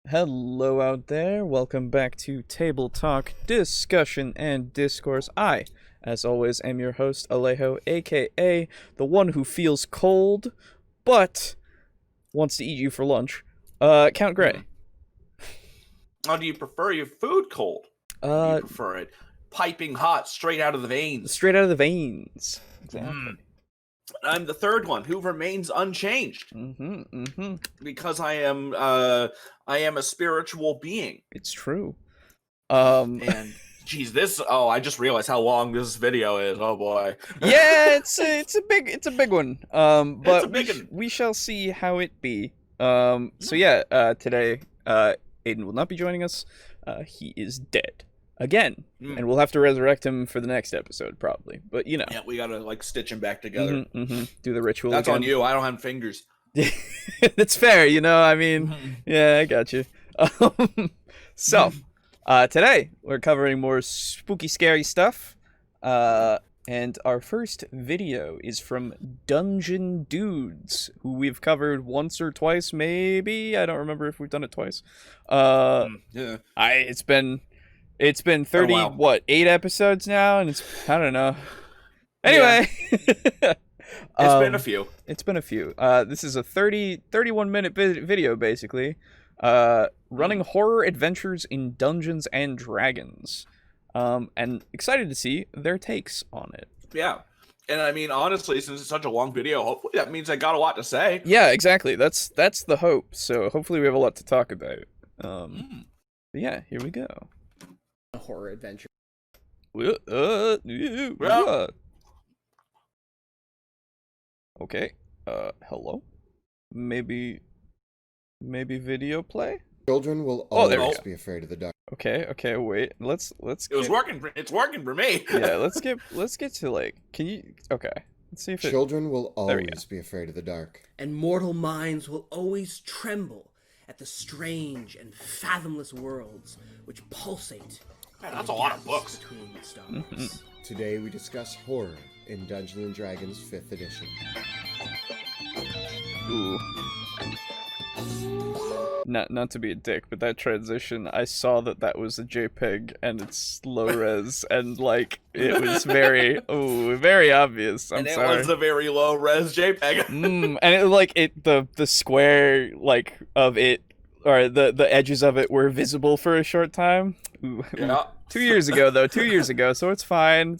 Hello out there, welcome back to Table Talk, Discussion and Discourse. I, as always, am your host, Alejo, aka the one who feels cold, but wants to eat you for lunch. Count Gray. Or do you prefer your food cold? Or do you Uh, prefer it piping hot, straight out of the veins? straight out of the veins. Exactly. I'm the third one who remains unchanged because I am a spiritual being. It's true. And geez, I just realized how long this video is. Oh boy. Yeah, it's a big one. But It's a big one. we shall see how it be. Today, Aiden will not be joining us. He is dead again, and we'll have to resurrect him for the next episode, probably. But you know, Yeah, we gotta stitch him back together. Do the ritual. That's again. on you. I don't have fingers. That's fair, you know. I mean, yeah, I got you. Today we're covering more spooky, scary stuff. And our first video is from Dungeon Dudes, who we've covered once or twice, maybe. I don't remember if we've done it twice. Yeah. It's been 30 8 episodes now, and I don't know. Anyway, It's been a few. It's been a few. This is a 31 minute video basically. Running horror adventures in Dungeons and Dragons. And excited to see their takes on it. Yeah. And I mean, honestly, since it's such a long video, hopefully that means I got a lot to say. Yeah, exactly. That's the hope. So hopefully we have a lot to talk about. But yeah, here we go. A horror adventure. Okay. Hello. Maybe video play. Children will there we always go. be afraid of the dark. Okay. Wait. Let's. It's working for me. Yeah. Let's get to like. Can you? Okay. Let's see if it. Children will There we always be afraid of the dark. And mortal minds will always tremble at the strange and fathomless worlds which pulsate. Man, that's a lot of books. Between the stars. Today we discuss horror in Dungeons and Dragons 5th edition. Ooh. Not to be a dick, but that transition, I saw that was a JPEG and it's low res and like it was very very obvious. I'm and it sorry. was a very low res JPEG. And it like the square like of it or the edges of it were visible for a short time. Ooh. Yeah. 2 years ago though, 2 years ago, so it's fine.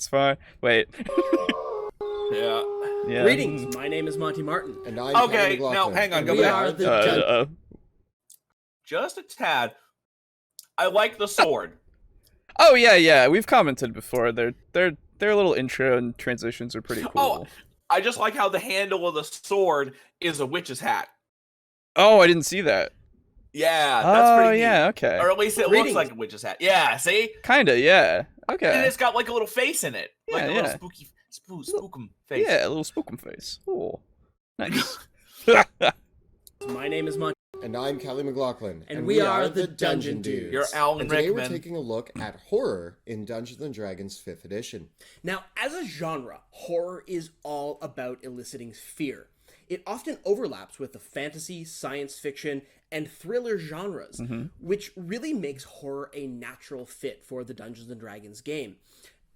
Wait. Yeah. Yeah. Greetings, my name is Monty Martin. And I'm Okay, Kevin now McLaughlin. hang on, And go we back. are the Just a tad. I like the sword. Oh yeah. We've commented before. Their little intro and transitions are pretty cool. Oh, I just like how the handle of the sword is a witch's hat. Oh, I didn't see that. Yeah, that's pretty neat. Yeah, okay. Or at least it Greetings. looks like a witch's hat. Yeah, see? Kinda, yeah. And Okay. it's got like a little face in it. Like Yeah, a little yeah. spooky spookum face. Yeah, a little spookum face. Oh, nice. My name is Monty. And I'm Kelly McLaughlin. And we are the Dungeon Dudes. You're Alan And today we're Rickman. taking a look at horror in Dungeons and Dragons 5th edition. Now, as a genre, horror is all about eliciting fear. It often overlaps with the fantasy, science fiction, and thriller genres, which really makes horror a natural fit for the Dungeons & Dragons game.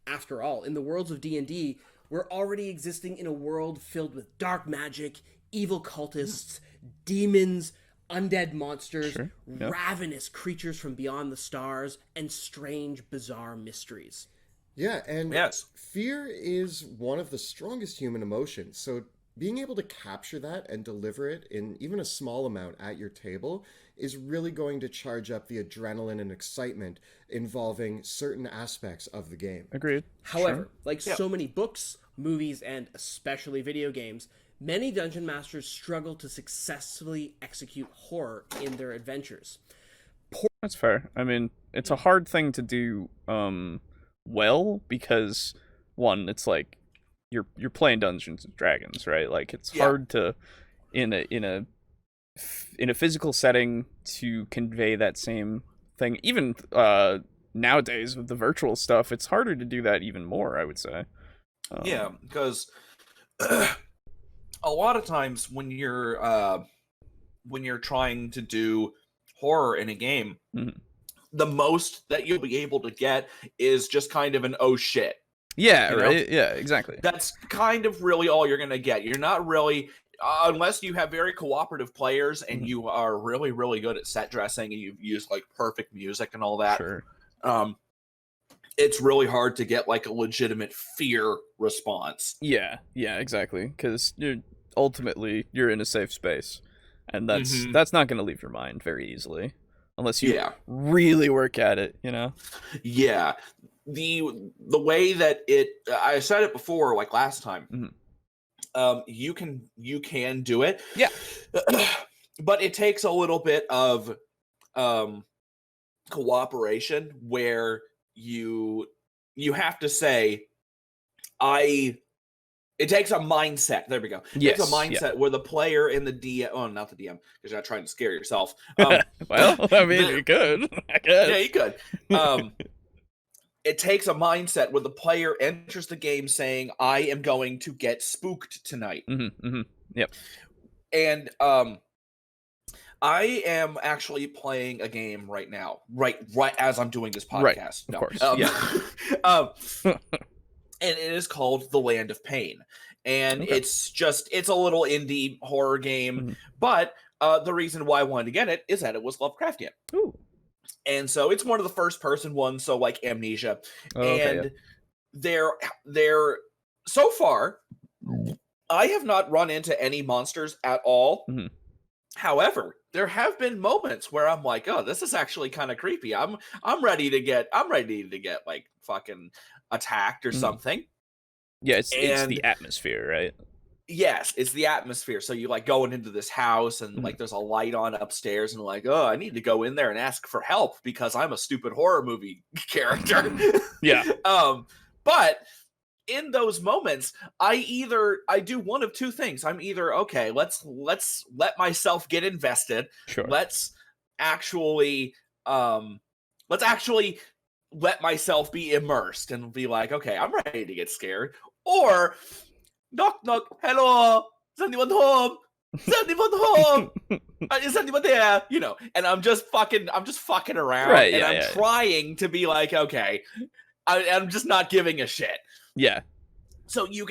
After all, in the worlds of D&D, we're already existing in a world filled with dark magic, evil cultists, demons, undead monsters, Sure, yep. ravenous creatures from beyond the stars, and strange, bizarre mysteries. Yeah, and Yes. fear is one of the strongest human emotions. So being able to capture that and deliver it in even a small amount at your table is really going to charge up the adrenaline and excitement involving certain aspects of the game. Agreed. However, like Yeah. so many books, movies, and especially video games, many dungeon masters struggle to successfully execute horror in their adventures. That's fair. I mean, it's a hard thing to do well because one, it's like you're playing Dungeons and Dragons, right? Like it's Yeah. hard to in a physical setting to convey that same thing. Even nowadays with the virtual stuff, it's harder to do that even more, I would say. Yeah, because a lot of times when you're trying to do horror in a game, the most that you'll be able to get is just kind of an oh shit. Yeah, you know? right. Yeah, exactly. That's kind of really all you're going to get. You're not really, unless you have very cooperative players and you are really, really good at set dressing and you've used like perfect music and all that. Sure. It's really hard to get like a legitimate fear response. Yeah, exactly. Because ultimately you're in a safe space, and that's not going to leave your mind very easily, unless you really work at it. Yeah. The way that I said it before, like last time. You can do it. Yeah. But it takes a little bit of cooperation where you have to say, it takes a mindset. There we go. Yes, it's a mindset where the player and the DM, not the DM, because you're not trying to scare yourself. Well, I mean, you could. I guess. Yeah, you could. It takes a mindset where the player enters the game saying, I am going to get spooked tonight. Yep. And I am actually playing a game right now, right as I'm doing this podcast. Right, of course. And it is called The Land of Pain. And it's a little indie horror game. But the reason why I wanted to get it is that it was Lovecraftian. Ooh. And so it's one of the first person ones, so like Amnesia. They're so far, I have not run into any monsters at all. However, there have been moments where I'm like, oh, this is actually kind of creepy. I'm ready to get like fucking attacked or something. Yeah, it's the atmosphere, right? Yes, it's the atmosphere. So you like going into this house and like there's a light on upstairs and like, oh, I need to go in there and ask for help because I'm a stupid horror movie character. Yeah. But in those moments, I do one of two things. I'm either, okay, let's let myself get invested. Sure. Let's actually let myself be immersed and be like, okay, I'm ready to get scared. Or knock, knock, hello, is anyone home? Is anyone home? Is anyone there? And I'm just fucking around. Right, and I'm trying to be like, okay, I'm just not giving a shit. Yeah. So you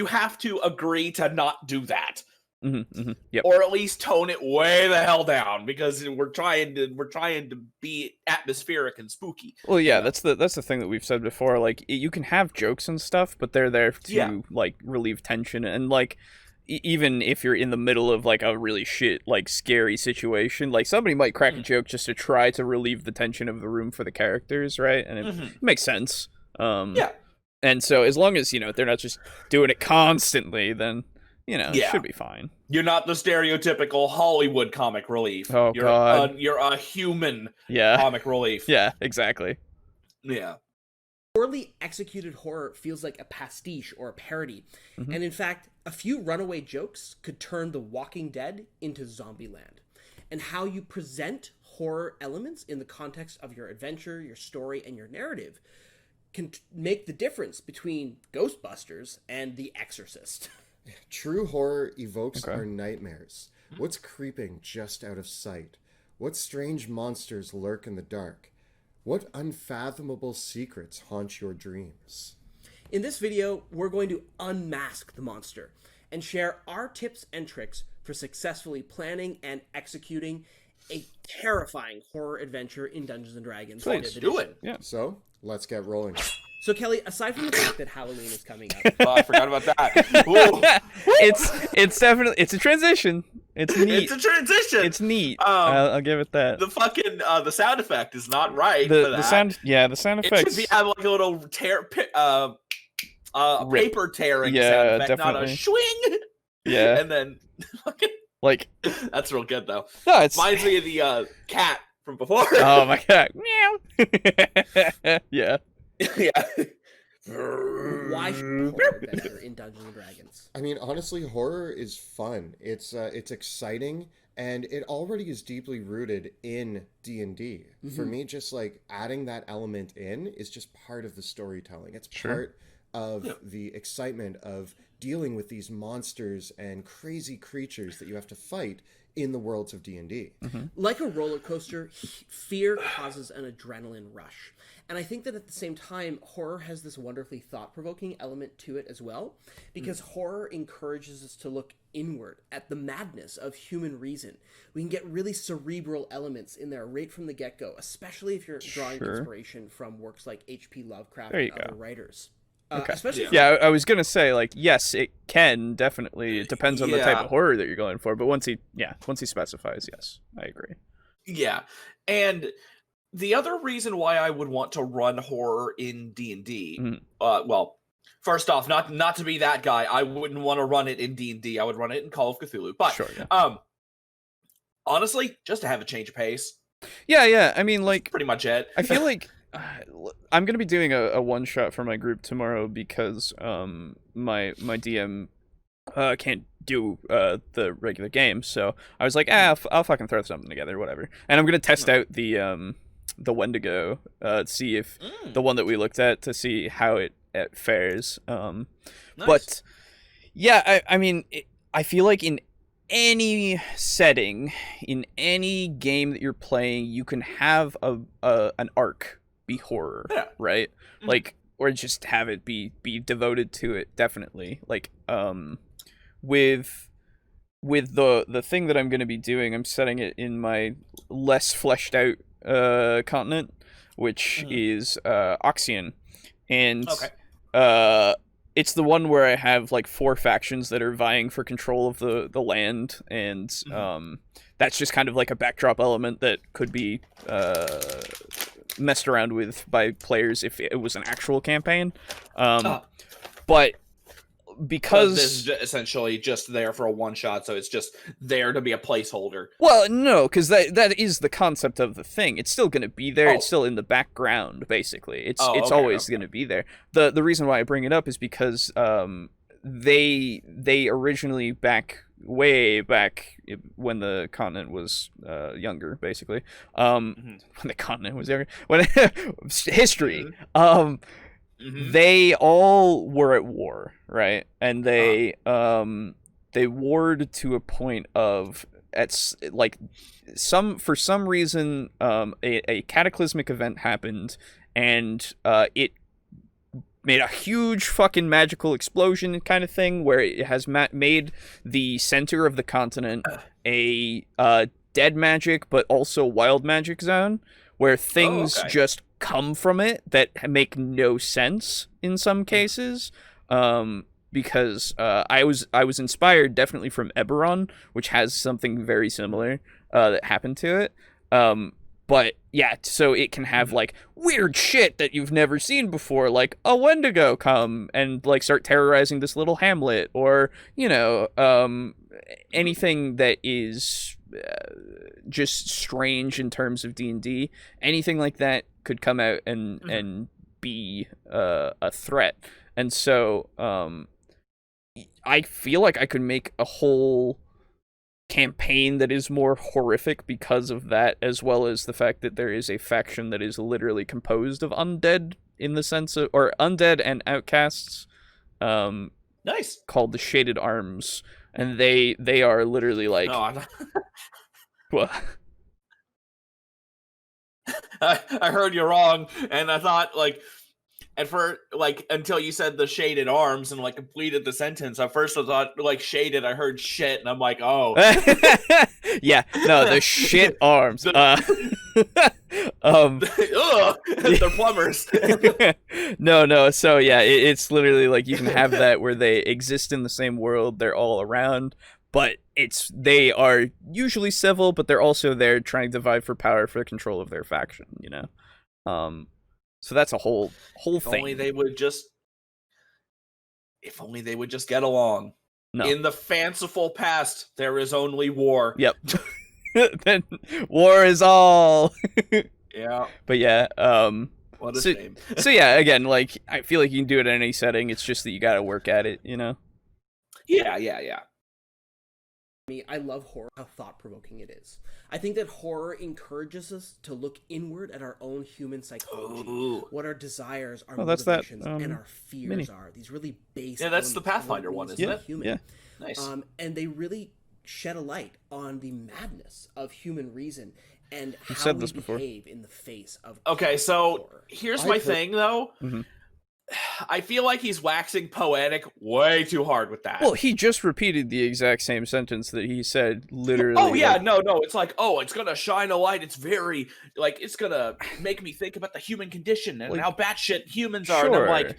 have to agree to not do that. Yep. Or at least tone it way the hell down because we're trying to be atmospheric and spooky. Well, yeah, that's the thing that we've said before. Like, you can have jokes and stuff, but they're there to like relieve tension, and like even if you're in the middle of like a really scary situation, like somebody might crack a joke just to try to relieve the tension of the room for the characters, right? And it makes sense. And so as long as they're not just doing it constantly, then it should be fine. You're not the stereotypical Hollywood comic relief. Oh, God. You're a human comic relief. Yeah, exactly. Yeah. Poorly executed horror feels like a pastiche or a parody. And in fact, a few runaway jokes could turn The Walking Dead into Zombieland. And how you present horror elements in the context of your adventure, your story, and your narrative can make the difference between Ghostbusters and The Exorcist. True horror evokes our nightmares. What's creeping just out of sight? What strange monsters lurk in the dark? What unfathomable secrets haunt your dreams? In this video, we're going to unmask the monster and share our tips and tricks for successfully planning and executing a terrifying horror adventure in Dungeons & Dragons. Let's do it. Yeah. So, let's get rolling. So, Kelly, aside from the fact that Halloween is coming up... Oh, I forgot about that. It's definitely... It's a transition. It's neat. It's a transition. It's neat. I'll give it that. The fucking... the sound effect is not right for that. The sound... Yeah, the sound effects... It should have like a little paper tearing sound effect, definitely. not a swing. Yeah. And then... like... That's real good, though. No, it's... Reminds me of the cat from before. Oh, my God. Meow. Yeah. Yeah. Why should horror adventure in Dungeons & Dragons? I mean, honestly, horror is fun. It's exciting, and it already is deeply rooted in D&D. For me, just like adding that element in is just part of the storytelling. It's part of the excitement of dealing with these monsters and crazy creatures that you have to fight in the worlds of D&D. Like a roller coaster, fear causes an adrenaline rush. And I think that at the same time, horror has this wonderfully thought-provoking element to it as well, because horror encourages us to look inward at the madness of human reason. We can get really cerebral elements in there right from the get-go, especially if you're drawing inspiration from works like H.P. Lovecraft and other writers. Okay. Especially I was gonna say, like, yes, it can definitely. It depends on the type of horror that you're going for, but once he specifies, yes, I agree. Yeah, and the other reason why I would want to run horror in D&D, well, first off, not to be that guy, I wouldn't want to run it in D&D. I would run it in Call of Cthulhu. But honestly, just to have a change of pace. Yeah. I mean, like, that's pretty much it. I feel like I'm gonna be doing a one shot for my group tomorrow because my DM can't do the regular game, so I was like, I'll fucking throw something together, whatever. And I'm gonna test out the Wendigo, see if the one that we looked at, to see how it fares. Nice. But yeah, I mean, I feel like in any setting, in any game that you're playing, you can have an arc be horror, right? Like, or just have it be devoted to it, definitely. Like, with the thing that I'm going to be doing, I'm setting it in my less fleshed out continent, which is Oxian, and it's the one where I have like 4 factions that are vying for control of the land, and that's just kind of like a backdrop element that could be messed around with by players if it was an actual campaign. But because this is essentially just there for a one shot, so it's just there to be a placeholder. Well, no, because that is the concept of the thing. It's still going to be there. It's still in the background, basically. It's always going to be there. The reason why I bring it up is because they originally way back when the continent was younger, basically. When the continent was younger, when history. They all were at war, right? And they warred to a point of, for some reason, a cataclysmic event happened, and it made a huge fucking magical explosion kind of thing, where it has made the center of the continent a dead magic but also wild magic zone, where things just come from it that make no sense in some cases, because I was inspired definitely from Eberron, which has something very similar that happened to it, but yeah, so it can have like weird shit that you've never seen before, like a Wendigo come and like start terrorizing this little hamlet, or anything that is just strange in terms of D&D. Anything like that could come out and be a threat. And so I feel like I could make a whole campaign that is more horrific because of that, as well as the fact that there is a faction that is literally composed of undead, in the sense of, or undead and outcasts, nice, called the Shaded Arms, and they are literally like what? I heard you wrong, and I thought, like, at first, like, until you said the Shaded Arms and like completed the sentence, at first I thought, like, shaded, I heard shit, and I'm like, oh. Yeah, no, the shit arms. They're plumbers. No, so yeah, it's literally like you can have that where they exist in the same world, they're all around, but they are usually civil, but they're also there trying to vie for power, for control of their faction, so that's a whole thing. If only they would just get along. No. In the fanciful past, there is only war. Yep. Then war is all. Yeah. But yeah, what a shame. So yeah, again, like, I feel like you can do it in any setting. It's just that you got to work at it, Yeah. I love horror, how thought-provoking it is. I think that horror encourages us to look inward at our own human psychology, what our desires, our motivations, and our fears are. These really base. Yeah, that's the Pathfinder one, isn't it? Human. Yeah. Nice. And they really shed a light on the madness of human reason and You've how said we this before. behave in the face of Okay, so horror. here's my thing, though. Mhm. I feel like he's waxing poetic way too hard with that. Well, he just repeated the exact same sentence that he said literally. Oh yeah, like, no, it's like, oh, it's gonna shine a light. It's very like it's gonna make me think about the human condition and Like, how batshit humans are. And I'm like, sure.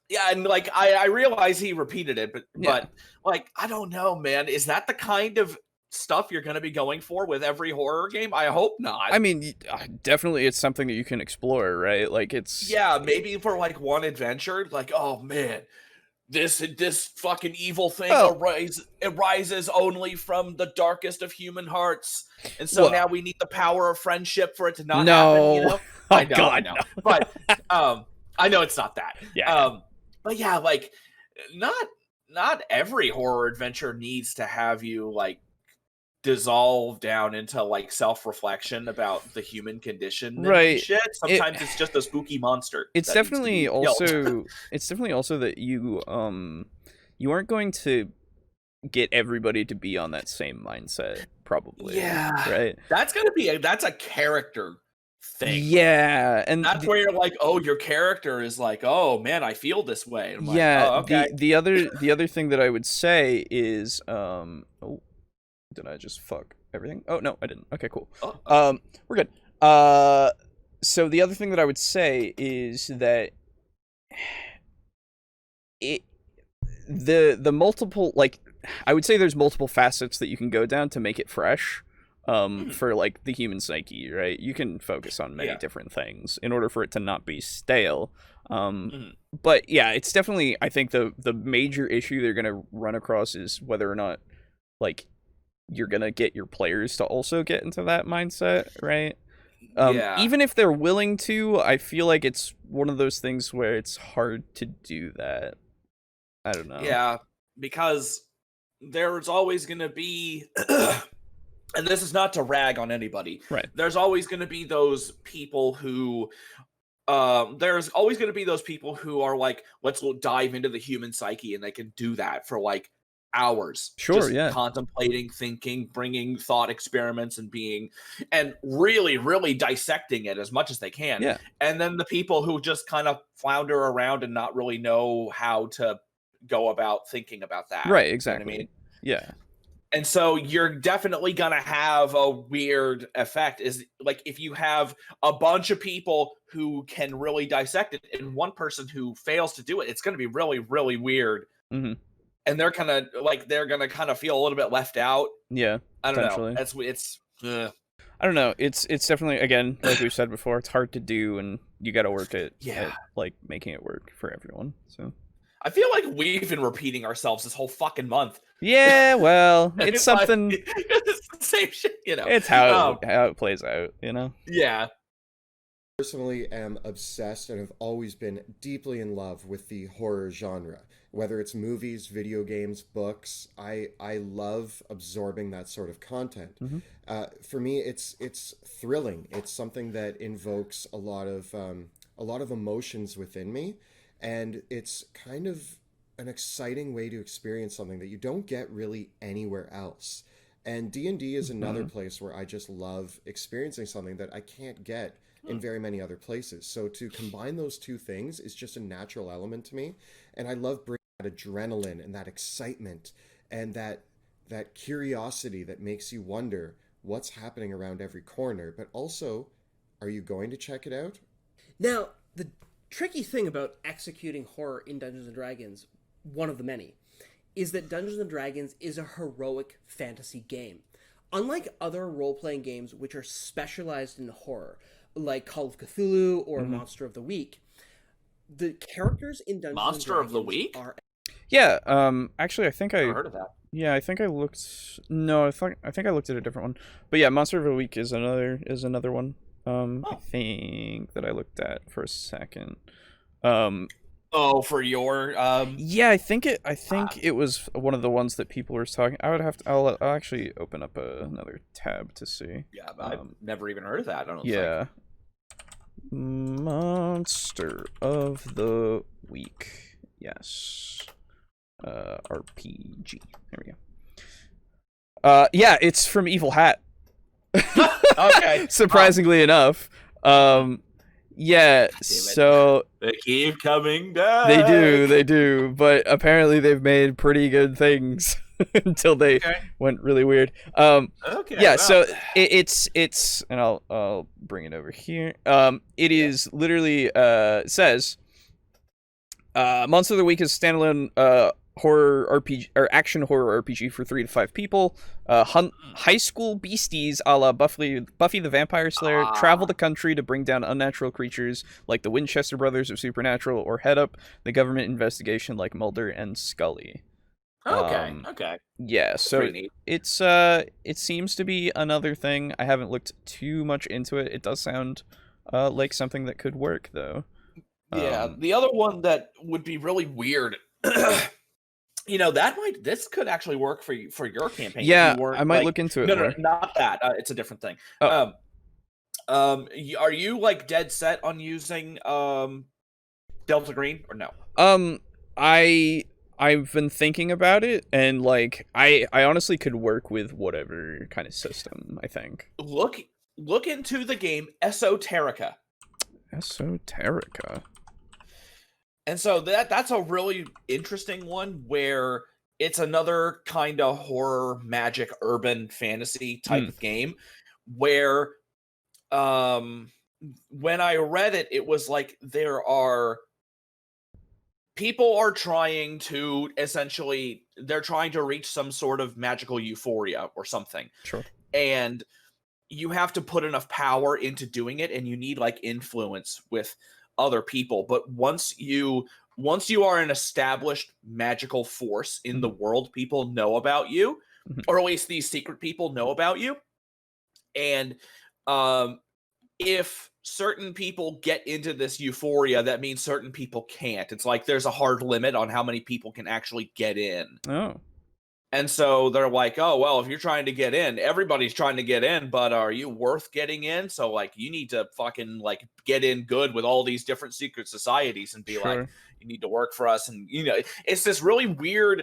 yeah, and like I realize he repeated it, but Yeah. like I don't know, man. Is that the kind of stuff you're gonna be going for with every horror game? I hope not. I mean, definitely it's something that you can explore, right? Like it's Yeah, maybe for like one adventure, like, oh man, this fucking evil thing arises only from the darkest of human hearts, and so Well- now we need the power of friendship for it to not No. happen. You know? Oh, I know, God, I know, no. but I know it's not that. Yeah. But yeah, like not every horror adventure needs to have you like dissolve down into like self-reflection about the human condition and Right. shit. Sometimes it's just a spooky monster. It's that needs to definitely be killed. also it's definitely also that you aren't going to get everybody to be on that same mindset, probably. Yeah. Right. That's a character thing. Yeah, and That's where you're like, oh, your character is like, oh man, I feel this way. I'm yeah, like, oh, okay. the other thing that I would say is oh, did I just fuck everything? Oh no, I didn't. Okay, cool. We're good. So the other thing that I would say is that the multiple, like, I would say there's multiple facets that you can go down to make it fresh. For like the human psyche, right? You can focus on many different things in order for it to not be stale. But yeah, it's definitely, I think the major issue they're gonna run across is whether or not like you're gonna get your players to also get into that mindset, right? Even if they're willing to, I feel like it's one of those things where it's hard to do that. I don't know. Yeah, because there's always gonna be and this is not to rag on anybody. Right. There's always gonna be those people who there's always going to be those people who are like, let's dive into the human psyche, and they can do that for like hours. Sure, just yeah. contemplating, thinking, bringing thought experiments and really, really dissecting it as much as they can. Yeah. And then the people who just kind of flounder around and not really know how to go about thinking about that. Right, exactly. You know what I mean? Yeah. And so you're definitely going to have a weird effect is like if you have a bunch of people who can really dissect it and one person who fails to do it, it's going to be really, really weird. Mm-hmm. And they're going to kind of feel a little bit left out. Yeah. I don't know. I don't know. It's definitely, again, like we've said before, it's hard to do and you got to work at like making it work for everyone. So I feel like we've been repeating ourselves this whole fucking month. Yeah, well, it's something. Like, it's the same shit, you know. It's how it plays out, you know. Yeah. Personally, am obsessed and have always been deeply in love with the horror genre. Whether it's movies, video games, books, I love absorbing that sort of content. Mm-hmm. For me, it's thrilling. It's something that invokes a lot of emotions within me. And it's kind of an exciting way to experience something that you don't get really anywhere else. And D&D is another place where I just love experiencing something that I can't get in very many other places. So to combine those two things is just a natural element to me. And I love bringing that adrenaline and that excitement and that curiosity that makes you wonder what's happening around every corner. But also, are you going to check it out? Now, the tricky thing about executing horror in Dungeons & Dragons, one of the many, is that Dungeons & Dragons is a heroic fantasy game. Unlike other role-playing games which are specialized in horror, like Call of Cthulhu or Monster of the Week, the characters in Dungeons & Dragons Monster of the Week? Yeah, actually I think I Never heard of that. Yeah, I think I looked I think I looked at a different one. But yeah, Monster of the Week is another one. I think that I looked at for a second. For your yeah, I think it was one of the ones that people were talking. I'll actually open up another tab to see. Yeah, but I've never even heard of that. I don't know. Yeah. Monster of the Week. Yes. RPG. There we Yeah, it's from Evil Hat. Okay. Surprisingly enough. Yeah, so they keep coming back. They do, but apparently they've made pretty good things until they went really weird. Okay. Yeah, Wow. so it's and I'll bring it over here. It is literally says Monster of the Week is standalone horror RPG or action horror RPG for 3 to 5 people. Hunt high school beasties a la Buffy the Vampire Slayer, travel the country to bring down unnatural creatures like the Winchester brothers of Supernatural, or head up the government investigation like Mulder and Scully. Okay. Yeah, so it's it seems to be another thing. I haven't looked too much into it. It does sound like something that could work though. Yeah, the other one that would be really weird. This could actually work for your campaign. Yeah, I might look into it. No, not that. It's a different thing. Oh. Are you like dead set on using Delta Green or no? I've been thinking about it, and like I honestly could work with whatever kind of system. I think look into the game Esoterica. Esoterica. And so that's a really interesting one where it's another kind of horror, magic, urban fantasy type of game where when I read it, it was like people are trying to they're trying to reach some sort of magical euphoria or something. Sure. And you have to put enough power into doing it, and you need like influence with other people. But once you are an established magical force in the world, people know about you, or at least these secret people know about you. And if certain people get into this euphoria, that means certain people can't. It's like there's a hard limit on how many people can actually get in. Oh. And so they're like, oh, well, if you're trying to get in, everybody's trying to get in, but are you worth getting in? So, like, you need to fucking, like, get in good with all these different secret societies and be like, you need to work for us. And, it's this really weird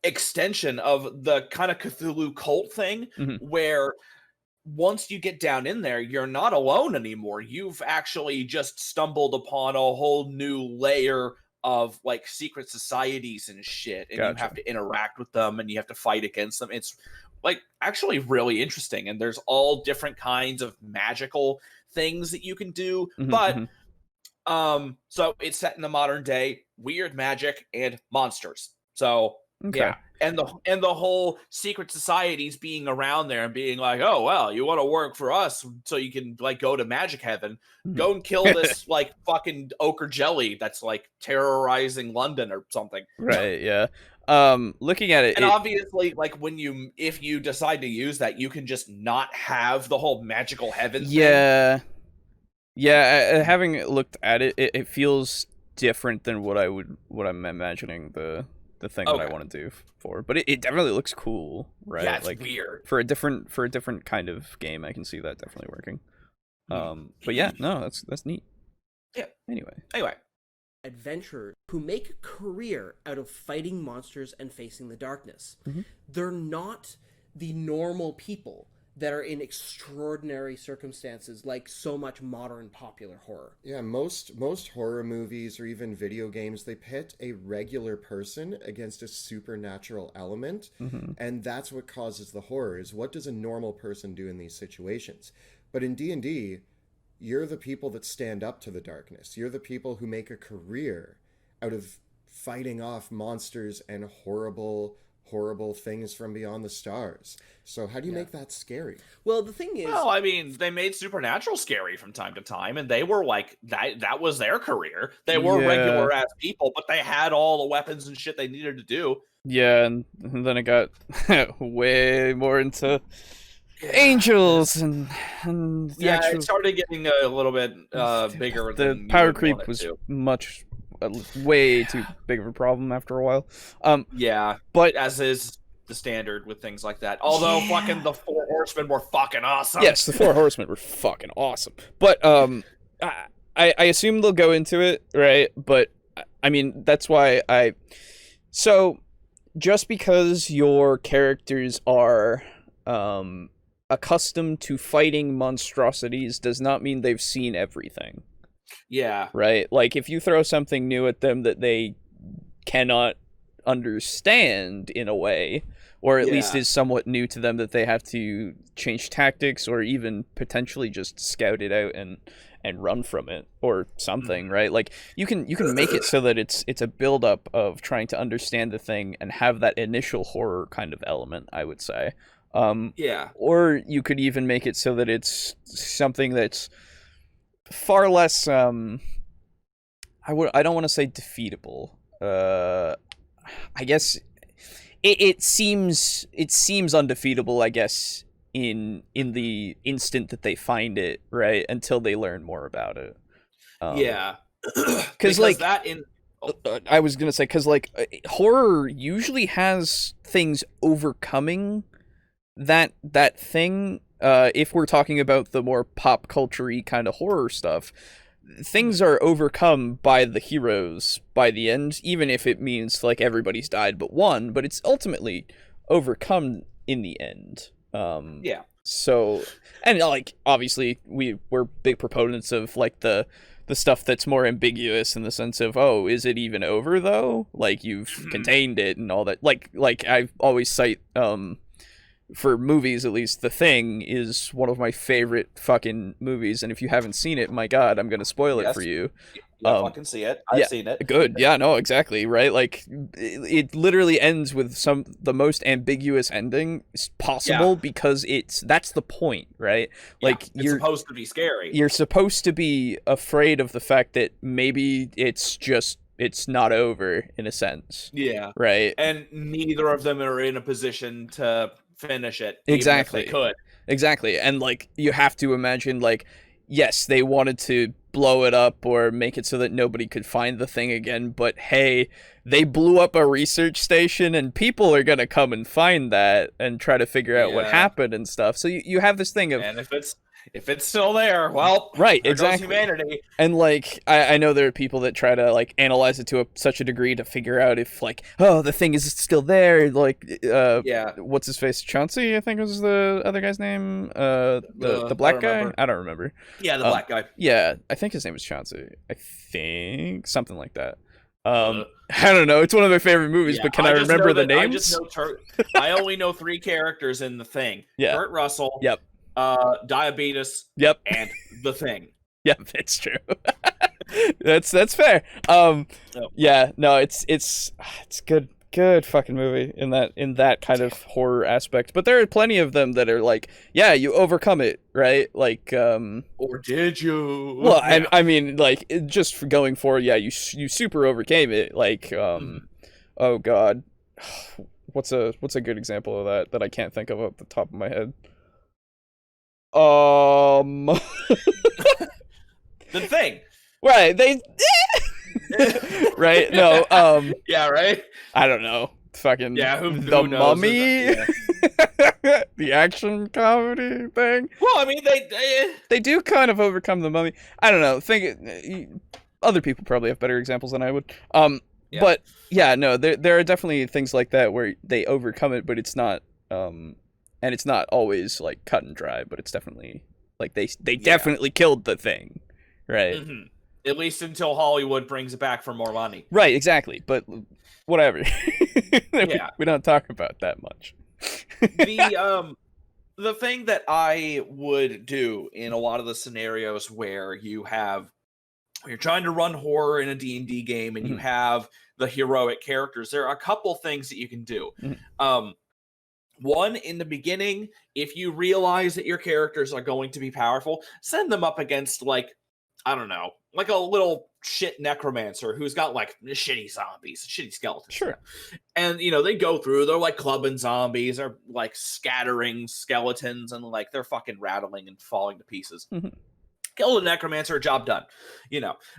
extension of the kind of Cthulhu cult thing where once you get down in there, you're not alone anymore. You've actually just stumbled upon a whole new layer of like secret societies and shit, and you have to interact with them and you have to fight against them. It's like actually really interesting, and there's all different kinds of magical things that you can do. But so it's set in the modern day, weird magic and monsters. So yeah, and the whole secret societies being around there and being like, oh well, you want to work for us so you can like go to magic heaven, go and kill this like fucking ochre jelly that's like terrorizing London or something. Right. Yeah. Looking at it, and obviously, like if you decide to use that, you can just not have the whole magical heaven thing. Yeah. Having looked at it, it feels different than what I'm imagining the thing that I want to do for, but it definitely looks cool, right? Yeah, it's like weird for a different kind of game. I can see that definitely working. But yeah, no, that's neat. Yeah. Anyway, adventurers who make a career out of fighting monsters and facing the darkness. They're not the normal people that are in extraordinary circumstances like so much modern popular horror. Yeah, most horror movies or even video games, they pit a regular person against a supernatural element, and that's what causes the horror, is what does a normal person do in these situations? But in D&D, you're the people that stand up to the darkness. You're the people who make a career out of fighting off monsters and horrible things from beyond the stars. So how do you make that scary? Well, the thing is... Well, I mean, they made Supernatural scary from time to time, and they were like, that was their career. They were regular-ass people, but they had all the weapons and shit they needed to do. Yeah, and then it got way more into angels and it started getting a little bit bigger. The power creep was way too big of a problem after a while. But as is the standard with things like that. Although fucking the Four Horsemen were fucking awesome. Yes, the Four Horsemen were fucking awesome. But I assume they'll go into it, right? But I mean, that's why So, just because your characters are accustomed to fighting monstrosities does not mean they've seen everything. Yeah. Right? Like, if you throw something new at them that they cannot understand in a way, or at least is somewhat new to them, that they have to change tactics or even potentially just scout it out and run from it or something, right? Like you can make it so that it's a build up of trying to understand the thing and have that initial horror kind of element, I would say. Or you could even make it so that it's something that's far less I don't want to say defeatable. I guess it seems undefeatable, I guess, in the instant that they find it, right? Until they learn more about it. Because like that in I was gonna say, because like horror usually has things overcoming that thing. If we're talking about the more pop culture-y kind of horror stuff, things are overcome by the heroes by the end, even if it means like everybody's died but one, but it's ultimately overcome in the end. So, and like obviously we're big proponents of like the stuff that's more ambiguous in the sense of, oh, is it even over though? Like you've contained it and all that. Like I always cite for movies, at least, The Thing is one of my favorite fucking movies, and if you haven't seen it, my god, I'm gonna spoil it for you. I can see it. I've seen it. Good. Yeah, no, exactly, right? Like, it literally ends with the most ambiguous ending possible because that's the point, right? Like, it's supposed to be scary. You're supposed to be afraid of the fact that maybe it's not over, in a sense. Yeah. Right? And neither of them are in a position to finish it. Exactly. Even if they could. Exactly. And like you have to imagine, like, yes, they wanted to blow it up or make it so that nobody could find the thing again, but hey, they blew up a research station and people are gonna come and find that and try to figure out what happened and stuff. So you have this thing of, and if it's still there, well, right, there exactly. goes humanity. And like I know there are people that try to like analyze it to such a degree to figure out if like, oh, the thing is still there. Like what's his face? Chauncey, I think was the other guy's name. The black guy. I don't remember. Yeah, the black guy. Yeah, I think his name was Chauncey. I think something like that. I don't know. It's one of my favorite movies, but can I remember the names? I only know 3 characters in The Thing. Yeah. Kurt Russell. Yep. Diabetes. Yep. And The Thing. Yep, it's true. that's fair. Yeah, no, it's good fucking movie in that kind of horror aspect. But there are plenty of them that are like, yeah, you overcome it, right? Like or did you? Well, I mean, like, just for going forward, yeah, you super overcame it. Like oh god. What's a good example of that I can't think of off the top of my head? The Thing. Right, right? No, yeah, right? I don't know. Fucking who The knows? Mummy? The action comedy thing? Well, I mean, they do kind of overcome The Mummy. I don't know. Other people probably have better examples than I would. But yeah, no, there are definitely things like that where they overcome it, but it's not and it's not always like cut and dry, but it's definitely like they definitely killed the thing, right? Mm-hmm. At least until Hollywood brings it back for more money. Right, exactly. But whatever. We don't talk about that much. The thing that I would do in a lot of the scenarios where you're trying to run horror in a D&D game and you have the heroic characters, there are a couple things that you can do. One, in the beginning, if you realize that your characters are going to be powerful, send them up against, like, I don't know, like a little shit necromancer who's got, like, shitty zombies, shitty skeletons. Sure. And, they go through, they're, like, clubbing zombies, or, like, scattering skeletons, and, like, they're fucking rattling and falling to pieces. Kill the necromancer, job done.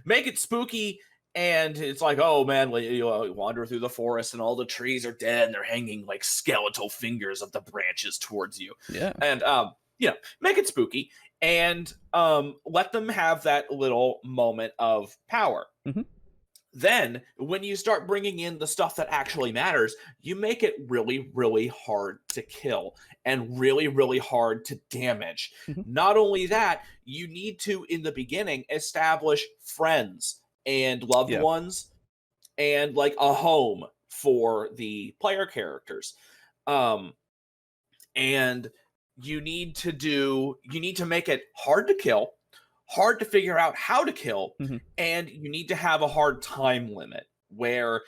Make it spooky. And it's like, oh man, you wander through the forest and all the trees are dead and they're hanging like skeletal fingers of the branches towards you. Yeah. And make it spooky and let them have that little moment of power. then when you start bringing in the stuff that actually matters, you make it really, really hard to kill and really, really hard to damage. Not only that, you need to, in the beginning, establish friends and loved ones and like a home for the player characters. And you need to make it hard to kill, hard to figure out how to kill, and you need to have a hard time limit where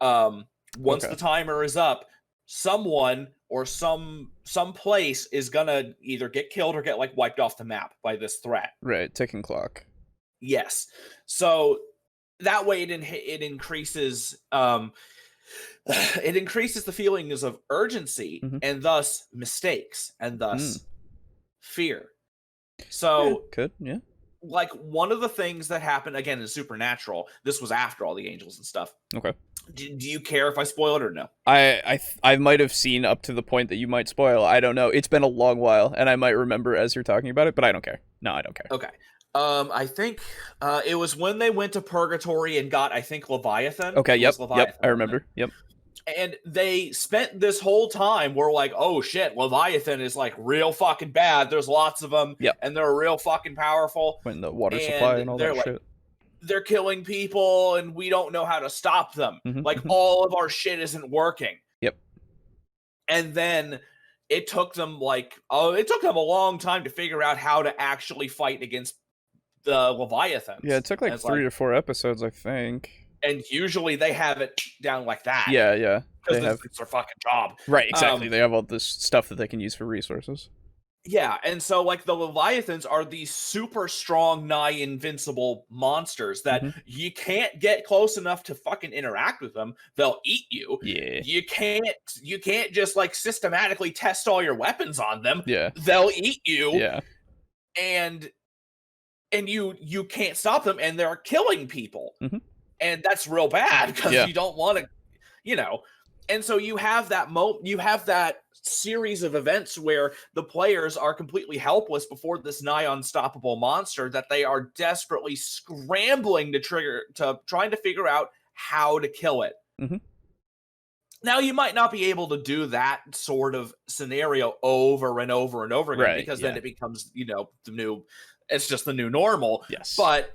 once the timer is up, someone or some place is gonna either get killed or get like wiped off the map by this threat. Right, ticking clock. Yes. So that way it increases it increases the feelings of urgency and thus mistakes and thus fear. So like one of the things that happened again in Supernatural, this was after all the angels and stuff. Okay. Do you care if I spoil it or no? I might have seen up to the point that you might spoil. I don't know. It's been a long while, and I might remember as you're talking about it, but I don't care. No, I don't care. Okay. I think it was when they went to Purgatory and got, I think, Leviathan. Okay, yep, I remember. Yep. And they spent this whole time where like, oh shit, Leviathan is like real fucking bad. There's lots of them, and they're real fucking powerful. When the water supply and all that like, shit. They're killing people, and we don't know how to stop them. Like all of our shit isn't working. Yep. And then it took them a long time to figure out how to actually fight against the Leviathans. Yeah, it took like 3 or 4 episodes, I think. And usually they have it down like that. Yeah. Because it's their fucking job. Right, exactly. They have all this stuff that they can use for resources. Yeah, and so like the Leviathans are these super strong, nigh invincible monsters that you can't get close enough to fucking interact with them. They'll eat you. Yeah. You can't just like systematically test all your weapons on them. Yeah. They'll eat you. Yeah. And you can't stop them, and they're killing people. And that's real bad because you don't want to, And so you have that series of events where the players are completely helpless before this nigh unstoppable monster that they are desperately scrambling trying to figure out how to kill it. Now, you might not be able to do that sort of scenario over and over and over again, because then it becomes, it's just the new normal. Yes. But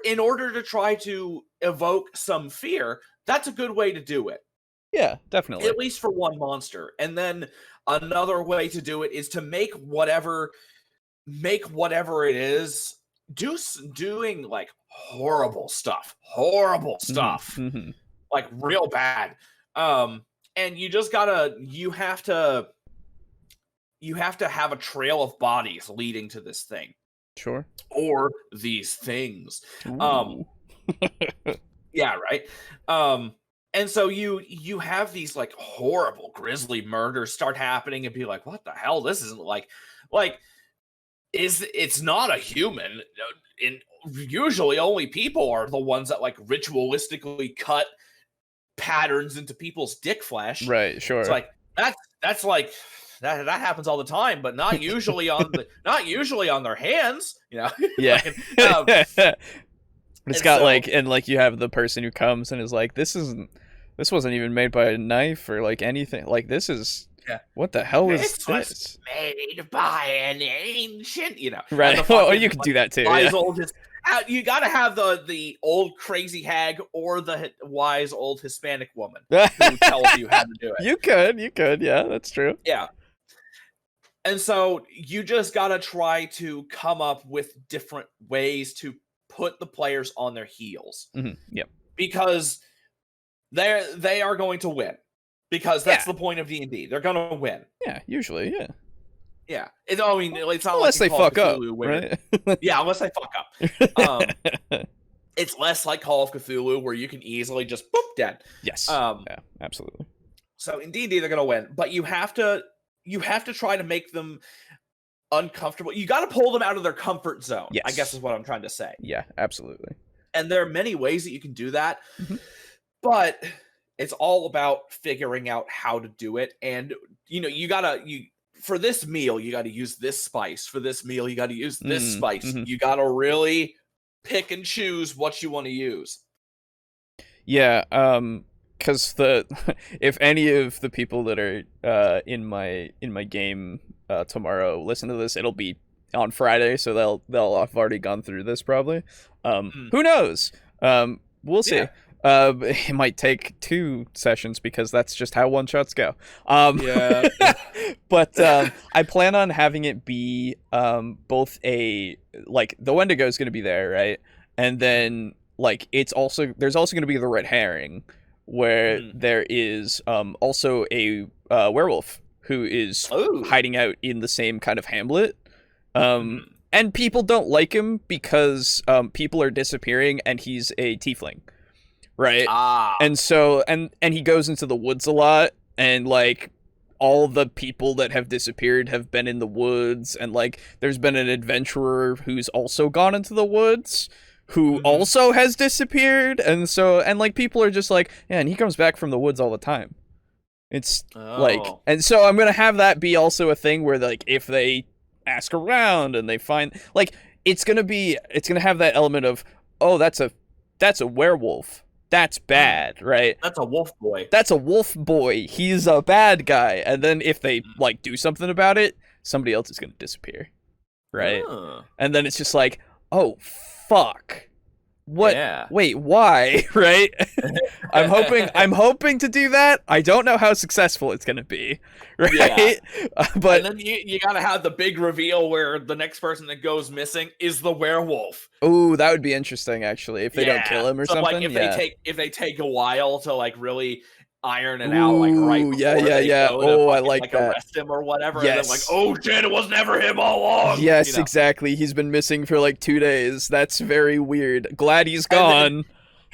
in order to try to evoke some fear, that's a good way to do it. Yeah, definitely. At least for one monster. And then another way to do it is to make whatever it is doing like horrible stuff, like real bad. And you have to have a trail of bodies leading to this thing. Sure. Or these things. Yeah, right. And so you have these like horrible grisly murders start happening and be like, what the hell? This isn't it's not a human. Usually only people are the ones that like ritualistically cut patterns into people's dick flesh. Right, sure. It's like that's like that happens all the time, but not usually on their hands, Yeah. It's got so, you have the person who comes and is like, this wasn't even made by a knife or like anything. Like, this is what the hell is this? Was made by an ancient, Right. Oh, you can do that too. You got to have the old crazy hag or the wise old Hispanic woman who tells you how to do it. You could. Yeah, that's true. Yeah. And so you just got to try to come up with different ways to put the players on their heels. Yep. Because they are going to win. Because that's the point of D&D. They're going to win. Yeah, usually, yeah. Yeah. It's not unless they fuck up, right? Yeah, unless they fuck up. It's less like Call of Cthulhu where you can easily just boop dead. Yes. Yeah, absolutely. So in D&D they're going to win, but you have to try to make them uncomfortable. You got to pull them out of their comfort zone. Yes. I guess is what I'm trying to say. Yeah, absolutely. And there are many ways that you can do that. But it's all about figuring out how to do it. And for this meal, you got to use this spice. For this meal, you got to use this spice. You got to really pick and choose what you want to use. Yeah, because if any of the people that are in my game tomorrow listen to this, it'll be on Friday, so they'll have already gone through this probably. Who knows? We'll see. Yeah. It might take 2 sessions because that's just how one-shots go. Yeah. But I plan on having it be both the Wendigo is going to be there, right? And then there's also going to be the red herring, where there is also a werewolf who is hiding out in the same kind of hamlet. And people don't like him because people are disappearing and he's a tiefling, right? And so and he goes into the woods a lot, and all the people that have disappeared have been in the woods, and there's been an adventurer who's also gone into the woods who also has disappeared, and people are just and he comes back from the woods all the time. It's and so I'm gonna have that be also a thing where if they ask around and they find it's gonna have that element of, oh, that's a werewolf, that's bad, right? That's a wolf boy, he's a bad guy. And then if they do something about it, somebody else is gonna disappear, right? And then it's just oh fuck, what? Yeah. Wait, why? Right? I'm hoping to do that. I don't know how successful it's gonna be, right? Yeah. But and then you gotta have the big reveal where the next person that goes missing is the werewolf. Ooh, that would be interesting, actually, if they don't kill him or something. If they take a while to really iron it out, right before yeah. I like that. Arrest him or whatever. Yes. And then oh shit, it was never him all along. Yes, exactly. He's been missing for 2 days. That's very weird. Glad he's gone.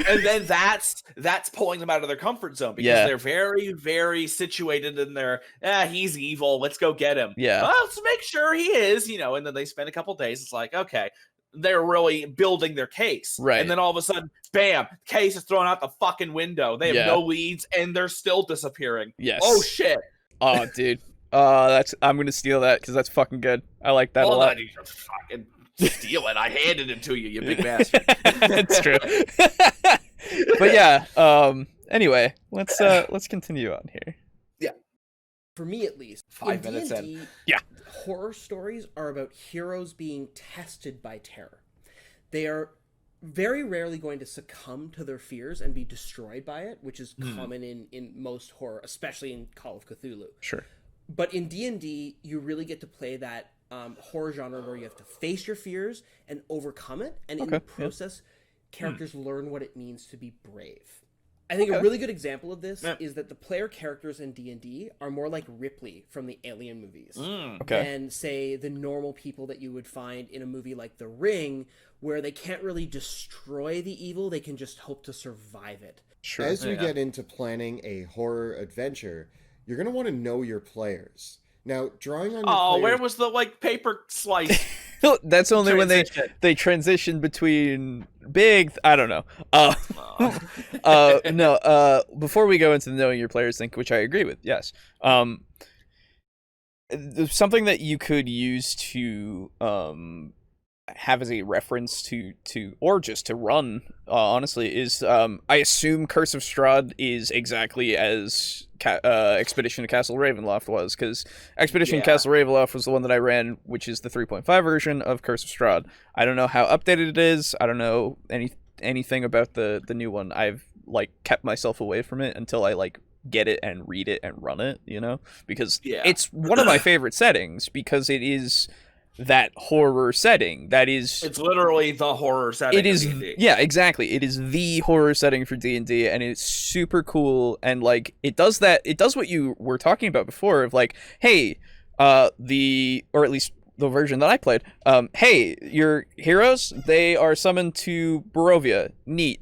And then that's pulling them out of their comfort zone, because they're very, very situated in their, he's evil, let's go get him. Yeah. Well, let's make sure he is, and then they spend a couple days. It's okay, they're really building their case. Right. And then all of a sudden, bam, case is thrown out the fucking window. They have no leads and they're still disappearing. Yes. Oh shit. Oh, dude. I'm gonna steal that because that's fucking good. I like that a lot. You just fucking steal it. I handed it to you, you big bastard. It's true. But yeah, anyway, let's continue on here. Yeah. For me at least, 5 minutes in. Yeah. Horror stories are about heroes being tested by terror. They are very rarely going to succumb to their fears and be destroyed by it, which is common in most horror, especially in Call of Cthulhu. Sure. But in D&D, you really get to play that horror genre where you have to face your fears and overcome it, and in the process, characters learn what it means to be brave. I think a really good example of this is that the player characters in D&D are more like Ripley from the Alien movies than, say, the normal people that you would find in a movie like The Ring, where they can't really destroy the evil, they can just hope to survive it. Sure. As we get into planning a horror adventure, you're going to want to know your players. Now, drawing on your players... where was the, paper slice? That's only when they transition between big... I don't know. No, before we go into the knowing your players thing, which I agree with, yes. Something that you could use to have as a reference to or just to run, honestly, is I assume Curse of Strahd is exactly as Expedition to Castle Ravenloft was, because Expedition to Castle Ravenloft was the one that I ran, which is the 3.5 version of Curse of Strahd. I don't know how updated it is. I don't know anything about the new one. I've kept myself away from it until I get it and read it and run it, because it's one of my favorite settings, because it is that horror setting. It's literally the horror setting. It is, yeah, exactly. It is the horror setting for D&D, and it's super cool. And it does what you were talking about before of hey, or at least the version that I played. Hey, your heroes, they are summoned to Barovia. Neat.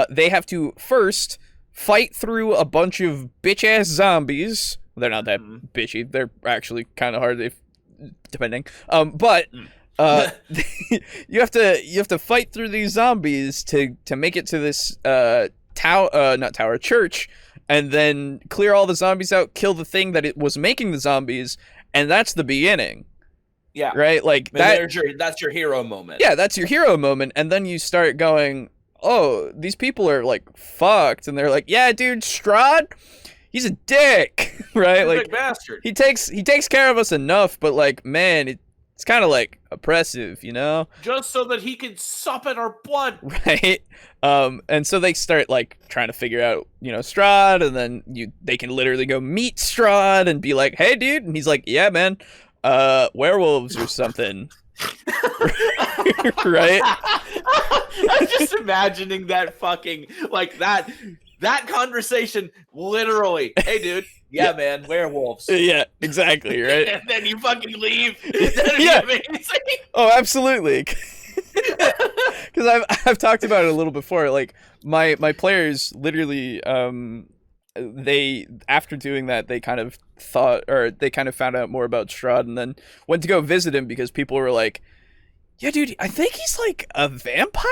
They have to first fight through a bunch of bitch-ass zombies. They're not that bitchy. They're actually kind of hard depending. But you have to fight through these zombies to make it to this church, and then clear all the zombies out, kill the thing that it was making the zombies, and that's the beginning. Yeah. Right? Like that's your hero moment. Yeah, that's your hero moment. And then you start going, oh, these people are like fucked. And they're like, yeah, dude, Strahd, he's a dick. Right? He's a like big bastard. he takes care of us enough, but like, man, it's kind of like oppressive, you know? Just so that he can sup in our blood. Right? And so they start like trying to figure out, you know, Strahd, and then they can literally go meet Strahd and be like, hey, dude. And he's like, yeah, man, werewolves or something. Right? I'm just imagining that fucking, like, that conversation, literally. Hey, dude. Yeah, man, werewolves. Yeah, exactly, right? And then you fucking leave. That'd be amazing. Oh, absolutely. Because I've talked about it a little before. Like my players literally, they, after doing that, they kind of found out more about Strahd, and then went to go visit him because people were like, yeah, dude, I think he's like a vampire.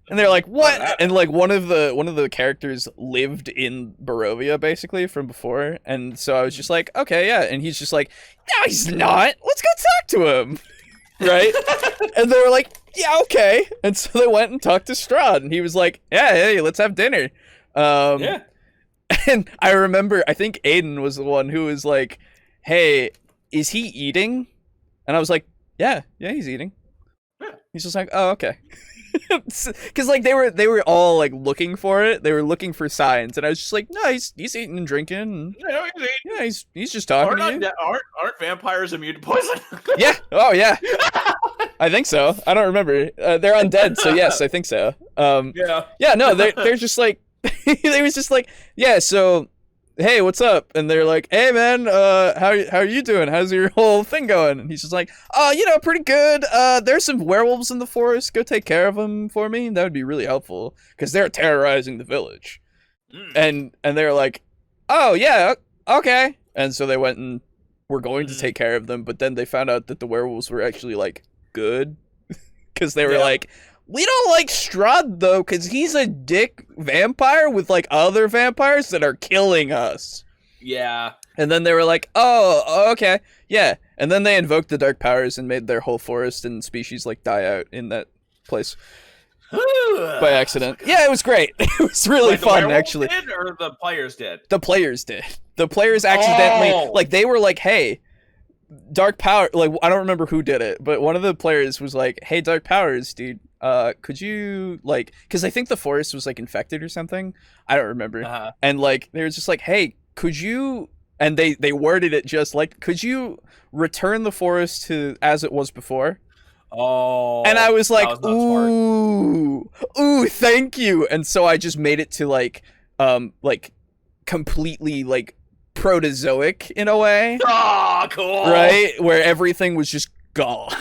And they're like, what? And like one of the characters lived in Barovia basically from before, and so I was just like, okay, yeah. And he's just like, no, he's not. Let's go talk to him, right? And they were like, yeah, okay. And so they went and talked to Strahd, and he was like, yeah, hey, let's have dinner. Yeah. And I remember, I think Aiden was the one who was like, hey, is he eating? And I was like, yeah, he's eating. Yeah. He's just like, oh, okay. Because like they were all like looking for it. They were looking for signs, and I was just like, no, he's eating and drinking. And, he's just talking to you. Aren't vampires immune to poison? Yeah. Oh yeah. I think so. I don't remember. They're undead, so yes, I think so. Yeah. Yeah. No, they're just like they was just like, yeah. So, hey, what's up? And they're like, hey, man, how are you doing? How's your whole thing going? And he's just like, pretty good. There's some werewolves in the forest. Go take care of them for me. That would be really helpful because they're terrorizing the village. And they're like, oh yeah, okay. And so they went and were going to take care of them, but then they found out that the werewolves were actually like good because they were like, we don't like Strahd though, because he's a dick vampire with like other vampires that are killing us. Yeah. And then they were like, oh, okay, yeah. And then they invoked the dark powers and made their whole forest and species like die out in that place by accident. Yeah, it was great. It was really fun, actually. Did, or the players did? The players did. The players accidentally, like, they were like, hey, dark power, like, I don't remember who did it, but one of the players was like, hey, dark powers, dude, could you, like, because I think the forest was like infected or something, I don't remember, and like they were just like, hey, could you, and they worded it just like, could you return the forest to as it was before? Oh, and I was like, ooh, thank you. And so I just made it to like completely like protozoic in a way. Oh, cool. Right? Where everything was just gone,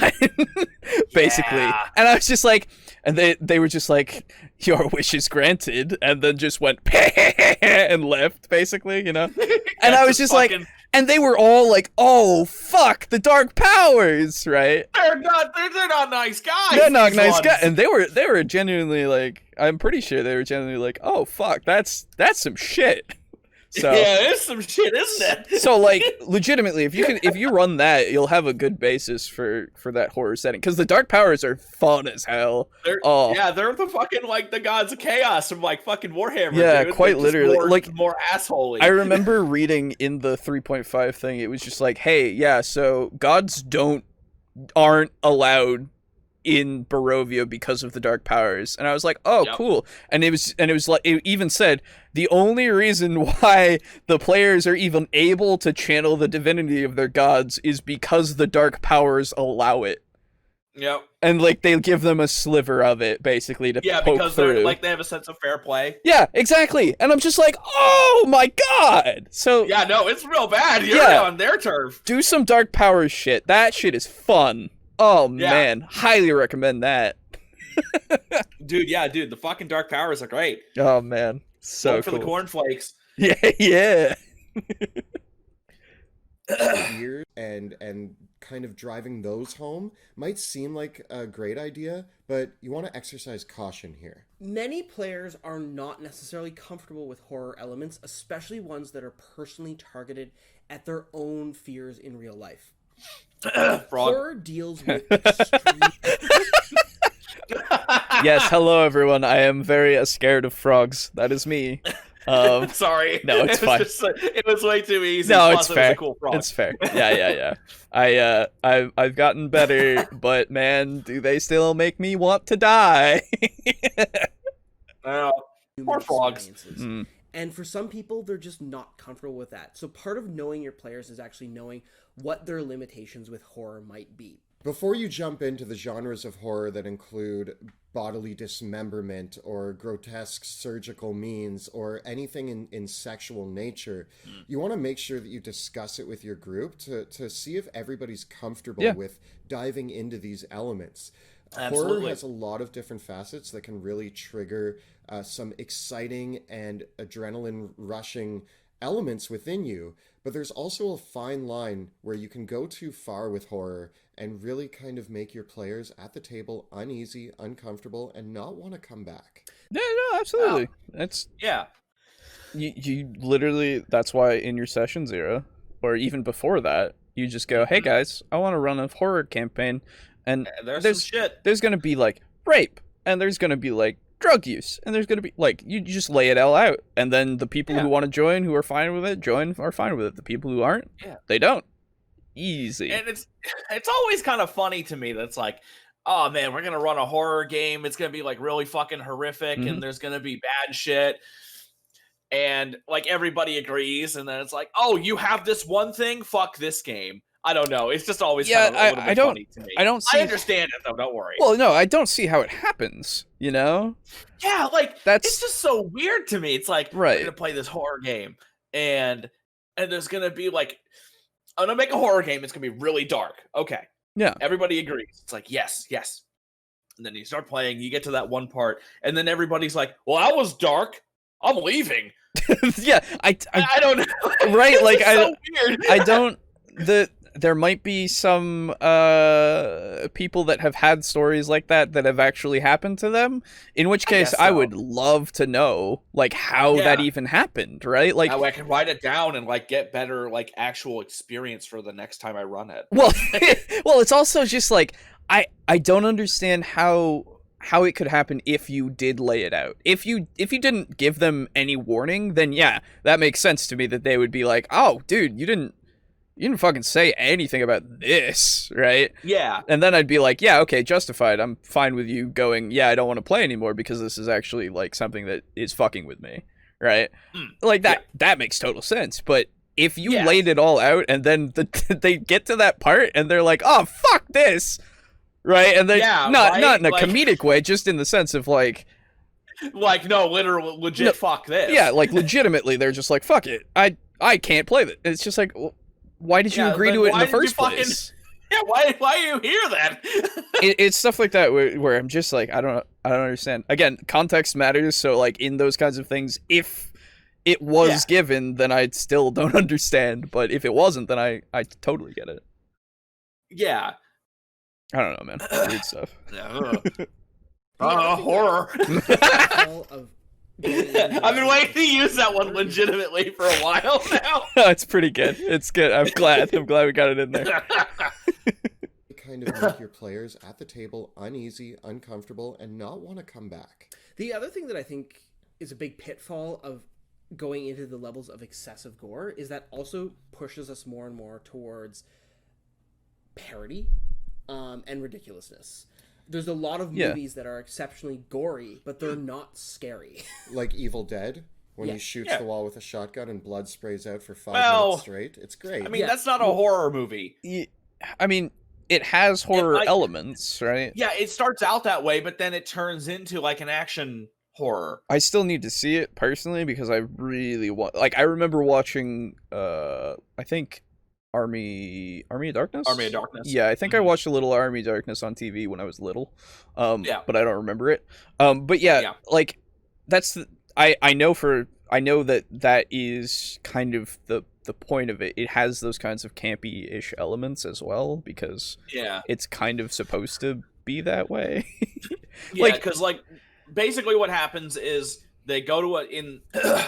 basically. Yeah. And I was just like, and they were just like, your wish is granted, and then just went and left, basically, you know? And I was just like, and they were all like, oh, fuck, the dark powers, right? They're not nice guys. They're not nice guys. And they were genuinely like, I'm pretty sure they were genuinely like, oh, fuck, that's some shit. So, yeah, it's some shit, isn't it? So, like, legitimately, if you run that, you'll have a good basis for that horror setting. Because the dark powers are fun as hell. They're the fucking, like, the gods of chaos from, like, fucking Warhammer. Yeah, dude. quite literally. More assholey. I remember reading in the 3.5 thing, it was just like, hey, yeah, so gods aren't allowed in Barovia because of the dark powers. And I was like, oh, cool. And it was like, it even said the only reason why the players are even able to channel the divinity of their gods is because the dark powers allow it. Yep. And like they give them a sliver of it basically to poke because through. They're like they have a sense of fair play. Yeah, exactly. And I'm just like, oh my god. So yeah, no, it's real bad. You're on their turf. Do some dark power shit. That shit is fun. Oh man, highly recommend that. dude, the fucking dark powers are great. Oh man, so cool. For the cornflakes. Yeah. Weird and kind of driving those home might seem like a great idea, but you want to exercise caution here. Many players are not necessarily comfortable with horror elements, especially ones that are personally targeted at their own fears in real life. Frog. Horror deals with extreme... Yes, hello everyone. I am very scared of frogs. That is me. Sorry. No, it's fine. It was way too easy. No, Plus, it's fair. It was a cool frog. It's fair. Yeah. I've gotten better, but man, do they still make me want to die? Poor frogs. Mm. And for some people, they're just not comfortable with that. So part of knowing your players is actually knowing what their limitations with horror might be. Before you jump into the genres of horror that include bodily dismemberment or grotesque surgical means or anything in sexual nature, you want to make sure that you discuss it with your group to see if everybody's comfortable with diving into these elements. Absolutely. Horror has a lot of different facets that can really trigger some exciting and adrenaline rushing elements within you, but there's also a fine line where you can go too far with horror and really kind of make your players at the table uneasy, uncomfortable, and not want to come back. Yeah, no, absolutely. That's you literally, that's why in your session 0 or even before that, you just go, hey guys, I want to run a horror campaign, and there's some shit. There's gonna be like rape, and there's gonna be like drug use, and there's gonna be like, you just lay it all out, and then the people who want to join, who are fine with it, are fine with it. The people who aren't, they don't. Easy. And it's always kind of funny to me that's like, oh man, we're gonna run a horror game, it's gonna be like really fucking horrific, and there's gonna be bad shit, and like everybody agrees, and then it's like, oh, you have this one thing, fuck this game. I don't know, it's just always kind of a little bit funny to me. I understand it though, don't worry. Well, no, I don't see how it happens, you know? Yeah, like it's just so weird to me. It's like, we're gonna play this horror game, and there's gonna be like, I'm gonna make a horror game, it's gonna be really dark. Okay. Yeah. Everybody agrees. It's like, yes. And then you start playing, you get to that one part, and then everybody's like, well, that was dark, I'm leaving. Yeah, I don't know. Right, like so weird. I don't there might be some people that have had stories like that have actually happened to them, in which case I would love to know like how that even happened, right? Like how I can write it down and like get better like actual experience for the next time I run it. Well, well, it's also just like I don't understand how it could happen if you did lay it out. If you didn't give them any warning, then yeah, that makes sense to me that they would be like, "Oh, dude, you didn't fucking say anything about this," right? Yeah. And then I'd be like, yeah, okay, justified. I'm fine with you going, yeah, I don't want to play anymore because this is actually like something that is fucking with me, right? Like that makes total sense. But if you laid it all out and then they get to that part and they're like, oh, fuck this, right? And they not in a comedic way, just in the sense of like no, literal legit fuck this. Yeah, like legitimately they're just like, fuck it. I can't play that. It's just like, well, why did you agree to it in the first place? Yeah, why do you hear that? It's stuff like that where I'm just like, I don't understand. Again, context matters, so like in those kinds of things, if it was given, then I still don't understand. But if it wasn't, then I totally get it. Yeah. I don't know, man. Weird stuff. Horror. I've been waiting to use that one legitimately for a while now. It's pretty good. It's good. I'm glad we got it in there. Kind of make your players at the table uneasy, uncomfortable, and not want to come back. The other thing that I think is a big pitfall of going into the levels of excessive gore is that also pushes us more and more towards parody and ridiculousness. There's a lot of movies that are exceptionally gory, but they're not scary. Like Evil Dead, when he shoots the wall with a shotgun and blood sprays out for 5 minutes straight. It's great. I mean, that's not a horror movie. I mean, it has horror elements, right? Yeah, it starts out that way, but then it turns into like an action horror. I still need to see it personally because I really want. Like, I remember watching, I think, Army of Darkness? Army of Darkness. Yeah, I think I watched a little Army of Darkness on TV when I was little. But I don't remember it. But yeah, like that's I know that is kind of the point of it. It has those kinds of campy-ish elements as well because it's kind of supposed to be that way. Yeah, because like basically what happens is they go to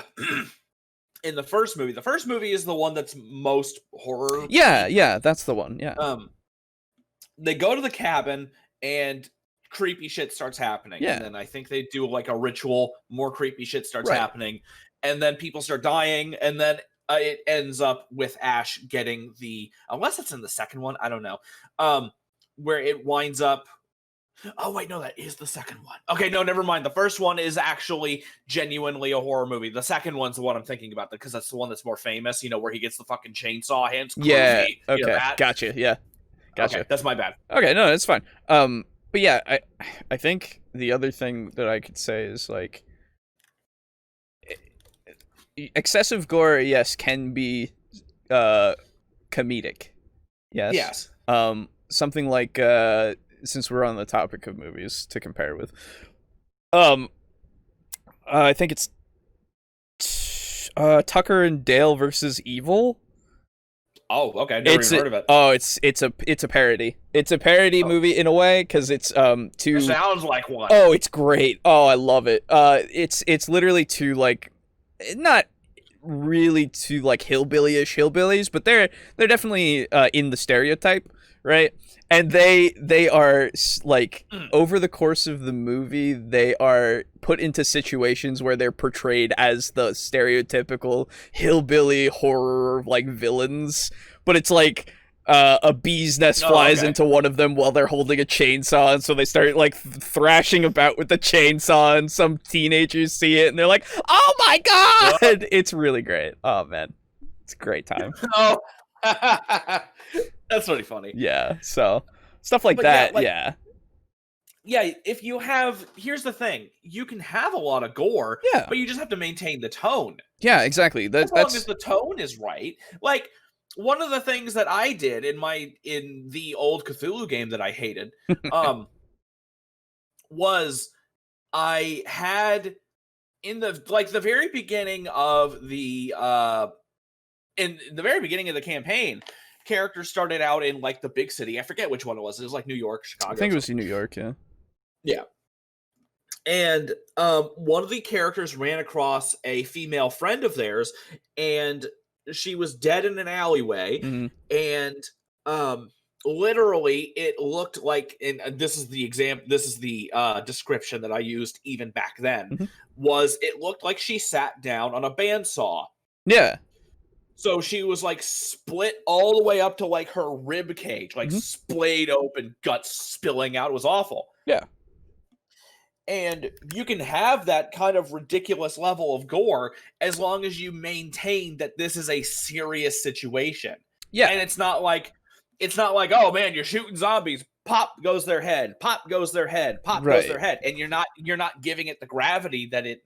in the first movie. The first movie is the one that's most horror. Yeah, that's the one. Yeah. They go to the cabin and creepy shit starts happening. Yeah. And then I think they do like a ritual, more creepy shit starts happening, and then people start dying, and then it ends up with Ash getting unless it's in the second one, I don't know, where it winds up. Oh wait, no, that is the second one. Okay, no, never mind. The first one is actually genuinely a horror movie. The second one's the one I'm thinking about because that's the one that's more famous. You know, where he gets the fucking chainsaw hands. Yeah. Groovy, Okay. you know, Gotcha. Yeah. Gotcha. Okay, that's my bad. Okay, no, that's fine. But yeah, I think the other thing that I could say is like excessive gore, yes, can be comedic. Yes. Yes. Something like since we're on the topic of movies to compare with, I think it's Tucker and Dale versus Evil. Oh, okay. Never even heard of it. Oh, it's a parody. It's a parody movie in a way because it's It sounds like one. Oh, it's great. Oh, I love it. It's literally two like not really two like hillbilly-ish hillbillies, but they're definitely in the stereotype, right? And they are like over the course of the movie, they are put into situations where they're portrayed as the stereotypical hillbilly horror like villains. But it's like a bee's nest flies into one of them while they're holding a chainsaw, and so they start like thrashing about with the chainsaw, and some teenagers see it and they're like, "Oh my god!" It's really great. Oh man, it's a great time. Oh. That's really funny. Yeah, so stuff like that, yeah. Yeah, if you have... Here's the thing. You can have a lot of gore, but you just have to maintain the tone. Yeah, exactly. As long as the tone is right. Like, one of the things that I did in the old Cthulhu game that I hated, was I had... In the very beginning of the... in the very beginning of the campaign, characters started out in like the big city. I forget which one it was. It was like New York, Chicago. I think it was New York, yeah. Yeah. And one of the characters ran across a female friend of theirs, and she was dead in an alleyway. Mm-hmm. And literally it looked like, and this is the description that I used even back then, was it looked like she sat down on a bandsaw. Yeah. So she was like split all the way up to like her rib cage, like splayed open, guts spilling out. It was awful. Yeah. And you can have that kind of ridiculous level of gore as long as you maintain that this is a serious situation. Yeah. And it's not like, oh man, you're shooting zombies. Pop goes their head. Pop goes their head. Pop goes their head. And you're not giving it the gravity that it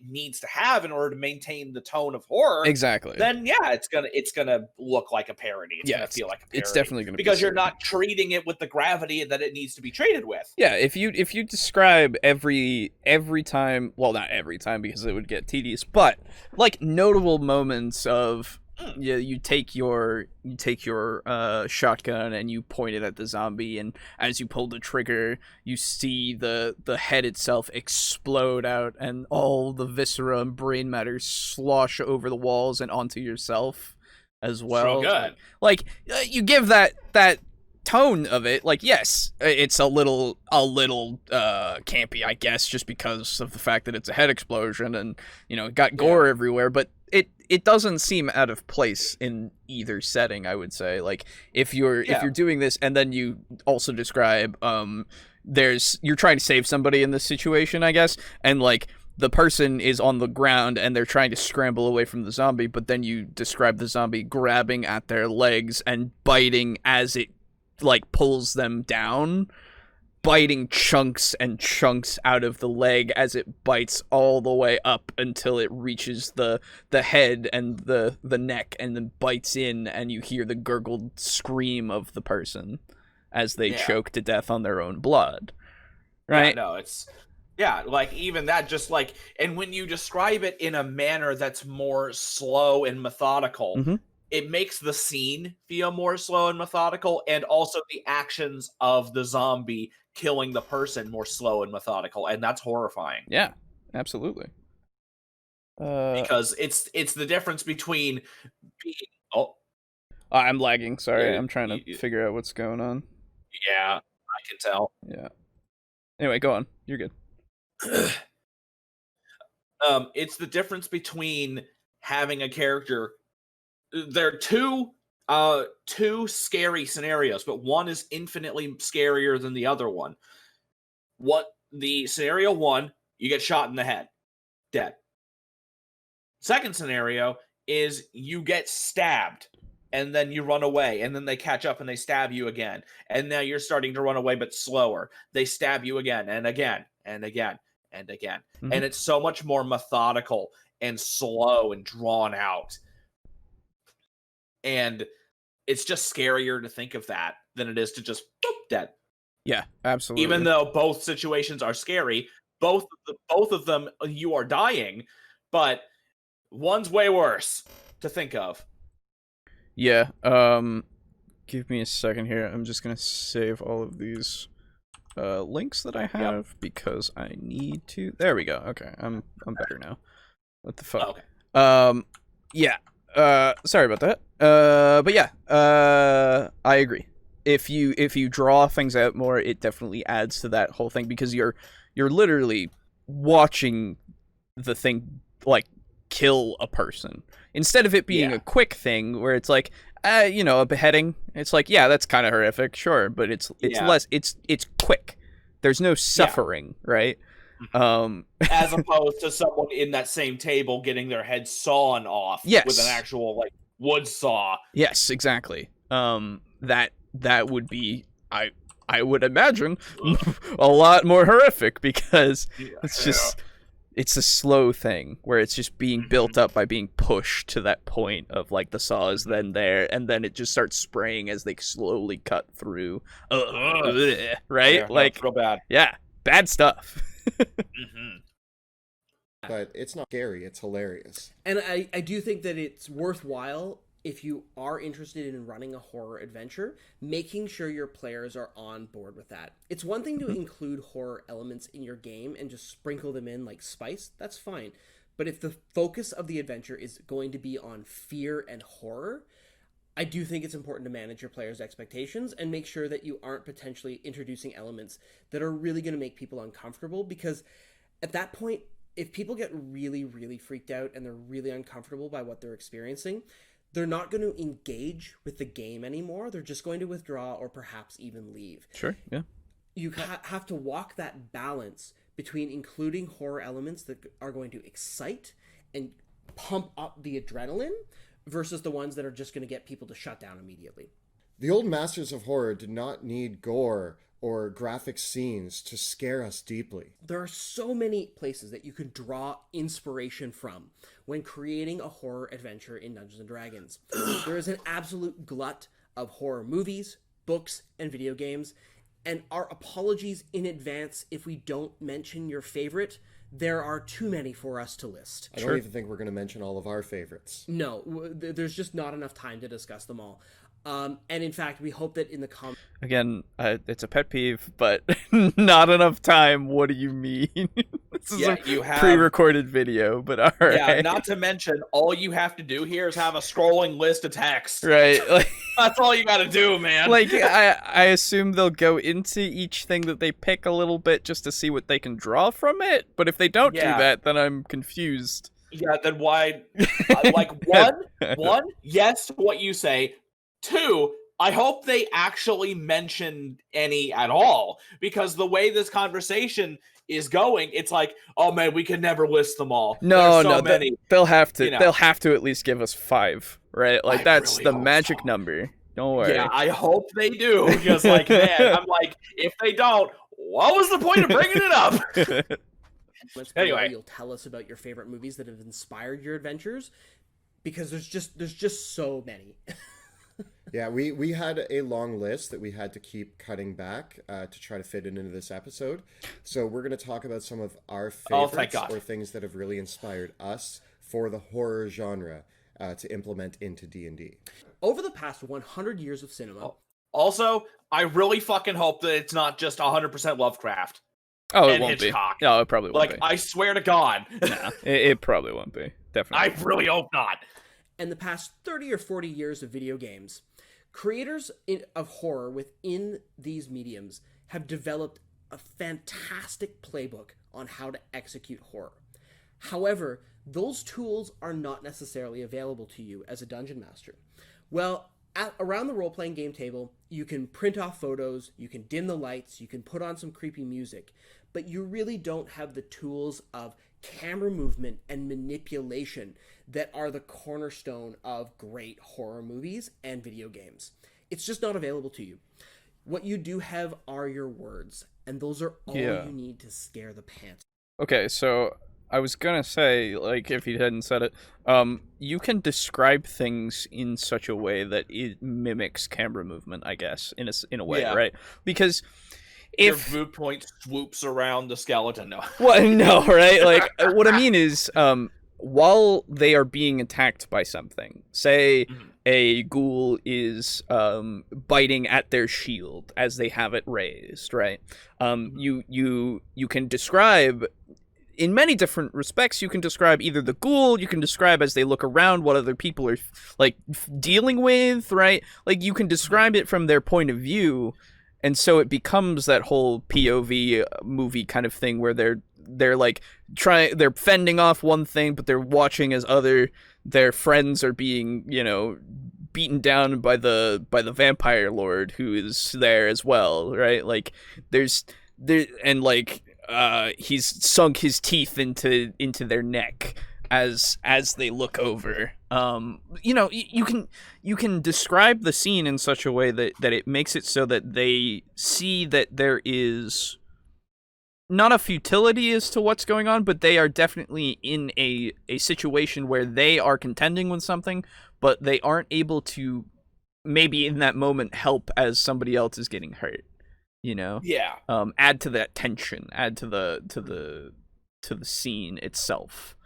needs to have in order to maintain the tone of horror. Exactly. Then yeah, it's gonna look like a parody. It's gonna feel like a parody. It's definitely gonna because you're not treating it with the gravity that it needs to be treated with. Yeah, if you describe every time, well, not every time because it would get tedious, but like notable moments of you take your shotgun and you point it at the zombie, and as you pull the trigger you see the head itself explode out and all the viscera and brain matter slosh over the walls and onto yourself as well. So good. Like you give that tone of it, like, yes, it's a little campy, I guess, just because of the fact that it's a head explosion and it got gore everywhere, but it doesn't seem out of place in either setting, I would say. Like if you're doing this and then you also describe you're trying to save somebody in this situation, I guess, and like the person is on the ground and they're trying to scramble away from the zombie, but then you describe the zombie grabbing at their legs and biting as it like pulls them down, biting chunks and chunks out of the leg as it bites all the way up until it reaches the head and the neck and then bites in, and you hear the gurgled scream of the person as they choke to death on their own blood. Right? Yeah, no, it's like even that, just like, and when you describe it in a manner that's more slow and methodical, it makes the scene feel more slow and methodical, and also the actions of the zombie killing the person more slow and methodical, and that's horrifying. Yeah, absolutely. Because it's the difference between being... Oh, I'm lagging. Sorry, Yeah, I'm trying to figure out what's going on. yeah, I can tell. Yeah. Anyway, go on. You're good. It's the difference between having a character. There are two scary scenarios, but one is infinitely scarier than the other one. The scenario 1, you get shot in the head, dead. Second scenario is you get stabbed and then you run away, and then they catch up and they stab you again, and now you're starting to run away but slower. They stab you again and again and again and again. Mhm. And it's so much more methodical and slow and drawn out. And it's just scarier to think of that than it is to just boop, dead. Yeah, absolutely. Even though both situations are scary, both of them you are dying, but one's way worse to think of. Yeah, give me a second here. I'm just gonna save all of these links that I have because I need to. There we go. Okay, I'm better now. What the fuck? Okay. Yeah. Sorry about that. But yeah, I agree. If you draw things out more, it definitely adds to that whole thing because you're literally watching the thing like kill a person instead of it being a quick thing where it's like a beheading. It's like, yeah, that's kind of horrific, sure, but it's less, it's quick. There's no suffering, right? As opposed to someone in that same table getting their head sawn off with an actual like wood saw. Yes, exactly. That would be, I would imagine, a lot more horrific because it's just it's a slow thing where it's just being built up by being pushed to that point of like the saw is then there and then it just starts spraying as they slowly cut through. Right? Yeah, like real bad. Yeah, bad stuff. But it's not scary, it's hilarious. And I do think that it's worthwhile, if you are interested in running a horror adventure, making sure your players are on board with that. It's one thing to include horror elements in your game and just sprinkle them in like spice, that's fine. But if the focus of the adventure is going to be on fear and horror, I do think it's important to manage your players' expectations and make sure that you aren't potentially introducing elements that are really going to make people uncomfortable, because at that point, if people get really, really freaked out and they're really uncomfortable by what they're experiencing, they're not going to engage with the game anymore. They're just going to withdraw or perhaps even leave. Sure, yeah. You have to walk that balance between including horror elements that are going to excite and pump up the adrenaline versus the ones that are just going to get people to shut down immediately. The old masters of horror did not need gore or graphic scenes to scare us deeply. There are so many places that you can draw inspiration from when creating a horror adventure in Dungeons & Dragons. There is an absolute glut of horror movies, books, and video games, and our apologies in advance if we don't mention your favorite. There are too many for us to list. I don't even think we're going to mention all of our favorites. No, there's just not enough time to discuss them all. And in fact, we hope that in the comments... Again, it's a pet peeve, but not enough time. What do you mean? This is you have pre-recorded video, but all right. Yeah, not to mention, all you have to do here is have a scrolling list of text. Right. Like, that's all you got to do, man. Like, I assume they'll go into each thing that they pick a little bit just to see what they can draw from it. But if they don't do that, then I'm confused. Yeah, then why? Like, one, yes to what you say. 2, I hope they actually mention any at all, because the way this conversation is going, it's like, oh man, we can never list them all. No, many. They'll have to. They'll have to at least give us 5, right? Like that's really the magic number. Don't worry. Yeah, I hope they do, because like, man, I'm like, if they don't, what was the point of bringing it up? Anyway, you'll tell us about your favorite movies that have inspired your adventures, because there's just so many. Yeah, we had a long list that we had to keep cutting back to try to fit it into this episode. So we're going to talk about some of our favorites or things that have really inspired us for the horror genre to implement into D&D. Over the past 100 years of cinema. Also, I really fucking hope that it's not just 100% Lovecraft. Oh, it and won't Hitchcock. be. No, it probably won't Like, be. I swear to God. Nah, it probably won't be. Definitely. I really hope not. In the past 30 or 40 years of video games, creators of horror within these mediums have developed a fantastic playbook on how to execute horror. However, those tools are not necessarily available to you as a dungeon master. Well, around the role-playing game table, you can print off photos, you can dim the lights, you can put on some creepy music, but you really don't have the tools of camera movement and manipulation that are the cornerstone of great horror movies and video games. It's just not available to you. What you do have are your words, and those are all you need to scare the pants. Okay, so I was gonna say, like, if you hadn't said it, you can describe things in such a way that it mimics camera movement, I guess, in a way, right? Because if your viewpoint swoops around the skeleton, no. Well, no, right? Like, what I mean is, while they are being attacked by something, say a ghoul is biting at their shield as they have it raised, right? You can describe, in many different respects, you can describe either the ghoul, you can describe as they look around what other people are like dealing with, right? Like, you can describe it from their point of view. And so it becomes that whole POV movie kind of thing where they're like they're fending off one thing, but they're watching as their friends are being, beaten down by the vampire lord who is there as well, right? Like he's sunk his teeth into their neck as they look over. You can describe the scene in such a way that it makes it so that they see that there is not a futility as to what's going on, but they are definitely in a situation where they are contending with something, but they aren't able to maybe in that moment help as somebody else is getting hurt. Yeah. Add to that tension, add to the scene itself.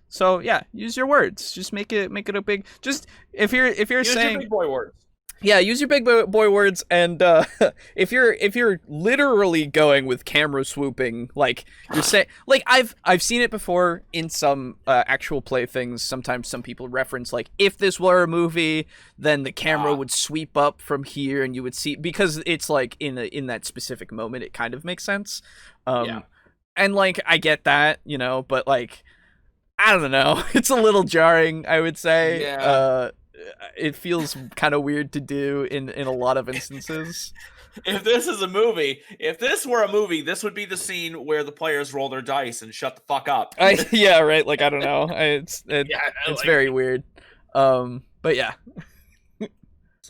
So yeah, use your words. Just make it a big. Just if you're use saying your big boy words. Yeah, use your big boy words, and if you're literally going with camera swooping, like you're saying, like I've seen it before in some actual play things. Sometimes some people reference, like, if this were a movie, then the camera would sweep up from here, and you would see, because it's like in that specific moment, it kind of makes sense. And like I get that, but like I don't know, it's a little jarring, I would say. Yeah. It feels kind of weird to do in a lot of instances. If this were a movie, this would be the scene where the players roll their dice and shut the fuck up. Yeah, right. Like, I don't know. It's very weird. But yeah.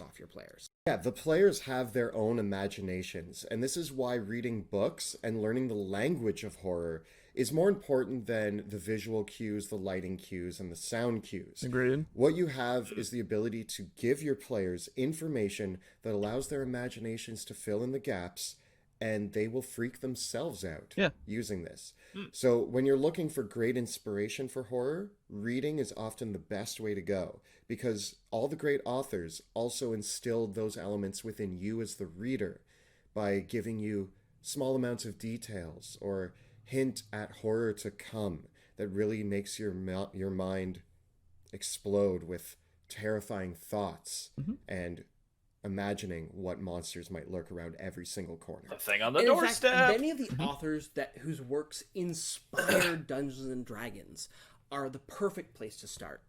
Off your players. Yeah, the players have their own imaginations, and this is why reading books and learning the language of horror is more important than the visual cues, the lighting cues, and the sound cues. Agreed. What you have is the ability to give your players information that allows their imaginations to fill in the gaps, and they will freak themselves out using this. So when you're looking for great inspiration for horror, reading is often the best way to go, because all the great authors also instilled those elements within you as the reader by giving you small amounts of details or hint at horror to come that really makes your mind explode with terrifying thoughts and imagining what monsters might lurk around every single corner. The thing on the doorstep. doorstep. Many of the authors whose works inspired Dungeons and Dragons are the perfect place to start.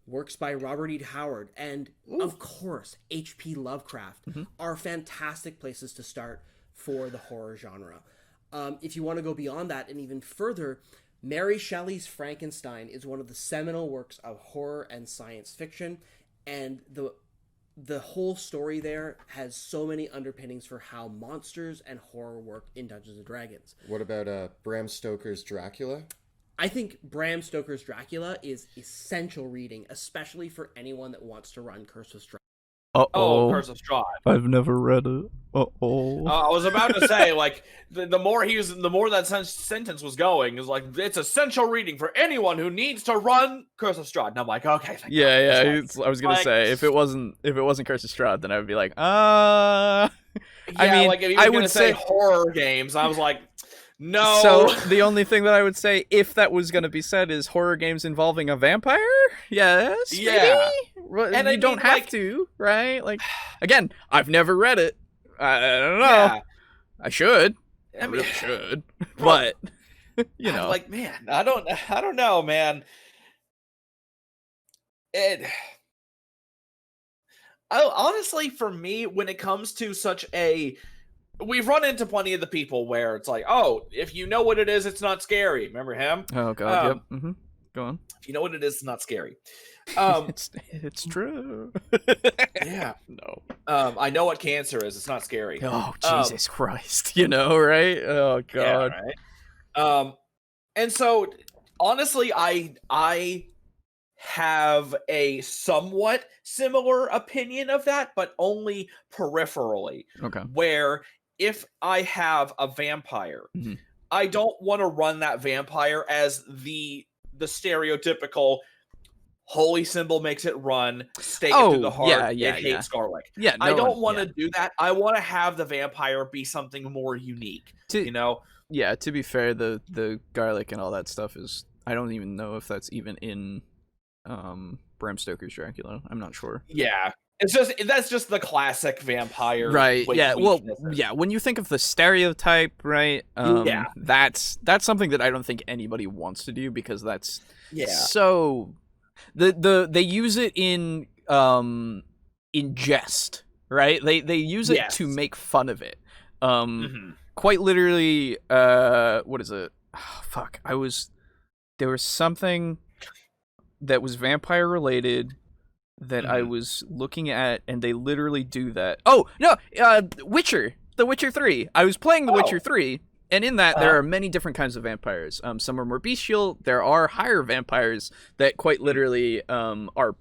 Works by Robert E. Howard and, of course, H.P. Lovecraft are fantastic places to start for the horror genre. If you want to go beyond that and even further, Mary Shelley's Frankenstein is one of the seminal works of horror and science fiction, and the whole story there has so many underpinnings for how monsters and horror work in Dungeons and Dragons. What about Bram Stoker's Dracula? I think Bram Stoker's Dracula is essential reading, especially for anyone that wants to run Curse of Strahd. Uh-oh. Curse of Strahd. I've never read it. Uh-oh. I was about to say, like, the more that sentence was going, is like, it's essential reading for anyone who needs to run Curse of Strahd. And I'm like, okay. I was gonna say, if it wasn't Curse of Strahd, then I would be like, I mean, like if you I were would gonna say say horror games, I was like, no. So the only thing that I would say, if that was going to be said, is horror games involving a vampire. Yes, Yeah. maybe. Well, And you I don't mean, have like- to, right? Like, again, I've never read it. I don't know. Yeah. I should. I I mean, really should. But you know, like, man, I don't know, man. Honestly, for me, when it comes to such a, we've run into plenty of the people where it's like, oh, if you know what it is, it's not scary. Remember him? oh god, yep. Mm-hmm. Go on. If you know what it is, it's not scary. It's true. Yeah. No. I know what cancer is. It's not scary. Oh Jesus Christ! You know, right? Oh god. Yeah, right. And so honestly, I have a somewhat similar opinion of that, but only peripherally. Okay. Where if I have a vampire, Mhm. I don't want to run that vampire as the stereotypical holy symbol makes it run, stake it through the heart, it hates garlic. Yeah, I don't want to do that. I want to have the vampire be something more unique. You know? Yeah, to be fair, the garlic and all that stuff is, I don't even know if that's even in Bram Stoker's Dracula. I'm not sure. Yeah. That's just the classic vampire. Right. Yeah. Well, weaknesses. yeah. When you think of the stereotype, right? Yeah. That's something that I don't think anybody wants to do, because that's so they use it in jest, right? They use it to make fun of it. Quite literally. What is it? Oh, fuck. There was something that was vampire related that I was looking at, and they literally do that. Oh, no, The Witcher 3. I was playing The Witcher 3, and in that there are many different kinds of vampires. Some are more bestial. There are higher vampires that quite literally are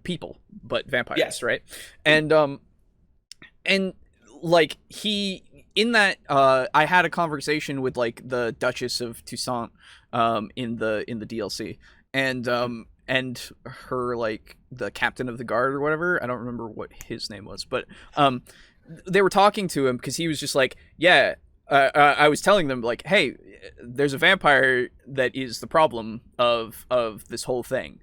people, but vampires, right? And like in that, I had a conversation with like the Duchess of Toussaint in the DLC, and her, like, the captain of the guard or whatever. I don't remember what his name was, but they were talking to him because he was just like, yeah, I was telling them, like, hey, there's a vampire that is the problem of this whole thing.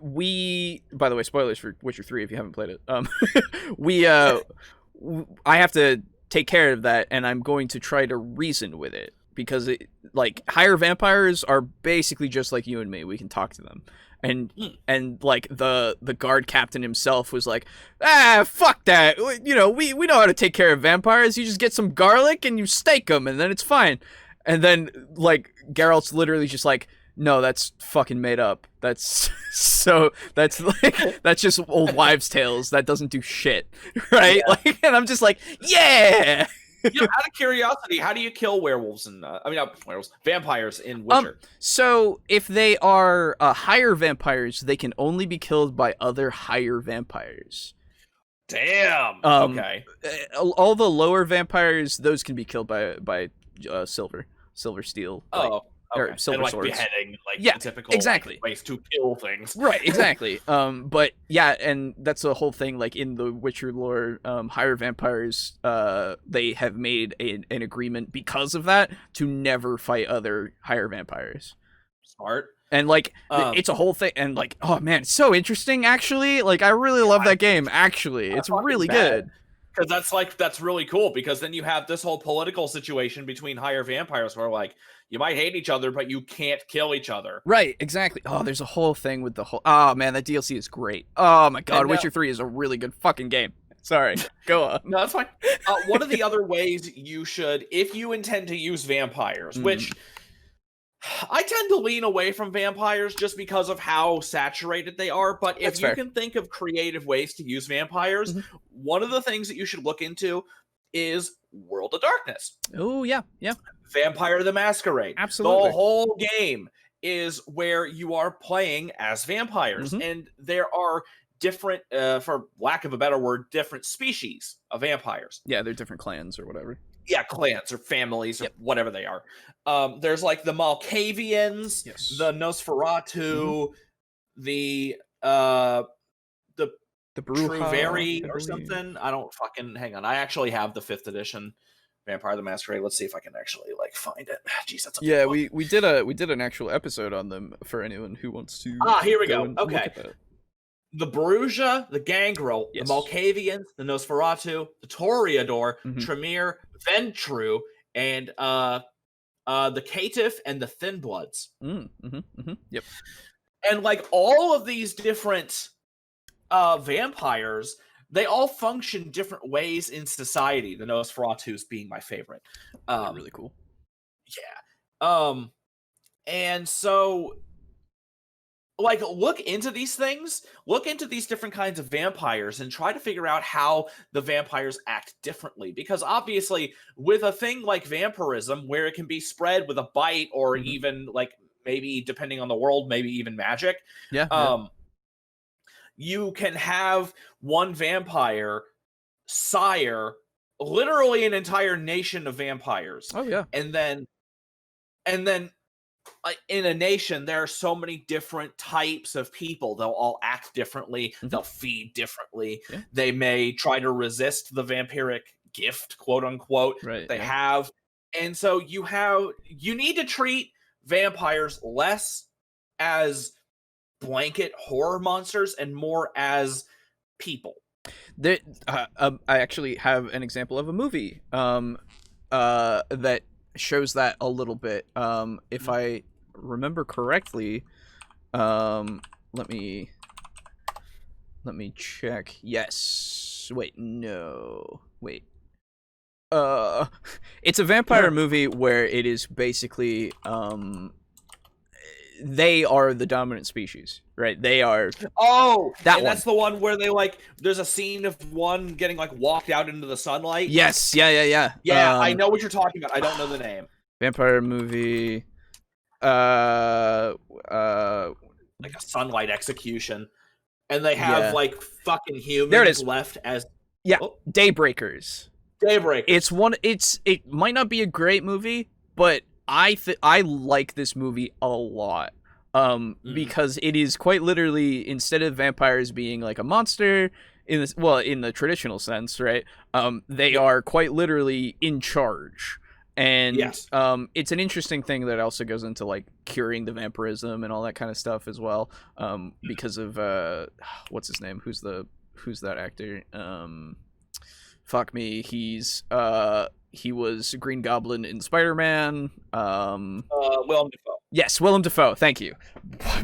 We, by the way, spoilers for Witcher 3 if you haven't played it. I have to take care of that, and I'm going to try to reason with it, because like, higher vampires are basically just like you and me. We can talk to them. And like the guard captain himself was like, fuck that. You know, we know how to take care of vampires. You just get some garlic and you stake them, and then it's fine. And then like Geralt's literally just like, no, that's fucking made up. That's that's just old wives' tales. That doesn't do shit, right? Yeah. Like, and I'm just like, yeah. Out of curiosity, how do you kill werewolves and vampires in Witcher? So if they are higher vampires, they can only be killed by other higher vampires. Damn. Okay. All the lower vampires, those can be killed by silver steel. Okay. Or silver and, like, swords. Beheading, like, yeah, the typical exactly. ways to kill things. Right, exactly. But yeah, and that's the whole thing. Like, in the Witcher lore, higher vampires, they have made an agreement because of that to never fight other higher vampires. Smart. And like, it's a whole thing. And like, oh man, it's so interesting. Actually, like, I really love that game. Actually, it's really good. Because that's really cool, because then you have this whole political situation between higher vampires where, like, you might hate each other, but you can't kill each other. Right, exactly. Oh, there's a whole thing with the whole... Oh, man, that DLC is great. Oh, my God, Witcher 3 is a really good fucking game. Sorry, go on. No, that's fine. One of the other ways you should, if you intend to use vampires, which... I tend to lean away from vampires just because of how saturated they are, but if you can think of creative ways to use vampires, one of the things that you should look into is World of Darkness. Oh, yeah. Vampire the Masquerade. Absolutely. The whole game is where you are playing as vampires, and there are different, for lack of a better word, different species of vampires. Yeah, they're different clans or whatever. Yeah, clans or families or whatever they are. There's like the Malkavians, the Nosferatu, the The True Bruja, Very I or believe. something. I don't fucking hang on. I actually have the 5th edition Vampire the Masquerade. Let's see if I can actually like find it. Jeez, that's a big Yeah, book. we did an actual episode on them for anyone who wants to. Here we go. And Okay. look at that. The Borussia, the Gangrel, Yes. the Malkavians, the Nosferatu, the Toreador, Mhm. Tremere, Ventru, and the Caitiff and the Thin Bloods. Yep. And like all of these different vampires, they all function different ways in society. The Nosferatus being my favorite. They're really cool. Yeah. And so like look into these things, look into these different kinds of vampires and try to figure out how the vampires act differently, because obviously with a thing like vampirism where it can be spread with a bite or even like maybe depending on the world, maybe even magic. You can have one vampire sire literally an entire nation of vampires. Oh yeah. And then in a nation, there are so many different types of people. They'll all act differently. They'll feed differently. Yeah. They may try to resist the vampiric gift, quote unquote, they have. And so you need to treat vampires less as blanket horror monsters and more as people. I actually have an example of a movie that shows that a little bit. If I remember correctly, let me check. Yes. Wait, no. Wait. It's a vampire movie where it is basically they are the dominant species, right? They are. That's the one where they like. There's a scene of one getting like walked out into the sunlight. Yes, yeah. Yeah, I know what you're talking about. I don't know the name. Vampire movie. Like a sunlight execution, and they have like fucking humans there it is. left as Daybreakers. It might not be a great movie, but I like this movie a lot. Because it is quite literally, instead of vampires being like a monster in the traditional sense, right? They are quite literally in charge. And it's an interesting thing that also goes into like curing the vampirism and all that kind of stuff as well. Because of what's his name? Who's that actor? Fuck me. He was Green Goblin in Spider-Man. Willem Dafoe. Yes, Willem Dafoe. Thank you.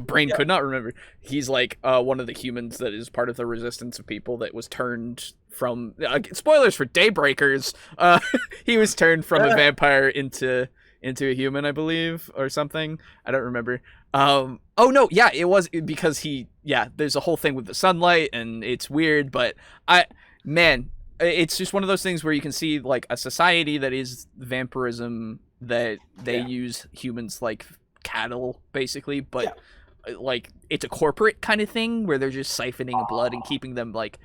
Brain could not remember. He's like one of the humans that is part of the resistance of people that was turned from. Spoilers for Daybreakers. He was turned from a vampire into a human, I believe, or something. I don't remember. Oh no, yeah, it was because there's a whole thing with the sunlight and it's weird, but it's just one of those things where you can see like a society that is vampirism, that they use humans like cattle basically, but like it's a corporate kind of thing where they're just siphoning blood and keeping them like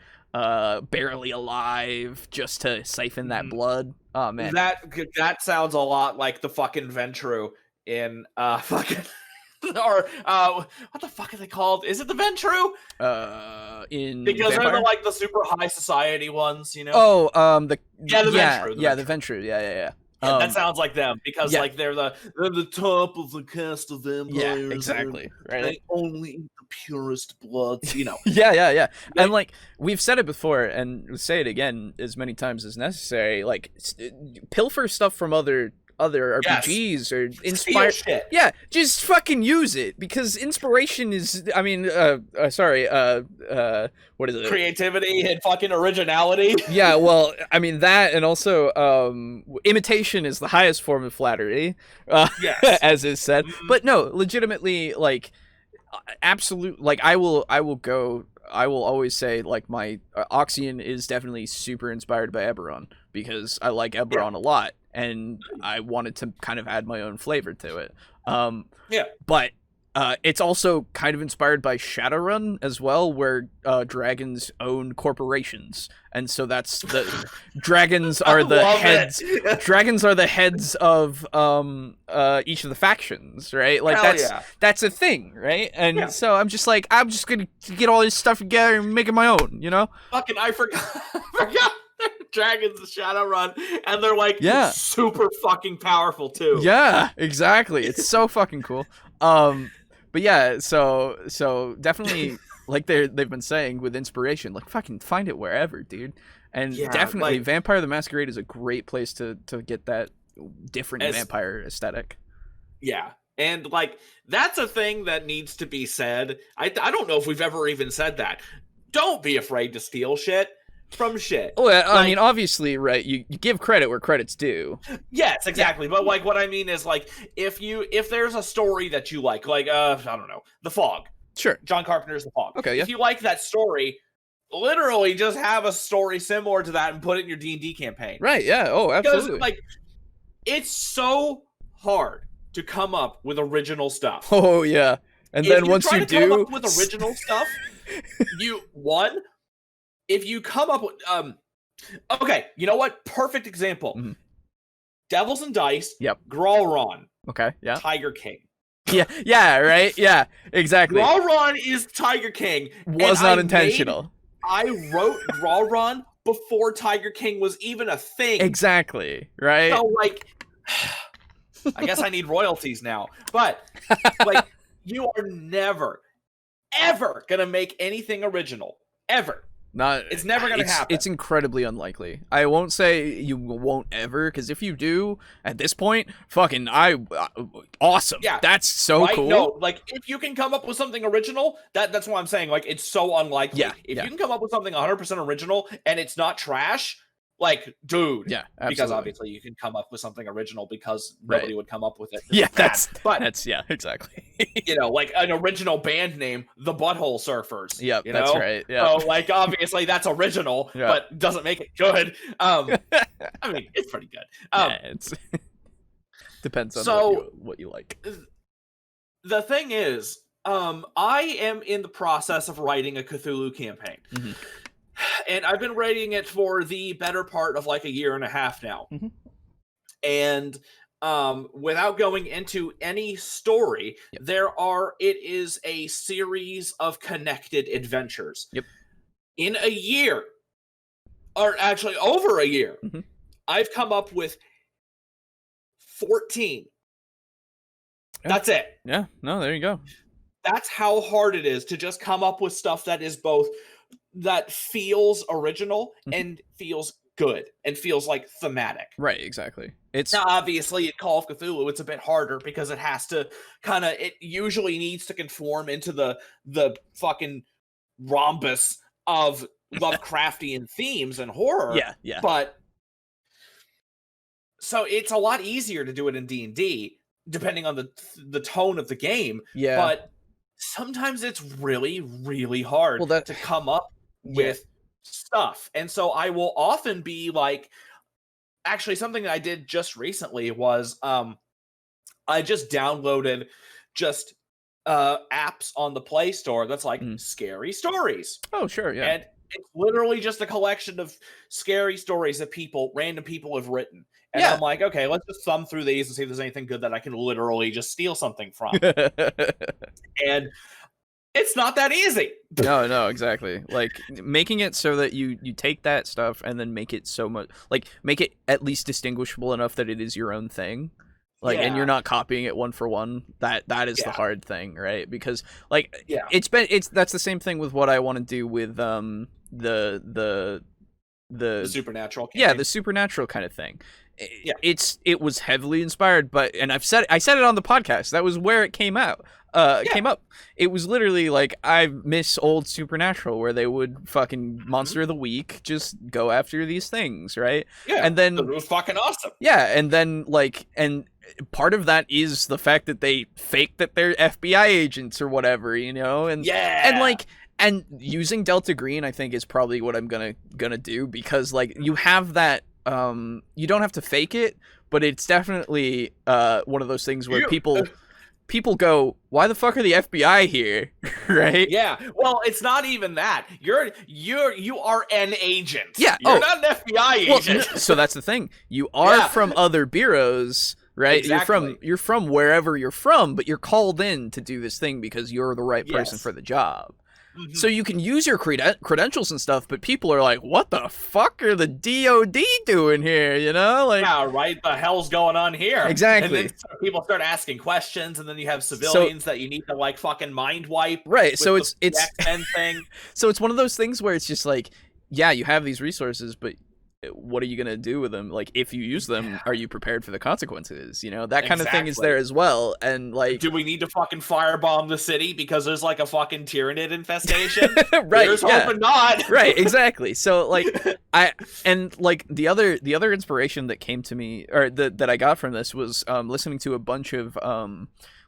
barely alive just to siphon that blood. Oh man, that sounds a lot like the fucking Ventru in fucking or what the fuck are they called? Is it the Ventru? Because they're the super high society ones, you know. The Ventru. The Ventru. Yeah. That sounds like them because like they're the top of the cast of vampires. Yeah, exactly. Right. They only eat the purest bloods, you know. Yeah. And like we've said it before, and we'll say it again as many times as necessary. Like pilfer stuff from other RPGs or inspire shit. Yeah, just fucking use it, because inspiration is, I mean, what is it? Creativity and fucking originality. Yeah, well, I mean that, and also imitation is the highest form of flattery, as is said. But no, legitimately, like absolute, like I will always say like my Oxian is definitely super inspired by Eberron, because I like Eberron a lot. And I wanted to kind of add my own flavor to it. But it's also kind of inspired by Shadowrun as well, where dragons own corporations, and so that's the dragons are the heads. Dragons are the heads of each of the factions, right? Like that's a thing, right? And so I'm just gonna get all this stuff together and make it my own, you know? Fucking I forgot. Dragons of Shadowrun, and they're like super fucking powerful too. Yeah, exactly. It's so fucking cool. But yeah, so definitely, like they've been saying with inspiration, like fucking find it wherever, dude. And definitely, Vampire the Masquerade is a great place to get that different vampire aesthetic. Yeah, and like that's a thing that needs to be said. I don't know if we've ever even said that. Don't be afraid to steal shit from shit. Well, I mean, obviously, right? You give credit where credit's due. Yes, exactly. But like, what I mean is, like, if there's a story that you like, I don't know, The Fog. Sure. John Carpenter's The Fog. Okay. Yeah. If you like that story, literally just have a story similar to that and put it in your D&D campaign. Right. Yeah. Oh, absolutely. Because like, it's so hard to come up with original stuff. Oh yeah. And then once you do, come up with original stuff, if you come up with okay, you know what? Perfect example. Mm-hmm. Devils and Dice. Yep. Gralron. Okay. Yeah. Tiger King. Yeah. Yeah. Right. Yeah. Exactly. Gralron is Tiger King. Was not intentional. I wrote Gralron before Tiger King was even a thing. Exactly. Right. So like, I guess I need royalties now. But like, you are never, ever gonna make anything original. Ever. It's never gonna happen. It's incredibly unlikely. I won't say you won't ever, because if you do, at this point, fucking awesome. Yeah, that's so cool. No, like if you can come up with something original, that's what I'm saying. Like it's so unlikely. Yeah, if you can come up with something 100% original and it's not trash, like dude. Yeah, absolutely. Because obviously you can come up with something original because nobody would come up with it. Yeah, that's exactly. You know, like an original band name, the Butthole Surfers. Yep, that's right. Yeah. So like obviously that's original, but doesn't make it good. I mean, it's pretty good. It's depends on what you like. The thing is, I am in the process of writing a Cthulhu campaign. Mm-hmm. And I've been writing it for the better part of like a year and a half now. Mm-hmm. And without going into any story, it is a series of connected adventures. Yep. In a year, or actually over a year, mm-hmm. I've come up with 14. Yeah. That's it. Yeah, no, there you go. That's how hard it is to just come up with stuff that is both that feels original mm-hmm. and feels good and feels like thematic. Right, exactly. It's now obviously in Call of Cthulhu it's a bit harder because it has to it usually needs to conform into the fucking rhombus of Lovecraftian themes and horror. Yeah. But so it's a lot easier to do it in D&D depending on the tone of the game. Yeah. But sometimes it's really, really hard to come up with stuff. And so I will often be like, actually something that I did just recently was I just downloaded apps on the Play Store that's like scary stories. Oh, sure, yeah. And it's literally just a collection of scary stories that random people have written. And I'm like, okay, let's just thumb through these and see if there's anything good that I can literally just steal something from. And it's not that easy. No, exactly. Like making it so that you take that stuff and then make it so much make it at least distinguishable enough that it is your own thing. And you're not copying it one for one. That is the hard thing, right? Because that's the same thing with what I want to do with the supernatural campaign. Yeah, the supernatural kind of thing. It was heavily inspired, and I said it on the podcast. That was where it came out. Came up. It was literally like I miss old Supernatural where they would fucking Monster of the Week just go after these things, right? Yeah, and then it was fucking awesome. Yeah, and then and part of that is the fact that they fake that they're FBI agents or whatever, and using Delta Green I think is probably what I'm gonna do because you have that you don't have to fake it, but it's definitely one of those things where people people go, why the fuck are the FBI here? Right? Yeah. Well, it's not even that. You are an agent. Yeah. You're not an FBI agent. So that's the thing. You are from other bureaus, right? Exactly. You're from wherever you're from, but you're called in to do this thing because you're the right person for the job. Mm-hmm. So you can use your credentials and stuff, but people are like, what the fuck are the DOD doing here, you know? Like, yeah, right, the hell's going on here? Exactly. And then people start asking questions, and then you have civilians that you need to, like, fucking mind wipe. Right, so it's X-Men thing. So it's one of those things where it's just like, yeah, you have these resources, but what are you going to do with them? Like, if you use them, are you prepared for the consequences? You know, that kind of thing is there as well. And like, do we need to fucking firebomb the city because there's like a fucking tyrannid infestation? Right. Here's hoping not. Right. Exactly. So like, the other inspiration that came to me, or that I got from this, was listening to a bunch of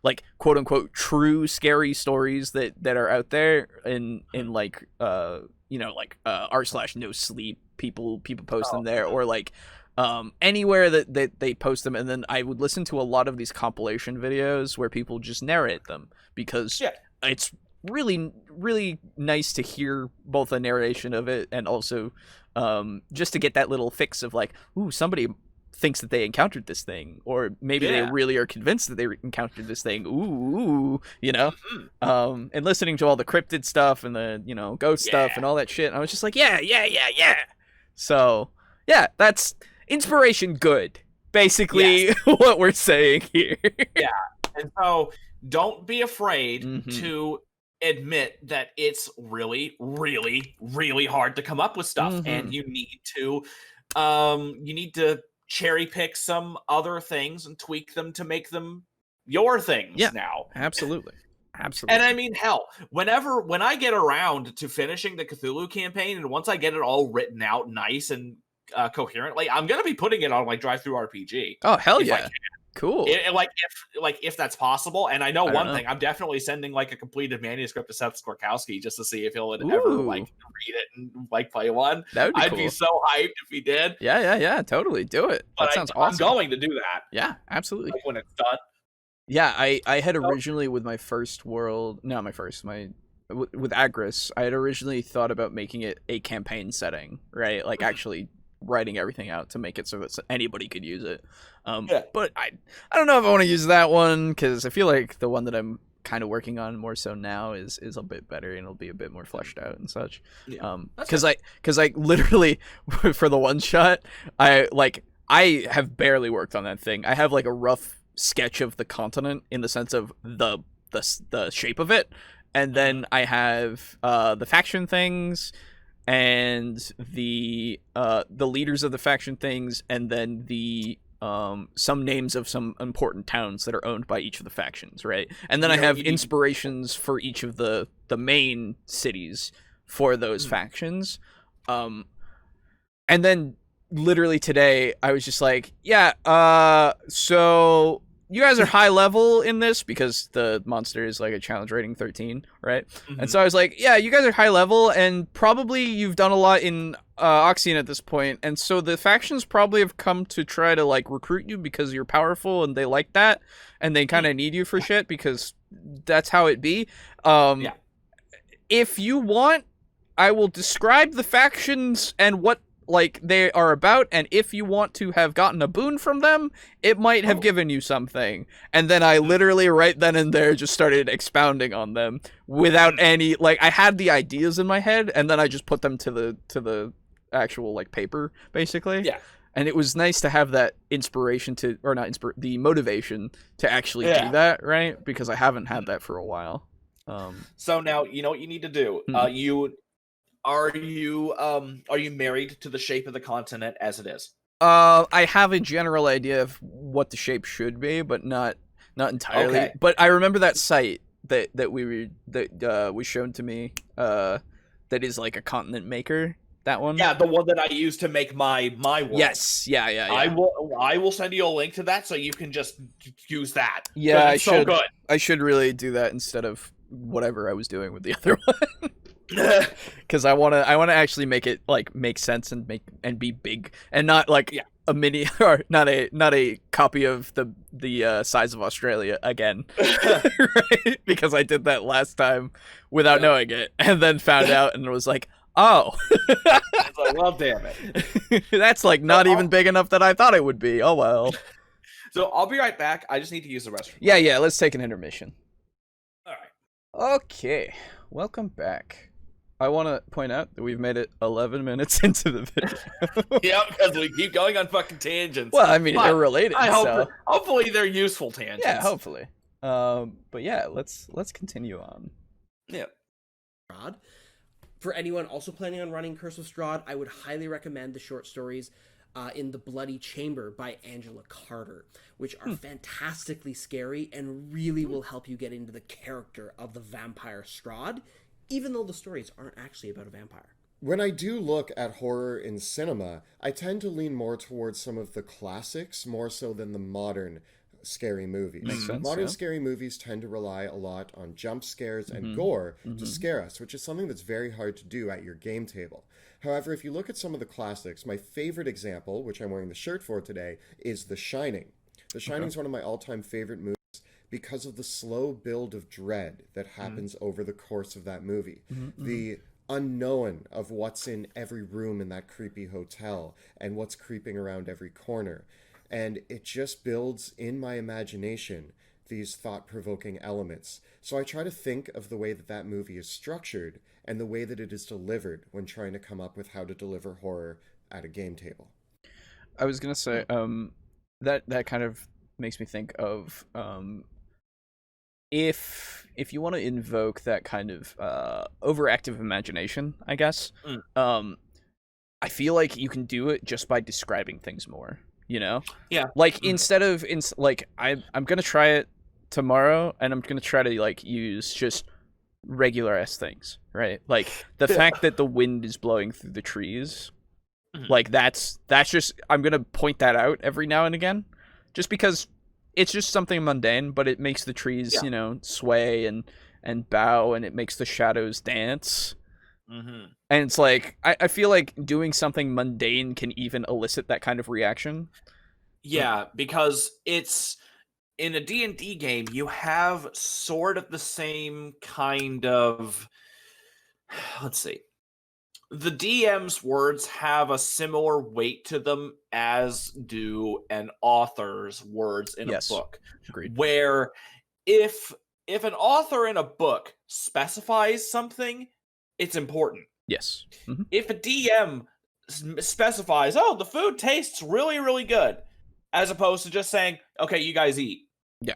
like quote unquote true scary stories that are out there in like you know, like r/no sleep. People post them there, or like anywhere that they post them, and then I would listen to a lot of these compilation videos where people just narrate them, because it's really, really nice to hear both a narration of it and also just to get that little fix of like, ooh, somebody thinks that they encountered this thing, or maybe they really are convinced that they encountered this thing. Ooh, you know. And listening to all the cryptid stuff and the, you know, ghost stuff and all that shit, I was just like, yeah. So yeah, that's inspiration good, basically. What we're saying here. Yeah. And so don't be afraid to admit that it's really, really, really hard to come up with stuff, and you need to cherry pick some other things and tweak them to make them your things now. Absolutely. And I mean, hell, when I get around to finishing the Cthulhu campaign, and once I get it all written out nice and coherently, I'm gonna be putting it on like Drive-Thru RPG. Oh hell yeah! Cool. If that's possible. And I know one thing, I'm definitely sending like a completed manuscript to Seth Skorkowski just to see if he'll ever like read it and like play one. I'd be so hyped if he did. Yeah. Totally do it. That sounds awesome. I'm going to do that. Yeah, absolutely. Like when it's done. Yeah, I had originally with with Agris, I had originally thought about making it a campaign setting, right? Like actually writing everything out to make it so that anybody could use it. But I don't know if I want to use that one, because I feel like the one that I'm kind of working on more so now is a bit better, and it'll be a bit more fleshed out and such. Because I literally for the one shot, I have barely worked on that thing. I have like a rough sketch of the continent in the sense of the shape of it, and then I have the faction things and the leaders of the faction things, and then the some names of some important towns that are owned by each of the factions, right? And then I have inspirations for each of the main cities for those factions. And then literally today I was just like, so you guys are high level in this, because the monster is like a challenge rating 13, right? And so I was like, yeah, you guys are high level, and probably you've done a lot in Oxygen at this point, and so the factions probably have come to try to like recruit you because you're powerful and they like that, and they kind of need you for shit because that's how it be. If you want, I will describe the factions and what like they are about, and if you want to have gotten a boon from them, it might have given you something. And then I literally right then and there just started expounding on them without any, like, I had the ideas in my head, and then I just put them to the actual like paper, basically. And it was nice to have that inspiration to, or not the motivation to actually do that, right? Because I haven't had that for a while. So now you know what you need to do. Are you married to the shape of the continent as it is? I have a general idea of what the shape should be, but not entirely. Okay. But I remember that site that was shown to me. That is like a continent maker. That one. Yeah, the one that I used to make my world. Yes. Yeah. I will send you a link to that so you can just use that. Yeah, I should. So good. I should really do that instead of whatever I was doing with the other one. Because I want to actually make it like make sense and be big, and not like a mini or not a copy of the size of Australia again, right? Because I did that last time without knowing it, and then found out and was like, oh, It's like, well, damn it. that's like not even big enough that I thought it would be. Oh well. So I'll be right back. I just need to use the restroom. Yeah. Let's take an intermission. All right. Okay, welcome back. I want to point out that we've made it 11 minutes into the video. Yeah, because we keep going on fucking tangents. Well, I mean, they're related. I hope so. hopefully they're useful tangents. Yeah, hopefully. But yeah, let's continue on. Yeah. For anyone also planning on running Curse of Strahd, I would highly recommend the short stories in The Bloody Chamber by Angela Carter, which are fantastically scary and really will help you get into the character of the vampire Strahd, even though the stories aren't actually about a vampire. When I do look at horror in cinema, I tend to lean more towards some of the classics, more so than the modern scary movies. Makes sense, Modern scary movies tend to rely a lot on jump scares and gore to scare us, which is something that's very hard to do at your game table. However, if you look at some of the classics, my favorite example, which I'm wearing the shirt for today, is The Shining. The Shining is one of my all-time favorite movies because of the slow build of dread that happens over the course of that movie. The unknown of what's in every room in that creepy hotel and what's creeping around every corner. And it just builds in my imagination these thought-provoking elements. So I try to think of the way that that movie is structured and the way that it is delivered when trying to come up with how to deliver horror at a game table. I was gonna say, that kind of makes me think of if you want to invoke that kind of overactive imagination, I guess. I feel like you can do it just by describing things more. You know? Yeah. Like instead of I'm gonna try it tomorrow, and I'm gonna try to like use just regular ass things, right? Like the fact that the wind is blowing through the trees, like that's just I'm gonna point that out every now and again, just because it's just something mundane, but it makes the trees, you know, sway and bow, and it makes the shadows dance. And it's like I feel like doing something mundane can even elicit that kind of reaction. Yeah, because it's in a D&D game, you have sort of the same kind of, let's see, the DM's words have a similar weight to them as do an author's words in a book. Agreed. Where if an author in a book specifies something, it's important. Yes. If a DM specifies, oh, the food tastes really, really good, as opposed to just saying, okay, you guys eat. Yeah.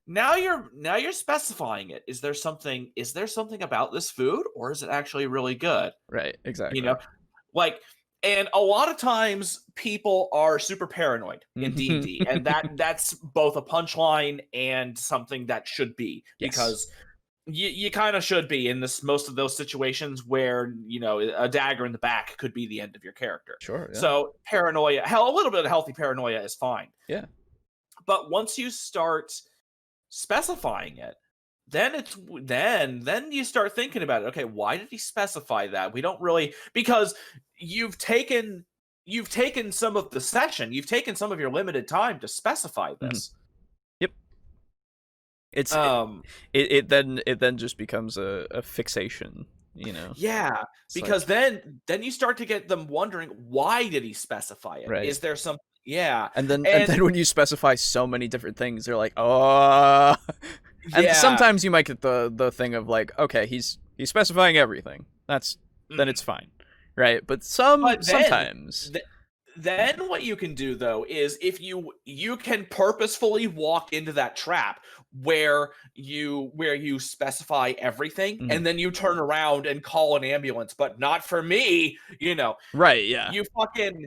Now you're specifying it. Is there something about this food, or is it actually really good? Right. Exactly. You know, like, and a lot of times people are super paranoid in D&D, and that's both a punchline and something that should be, because you kind of should be in most of those situations where, you know, a dagger in the back could be the end of your character. Sure. Yeah. So paranoia, a little bit of healthy paranoia is fine. Yeah. But once you start specifying it, then you start thinking about it. Okay, why did he specify that? We don't really, because you've taken some of the session, you've taken some of your limited time to specify this. It's it then just becomes a fixation, you know. Yeah, it's because like, then you start to get them wondering, why did he specify it? Right. Is there some and then when you specify so many different things, they're like, oh. And sometimes you might get the thing of like, okay, he's specifying everything. That's then it's fine. Right? But sometimes then what you can do, though, is if you can purposefully walk into that trap where you specify everything, and then you turn around and call an ambulance, but not for me, you know. Right, yeah. You fucking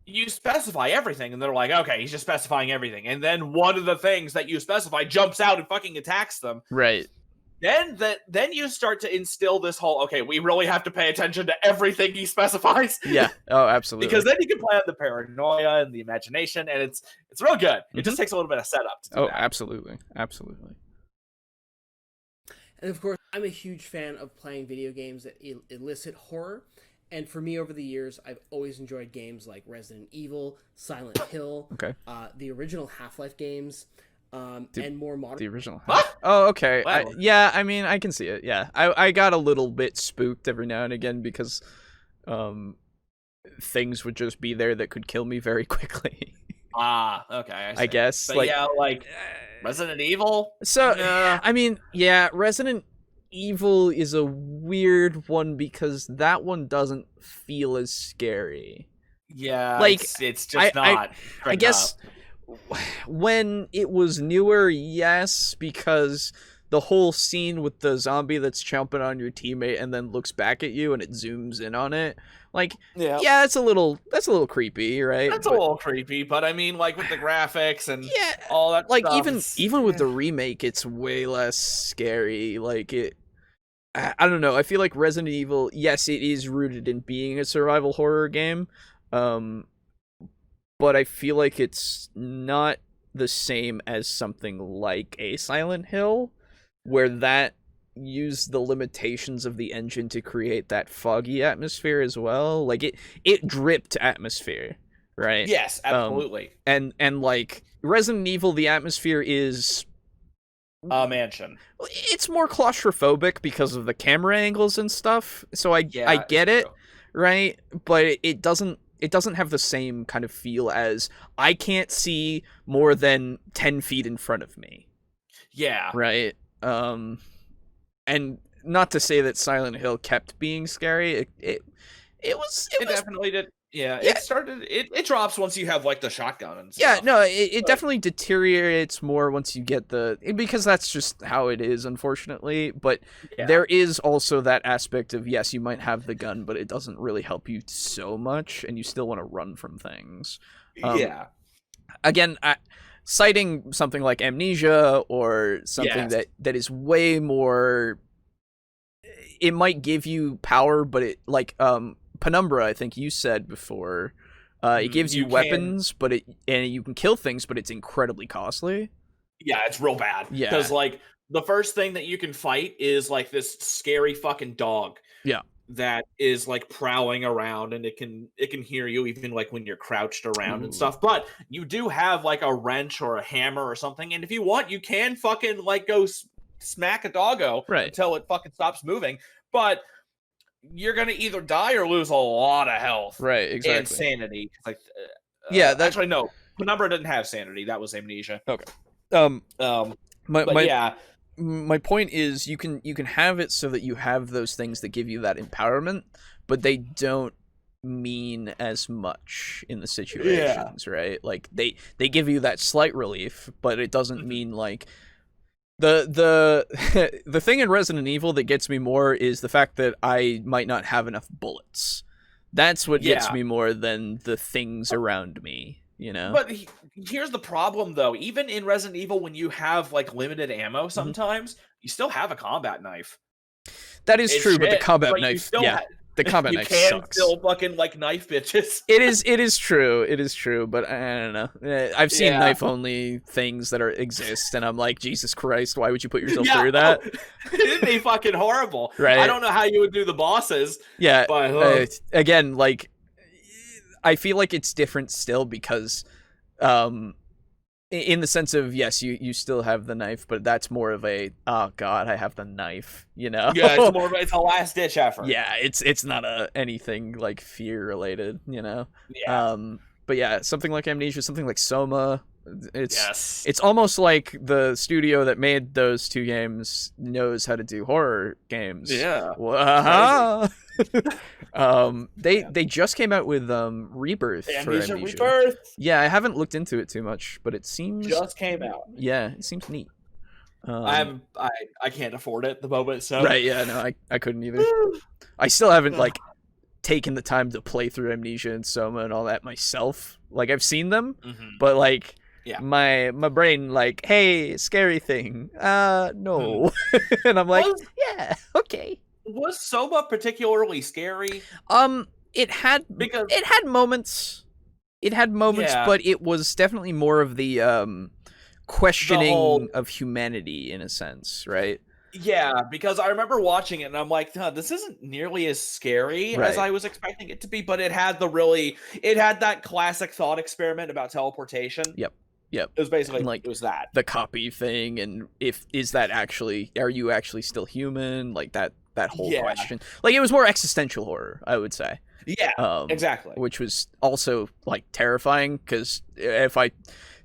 you specify everything, and they're like, okay, he's just specifying everything. And then one of the things that you specify jumps out and fucking attacks them. Right. Then you start to instill this whole, okay, we really have to pay attention to everything he specifies. Yeah. Oh, absolutely. Because then you can play on the paranoia and the imagination, and it's real good. It just takes a little bit of setup to do that. Absolutely. Absolutely. And of course, I'm a huge fan of playing video games that elicit horror. And for me, over the years, I've always enjoyed games like Resident Evil, Silent Hill, the original Half-Life games, and more modern. The original. Oh, okay. Wow. I mean, I can see it. Yeah, I got a little bit spooked every now and again because, things would just be there that could kill me very quickly. Okay. I guess. But like, yeah, like Resident Evil. So, I mean, yeah, Resident Evil is a weird one because that one doesn't feel as scary. Yeah, like it's just not. I guess when it was newer, yes, because the whole scene with the zombie that's chomping on your teammate and then looks back at you and it zooms in on it. Like, yeah, that's a little creepy, right? That's a little creepy, but I mean, like with the graphics and all that, like stuff, even with the remake, it's way less scary. Like I don't know. I feel like Resident Evil, yes, it is rooted in being a survival horror game, but I feel like it's not the same as something like a Silent Hill, where that used the limitations of the engine to create that foggy atmosphere as well. Like it dripped atmosphere, right? Yes, absolutely. And like Resident Evil, the atmosphere is a mansion. It's more claustrophobic because of the camera angles and stuff. So I get it, right? But it doesn't have the same kind of feel as I can't see more than 10 feet in front of me. Yeah. Right? And not to say that Silent Hill kept being scary. It was definitely did. Yeah, it drops once you have like the shotgun and stuff. Yeah, no, it definitely deteriorates more once you get because that's just how it is, unfortunately. But there is also that aspect of, yes, you might have the gun, but it doesn't really help you so much, and you still want to run from things. Again, citing something like Amnesia or something that is way more, it might give you power, but it like Penumbra, I think you said before, it gives you weapons, and you can kill things, but it's incredibly costly. Yeah, it's real bad. Yeah, because like the first thing that you can fight is like this scary fucking dog. Yeah, that is like prowling around, and it can hear you even like when you're crouched around and stuff. But you do have like a wrench or a hammer or something, and if you want, you can fucking like go smack a doggo until it fucking stops moving. But you're gonna either die or lose a lot of health, exactly, and sanity. Like, actually, no, Penumbra didn't have sanity. That was Amnesia. Okay. My point is, you can have it so that you have those things that give you that empowerment, but they don't mean as much in the situations, right? Like they give you that slight relief, but it doesn't mean like. The thing in Resident Evil that gets me more is the fact that I might not have enough bullets. That's what gets me more than the things around me, you know? But here's the problem, though. Even in Resident Evil, when you have, like, limited ammo sometimes, you still have a combat knife. That is true, but the combat knife, the combat knife sucks. You can still fucking, like, knife bitches. It is true, but I don't know. I've seen knife-only things that exist, and I'm like, Jesus Christ, why would you put yourself through that? It'd be fucking horrible. Right. I don't know how you would do the bosses. Yeah, but, again, like, I feel like it's different still because, in the sense of, yes, you still have the knife, but that's more of a, oh god, I have the knife, you know? Yeah, it's more of it's a last ditch effort. Yeah, it's not anything like fear related, you know? Yeah. But yeah, something like Amnesia, something like Soma, it's almost like the studio that made those two games knows how to do horror games. Yeah. They just came out with Rebirth for Amnesia. Rebirth. Yeah, I haven't looked into it too much, but it seems just came out. Yeah, it seems neat. I can't afford it at the moment, so yeah, no, I couldn't either. I still haven't like taken the time to play through Amnesia and Soma and all that myself. Like I've seen them, but like my brain like, hey, scary thing. No. And I'm like, yeah, okay. Was Soma particularly scary? It had moments. But it was definitely more of the questioning of humanity in a sense, right? Yeah, because I remember watching it and I'm like, huh, this isn't nearly as scary as I was expecting it to be, but it had that classic thought experiment about teleportation. Yep. It was basically and, like, it was that. the copy thing, and are you actually still human? Like that whole question. Like, it was more existential horror, I would say. Yeah, exactly. Which was also like terrifying, because if I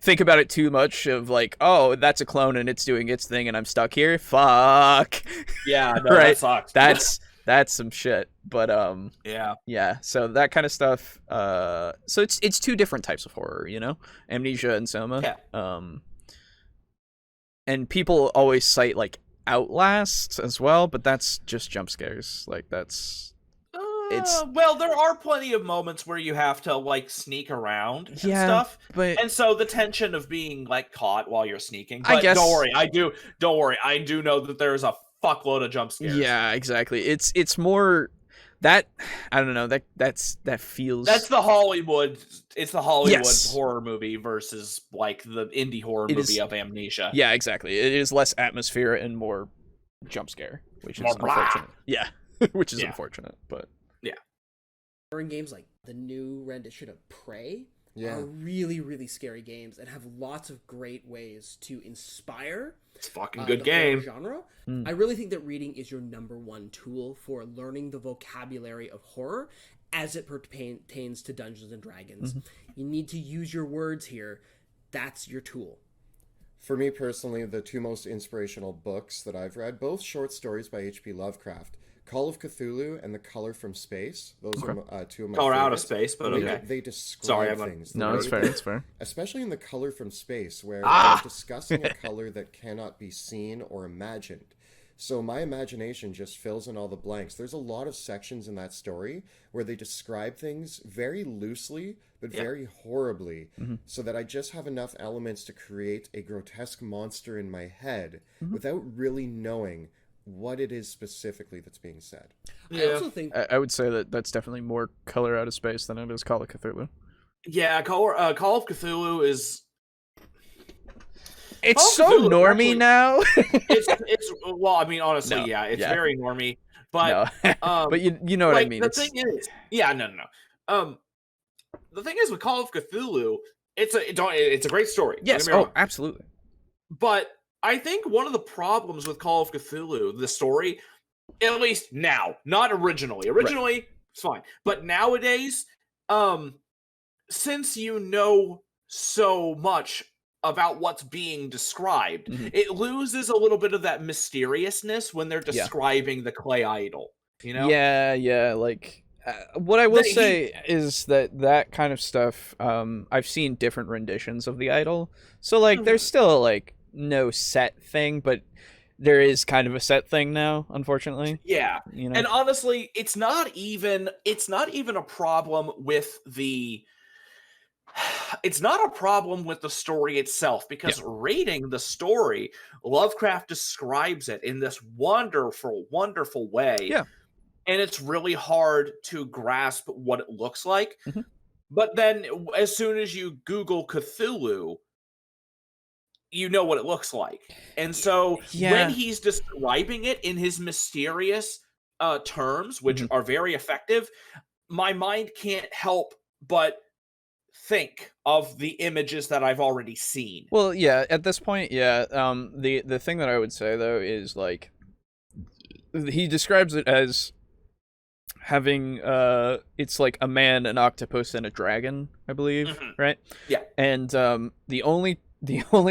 think about it too much of like, oh, that's a clone and it's doing its thing and I'm stuck here, fuck. Yeah, no, right. that sucks. That's some shit. But yeah. So that kind of stuff. So it's two different types of horror, you know, Amnesia and Soma. Yeah. And people always cite like Outlast as well, but that's just jump scares. Like it's well, there are plenty of moments where you have to like sneak around and stuff, and so the tension of being like caught while you're sneaking. But don't worry, I do know that there's a fuckload of jump scares. Yeah, exactly. It's more that, I don't know, that feels, that's the Hollywood. It's the Hollywood horror movie versus like the indie horror movie of Amnesia. Yeah, exactly. It is less atmosphere and more jump scare, which is unfortunate. Yeah, which is unfortunate, but. Horror games like the new rendition of Prey are really, really scary games and have lots of great ways to inspire. It's a fucking good game. Genre. I really think that reading is your #1 tool for learning the vocabulary of horror as it pertains to Dungeons and Dragons. You need to use your words here. That's your tool. For me personally, the two most inspirational books that I've read, both short stories by H.P. Lovecraft, Call of Cthulhu and The Color from Space. Those are two of my favorites. Out of space, but okay. They describe things. No, it's fair. It's fair. Especially in The Color from Space, where they're discussing a color that cannot be seen or imagined. So my imagination just fills in all the blanks. There's a lot of sections in that story where they describe things very loosely, but very horribly, so that I just have enough elements to create a grotesque monster in my head without really knowing what it is specifically that's being said. Yeah. I also think I would say that that's definitely more Color Out of Space than it is Call of Cthulhu. Yeah, Call of Cthulhu is. It's so normie now. it's well, I mean, honestly, it's very normie, but but you know what I mean. The thing is, the thing is with Call of Cthulhu, it's a great story. Yes, absolutely. But I think one of the problems with Call of Cthulhu, the story, at least now, not originally. Originally, it's fine. But nowadays, since you know so much about what's being described, it loses a little bit of that mysteriousness when they're describing the clay idol. You know? Yeah. Like, what I will say is that kind of stuff, I've seen different renditions of the idol. So, like, there's still, like, no set thing, but there is kind of a set thing now, unfortunately. Yeah. You know? And honestly, it's not even a problem with the story itself, because reading the story, Lovecraft describes it in this wonderful, wonderful way. Yeah. And it's really hard to grasp what it looks like. But then as soon as you Google Cthulhu, you know what it looks like. And so when he's describing it in his mysterious terms, which are very effective, my mind can't help but think of the images that I've already seen. Well, yeah, at this point, the thing that I would say, though, is, like, he describes it as having, it's like a man, an octopus, and a dragon, I believe, right? Yeah. And the only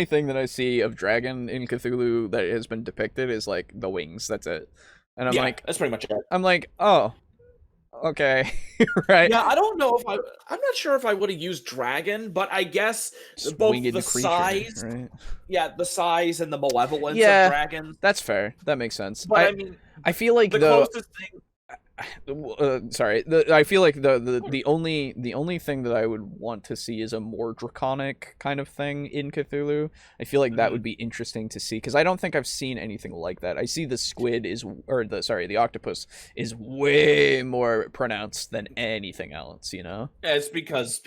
thing that I see of dragon in Cthulhu that has been depicted is, like, the wings. That's it. And I'm like, that's pretty much it. I'm like, oh, okay. Right. Yeah, I don't know if I'm not sure if I would have used dragon, but I guess just both the size, right? Yeah, the size and the malevolence of dragons. That's fair. That makes sense. But I mean, I feel like the closest thing. sorry. I feel like the only thing that I would want to see is a more draconic kind of thing in Cthulhu. I feel like that would be interesting to see, because I don't think I've seen anything like that. I see the squid the octopus is way more pronounced than anything else. You know? Yeah, it's because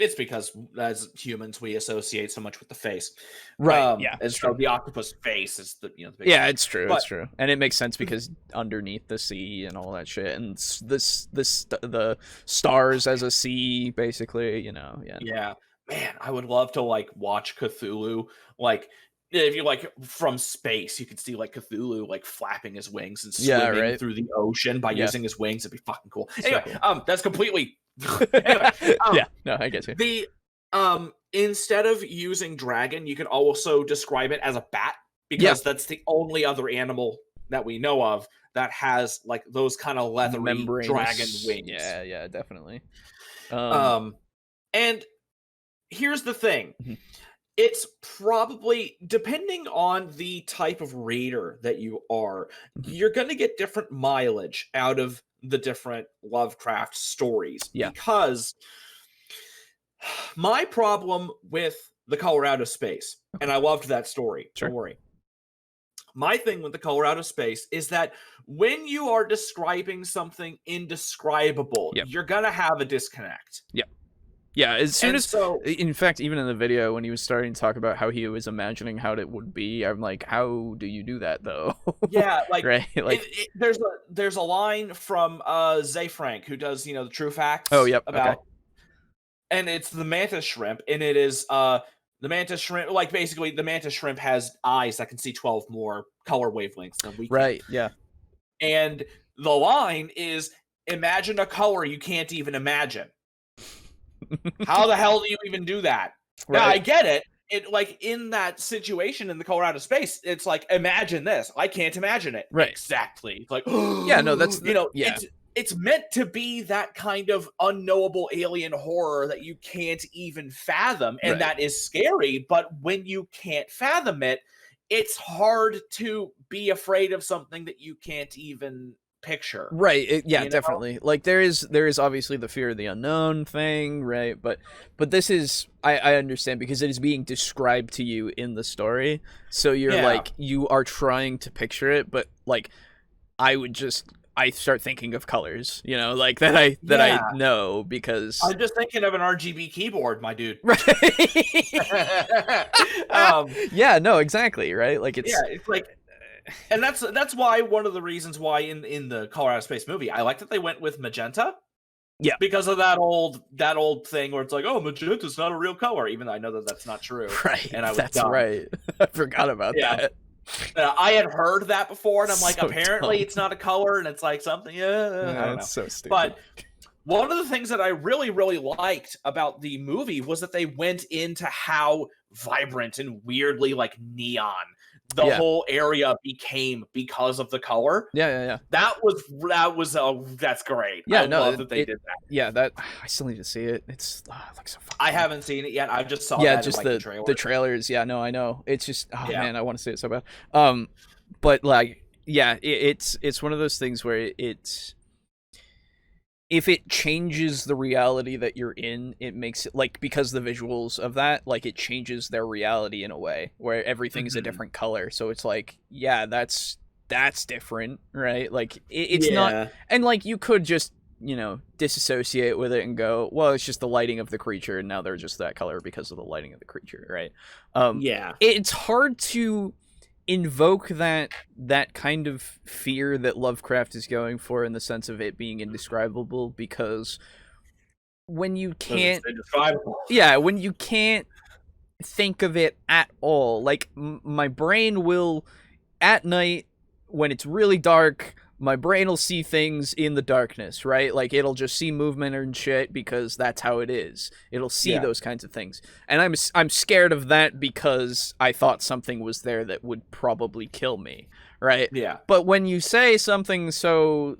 as humans we associate so much with the face, right? Yeah, and so the octopus face is the the yeah, it's true, it's true, and it makes sense because underneath the sea and all that shit, and the stars as a sea, basically, you know. Yeah, man, I would love to like watch Cthulhu, like if you like from space, you could see like Cthulhu like flapping his wings and swimming through the ocean by using his wings. It'd be fucking cool. Anyway, cool. That's completely anyway, yeah, no, I get you. The instead of using dragon, you can also describe it as a bat, because that's the only other animal that we know of that has like those kind of leathery dragon wings. Yeah, definitely. And here's the thing. It's probably, depending on the type of reader that you are, you're going to get different mileage out of the different Lovecraft stories. Yeah. Because my problem with The Color Out of Space, and I loved that story, don't worry. My thing with The Color Out of Space is that when you are describing something indescribable, you're going to have a disconnect. Yeah, as soon as, in fact, even in the video, when he was starting to talk about how he was imagining how it would be, I'm like, how do you do that, though? Yeah, like, right? Like, there's a line from Zay Frank, who does, the True Facts. Oh, yep, about, and it's the mantis shrimp, and it is, the mantis shrimp, like, basically, the mantis shrimp has eyes that can see 12 more color wavelengths than we can. Right, yeah. And the line is, imagine a color you can't even imagine. How the hell do you even do that? Right. Now, I get it. It like in that situation in The Color Out of Space, it's like, imagine this. I can't imagine it. Right. Exactly. It's like, yeah, no, that's it's meant to be that kind of unknowable alien horror that you can't even fathom, and that is scary. But when you can't fathom it, it's hard to be afraid of something that you can't even picture. Right. Definitely. Like there is obviously the fear of the unknown thing, right? But this is, I understand, because it is being described to you in the story, so you're like, you are trying to picture it, but like I start thinking of colors, like that I know, because I'm just thinking of an RGB keyboard, my dude. Right. Yeah, no, exactly, right? Like it's like, and that's why one of the reasons why in the Color Out of Space movie, I like that they went with magenta. Yeah, because of that old thing where it's like, oh, magenta's not a real color, even though I know that that's not true. Right, and that's dumb. Right. I forgot about that. I had heard that before, and I'm like, so apparently dumb. It's not a color, and it's like something. I don't know. It's so stupid. But one of the things that I really, really liked about the movie was that they went into how vibrant and weirdly like neon the whole area became because of the color. Yeah. That's great. Yeah, I love that they did that. Yeah, that I still need to see it. It's like so fun. I haven't seen it yet. I just saw that just in, like, the trailers. Yeah, no, I know. It's just man, I want to see it so bad. But like, it's one of those things where it's, if it changes the reality that you're in, it makes it like, because the visuals of that, like, it changes their reality in a way where everything's a different color. So it's like, that's different, right? Like it's not, and like you could just, disassociate with it and go, well, it's just the lighting of the creature, and now they're just that color because of the lighting of the creature, right? It's hard to invoke that kind of fear that Lovecraft is going for, in the sense of it being indescribable, because when you can't when you can't think of it at all, like my brain will, at night when it's really dark, my brain will see things in the darkness, right? Like it'll just see movement and shit because that's how it is. It'll see those kinds of things. And I'm scared of that because I thought something was there that would probably kill me, right? Yeah. But when you say something so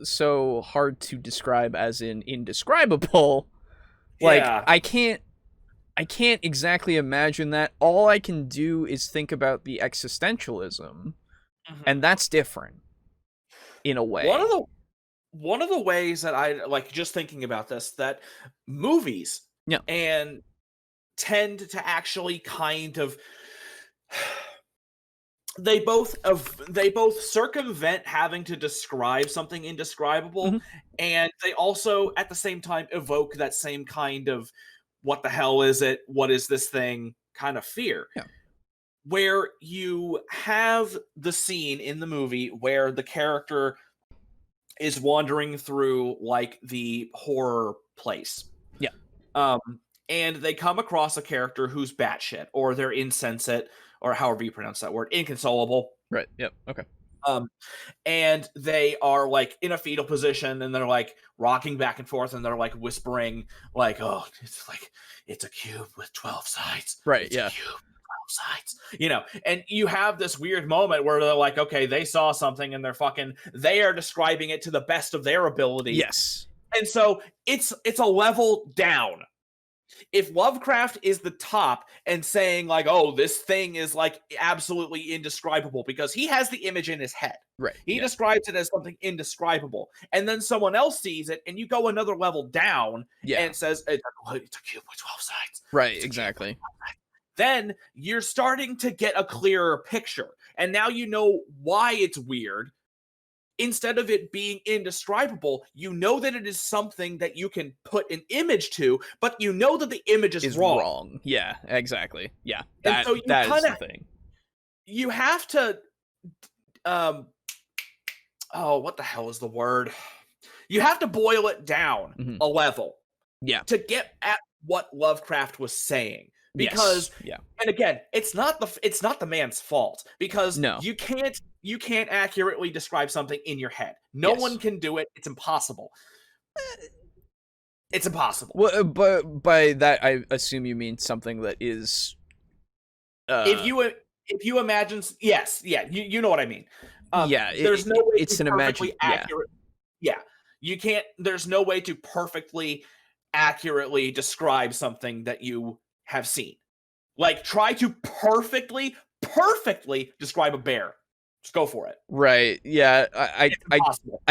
hard to describe as in indescribable, like I can't exactly imagine that. All I can do is think about the existentialism, and that's different. In a way, one of the ways that I like, just thinking about this, that movies and tend to actually kind of they both circumvent having to describe something indescribable, and they also at the same time evoke that same kind of what the hell is it, what is this thing kind of fear. Where you have the scene in the movie where the character is wandering through like the horror place. And they come across a character who's batshit, or they're insensate, or however you pronounce that word, inconsolable. Right. Yep. Okay. And they are like in a fetal position, and they're like rocking back and forth, and they're like whispering, like, "Oh, it's a cube with 12 sides." Right. It's a cube with 12 sides. And you have this weird moment where they're like, okay, they saw something, and they are describing it to the best of their ability. Yes. And so it's a level down. If Lovecraft is the top and saying like, oh, this thing is like absolutely indescribable because he has the image in his head. Right. He describes it as something indescribable. And then someone else sees it and you go another level down and says, it's a cube with 12 sides. Right, exactly. Then you're starting to get a clearer picture. And now you know why it's weird. Instead of it being indescribable, you know that it is something that you can put an image to, but you know that the image is wrong. Yeah, exactly. Yeah, that is the thing. You have to, what the hell is the word? You have to boil it down a level, to get at what Lovecraft was saying. Because, and again, it's not the man's fault, because you can't accurately describe something in your head. No one can do it. It's impossible. It's impossible. Well, but by that, I assume you mean something that is. If you imagine, you know what I mean. There's no way it's to an perfectly accurate. You can't. There's no way to perfectly, accurately describe something that you have seen. Like, try to perfectly describe a bear. Just go for it. Right. Yeah. I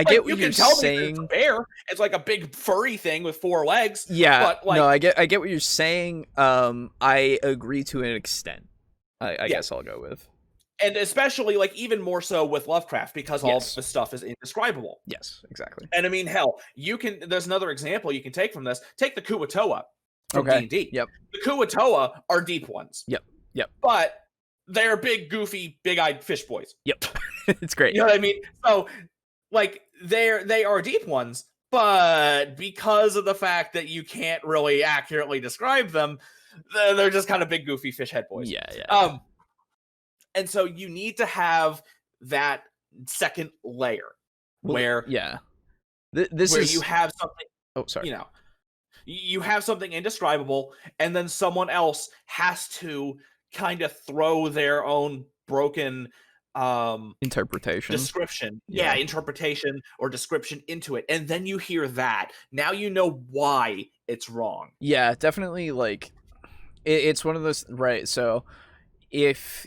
get what you're saying. It's a bear. It's like a big furry thing with 4 legs. Yeah. But like, no, I get what you're saying. I agree to an extent. I guess I'll go with. And especially, like, even more so with Lovecraft, because all of the stuff is indescribable. Yes, exactly. And I mean, hell, there's another example you can take from this. Take the Kuatoa from D&D. Yep. The Kuatoa are deep ones. Yep. But they're big, goofy, big-eyed fish boys. Yep. It's great. You know what I mean? So, like, they are deep ones, but because of the fact that you can't really accurately describe them, they're just kind of big, goofy fish head boys. Yeah. And so you need to have that second layer where this where is you have something. Oh, sorry. You have something indescribable, and then someone else has to kind of throw their own broken interpretation description interpretation or description into it, and then you hear that. Now you know why it's wrong. Yeah, definitely. Like, it's one of those, right? So if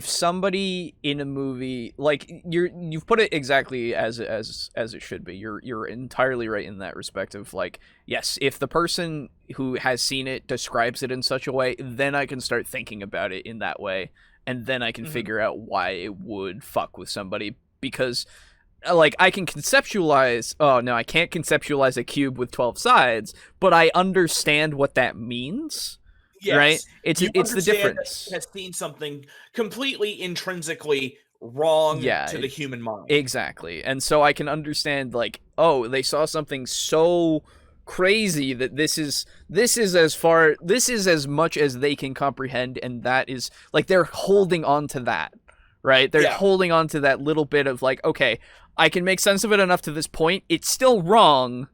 somebody in a movie, like, you've put it exactly as it should be. You're entirely right in that respect of, like, yes, if the person who has seen it describes it in such a way, then I can start thinking about it in that way, and then I can figure out why it would fuck with somebody, because, like, I can conceptualize. Oh no, I can't conceptualize a cube with 12 sides, but I understand what that means. Yes. Right? It's the difference. Has seen something completely intrinsically wrong to the human mind. Exactly. And so I can understand, like, oh, they saw something so crazy that this is as much as they can comprehend, and that is, like, they're holding on to that. Right? They're holding on to that little bit of, like, okay, I can make sense of it enough to this point. It's still wrong,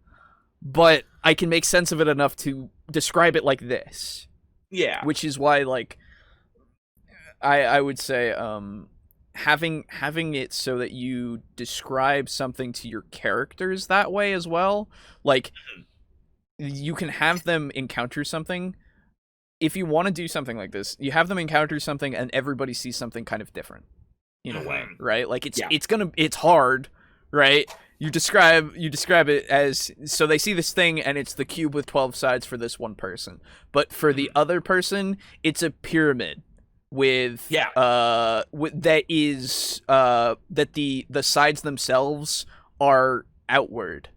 but I can make sense of it enough to describe it like this. Yeah. Which is why, like, I would say having it so that you describe something to your characters that way as well. Like, you can have them encounter something. If you want to do something like this, you have them encounter something and everybody sees something kind of different. in a way, Mhm. right? Like Yeah. it's hard, right? You describe it as, so they see this thing and it's the cube with 12 sides for this one person, but for the other person it's a pyramid with that the sides themselves are outward,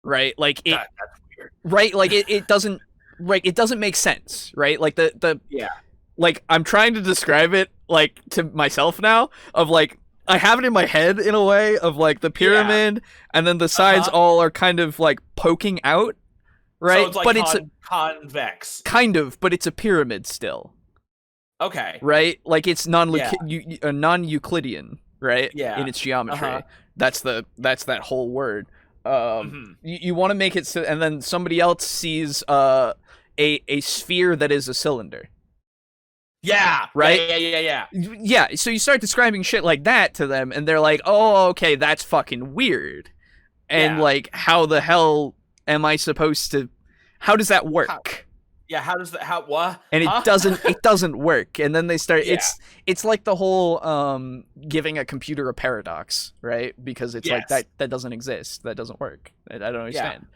right? Like That's weird. right, like it doesn't, right, it doesn't make sense, right? Like the Yeah. like, I'm trying to describe it like to myself now, of like, I have it in my head in a way of like the pyramid, and then the sides all are kind of like poking out, right? So it's like but it's convex. kind of, but it's a pyramid still. Okay. Right? Like it's non-Euclidean, right? Yeah. In its geometry. That's that whole word. You want to make it so, and then somebody else sees a sphere that is a cylinder. Yeah. Right? Yeah. Yeah, so you start describing shit like that to them, and they're like, oh, okay, that's fucking weird. And, like, how the hell am I supposed to... How does that work? How does that... What? And it doesn't work. And then they start... Yeah. It's like the whole giving a computer a paradox, right? Because it's like, that doesn't exist. That doesn't work. I don't understand.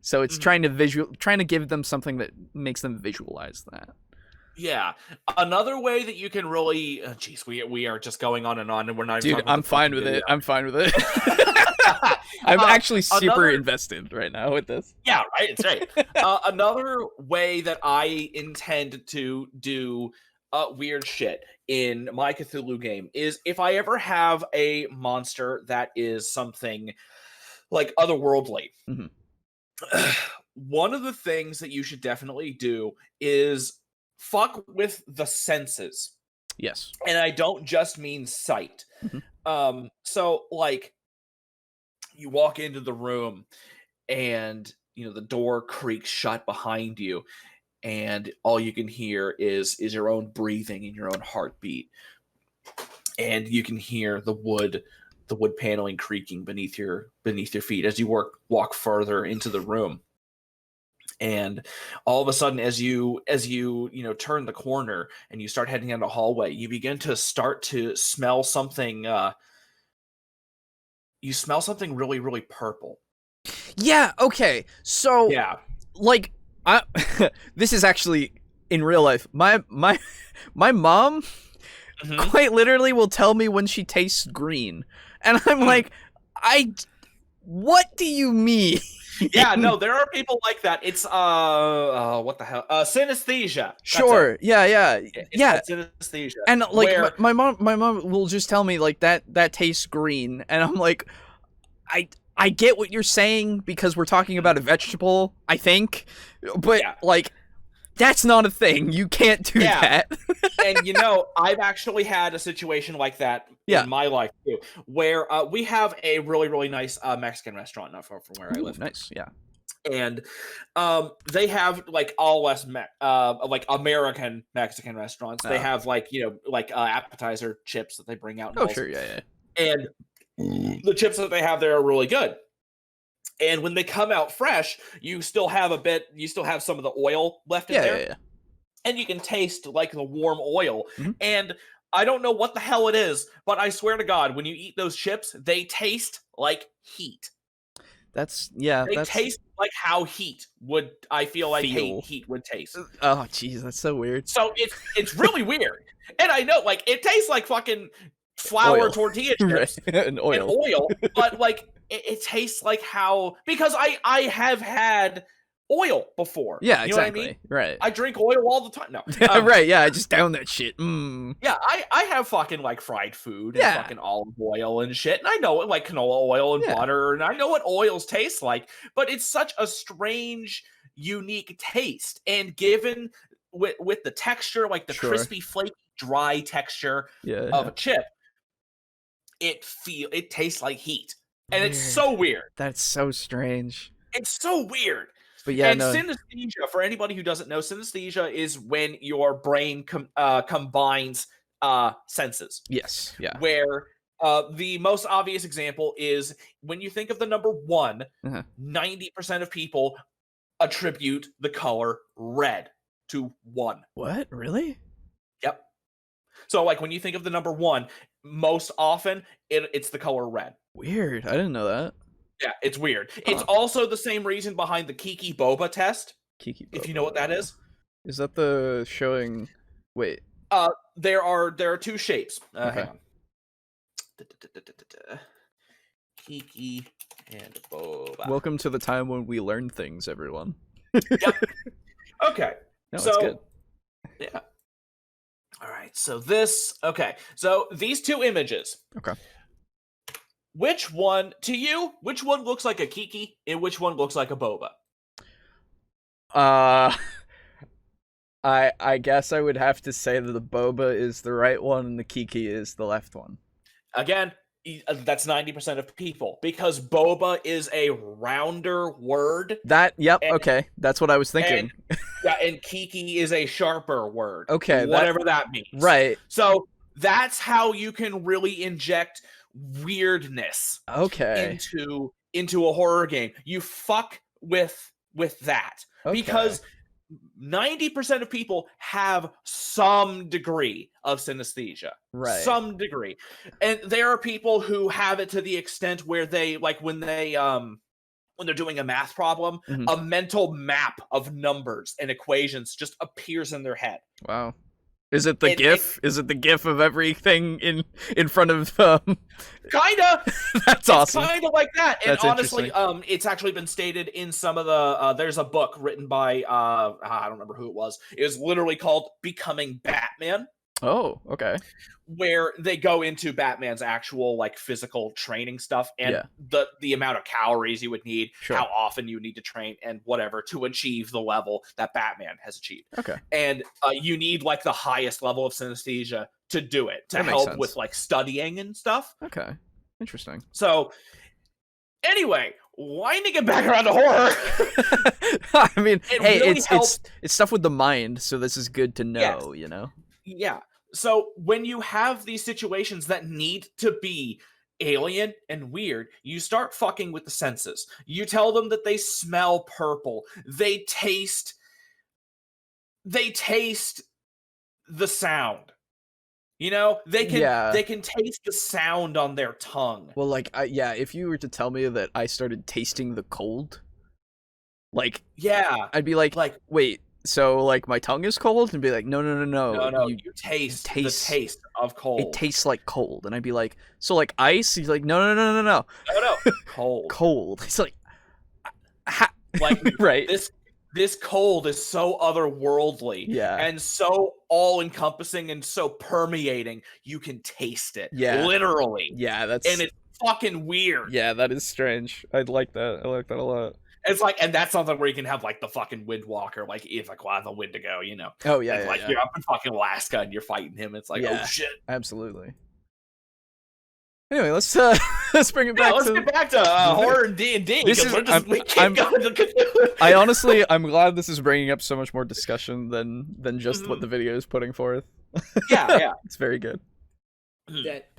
So it's trying to give them something that makes them visualize that. Yeah. Another way that you can really... we are just going on, and we're not even... Dude, I'm fine with it. I'm fine with it. I'm actually super invested right now with this. Yeah, right? It's right. Another way that I intend to do weird shit in my Cthulhu game is if I ever have a monster that is something like otherworldly. One of the things that you should definitely do is fuck with the senses. Yes. And I don't just mean sight. So, like, you walk into the room and, the door creaks shut behind you, and all you can hear is your own breathing and your own heartbeat. And you can hear the wood paneling creaking beneath your feet as you walk further into the room. And all of a sudden, as you turn the corner and you start heading down the hallway, you begin to smell something. You smell something really, really purple. Yeah. Okay. So like, this is actually in real life. My mom quite literally will tell me when she tastes green, and I'm like, what do you mean? Yeah, no, there are people like that. It's what the hell? Synesthesia. Sure. Yeah. Synesthesia. And like my mom will just tell me like that tastes green, and I'm like, I get what you're saying because we're talking about a vegetable, I think, but like, that's not a thing. You can't do that. And I've actually had a situation like that in my life too, where we have a really, really nice Mexican restaurant not far from where I live. Nice, yeah. And they have like all West like American Mexican restaurants. They have like appetizer chips that they bring out. Oh, sure, yeah. And the chips that they have there are really good. And when they come out fresh, you still have some of the oil left in there. Yeah. And you can taste like the warm oil. And I don't know what the hell it is, but I swear to God, when you eat those chips, they taste like heat. They taste like how heat would, I feel like heat would taste. Oh, jeez, that's so weird. So it's really weird. And I know, like, it tastes like fucking flour tortilla chips and oil, but like it tastes like how, because I have had oil before. Yeah, you know exactly. What I mean? Right. I drink oil all the time. No. Right, yeah, I just down that shit. Yeah, I have fucking like fried food and fucking olive oil and shit. And I know it, like canola oil and butter, and I know what oils taste like, but it's such a strange, unique taste. And given with the texture, like the crispy, flaky, dry texture of a chip, it tastes like heat. And it's so weird. That's so strange. It's so weird. But yeah, synesthesia, for anybody who doesn't know, synesthesia is when your brain combines senses. Yes, yeah. Where the most obvious example is when you think of the number 1, 90% of people attribute the color red to 1. What? Really? Yep. So like when you think of the number 1, most often it's the color red. Weird. I didn't know that. Yeah, it's weird. It's also the same reason behind the Kiki Boba test. Kiki Boba. If you know what that is. Is that the showing? Wait. There are 2 shapes. Okay. Hang on. Kiki and Boba. Welcome to the time when we learn things, everyone. Yep. Okay. No, so, it's good. Yeah. All right. So this. Okay. So these 2 images. Okay. Which one looks like a Kiki and which one looks like a Boba? I guess I would have to say that the Boba is the right one and the Kiki is the left one. Again, that's 90% of people because Boba is a rounder word. Okay, that's what I was thinking. And Kiki is a sharper word. Okay, whatever that means. Right. So that's how you can really inject weirdness into a horror game. You fuck with that because 90% of people have some degree of synesthesia. Right. Some degree. And there are people who have it to the extent where they like when they're doing a math problem, a mental map of numbers and equations just appears in their head. Wow. Is it the GIF? Is it the GIF of everything in front of Kinda. That's awesome. It's kinda like that. And That's honestly, it's actually been stated in some of the there's a book written by I don't remember who it was. It was literally called Becoming Batman. Oh, okay. Where they go into Batman's actual like physical training stuff and the amount of calories you would need, how often you need to train, and whatever to achieve the level that Batman has achieved. Okay. And you need like the highest level of synesthesia to do it, to help with like studying and stuff. Okay. Interesting. So anyway, winding it back around to horror. I mean, hey, really it's stuff with the mind, so this is good to know, you know? Yeah. So when you have these situations that need to be alien and weird, you start fucking with the senses. You tell them that they smell purple. They taste the sound. You know, they can taste the sound on their tongue. Well, like, if you were to tell me that I started tasting the cold, like, I'd be like, wait. So, like, my tongue is cold? And be like, no. No, you taste the taste of cold. It tastes like cold. And I'd be like, so, like, ice? He's like, no. No. Cold. Cold. It's like, like, right. This cold is so otherworldly. Yeah. And so all-encompassing and so permeating, you can taste it. Yeah. Literally. Yeah, and it's fucking weird. Yeah, that is strange. I'd like that. I like that a lot. It's like, and that's something where you can have like the fucking Windwalker, like if like the Wendigo, you know. Oh yeah, and, you're up in fucking Alaska and you're fighting him. It's like, oh shit, absolutely. Anyway, let's bring it back. Let's get back to horror and D&D. I honestly, I'm glad this is bringing up so much more discussion than just what the video is putting forth. Yeah, it's very good. That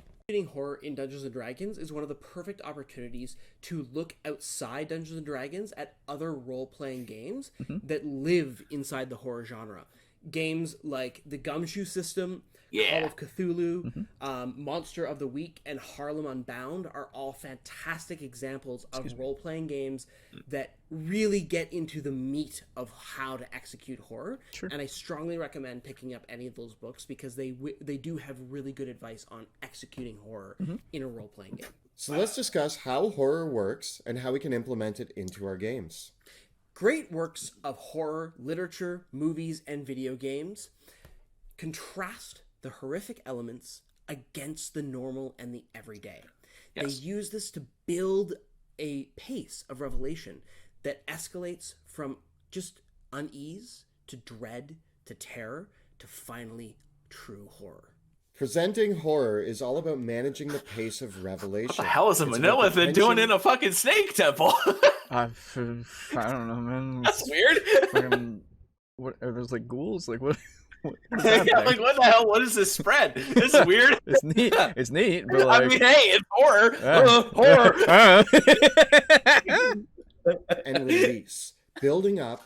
horror in Dungeons & Dragons is one of the perfect opportunities to look outside Dungeons & Dragons at other role-playing games that live inside the horror genre. Games like the Gumshoe System, Call of Cthulhu, Monster of the Week, and Harlem Unbound are all fantastic examples of role-playing games that really get into the meat of how to execute horror. Sure. And I strongly recommend picking up any of those books because they do have really good advice on executing horror in a role-playing game. So let's discuss how horror works and how we can implement it into our games. Great works of horror, literature, movies, and video games contrast the horrific elements against the normal and the everyday. Yes. They use this to build a pace of revelation that escalates from just unease to dread to terror to finally true horror. Presenting horror is all about managing the pace of revelation. What the hell is a Manila thing doing in a fucking snake temple? I don't know, man. That's weird. What are those, like, ghouls? Like, what like, what the hell? What is this spread? This is weird. It's neat. It's neat, but like... I mean, hey, it's horror. Horror. And release. Building up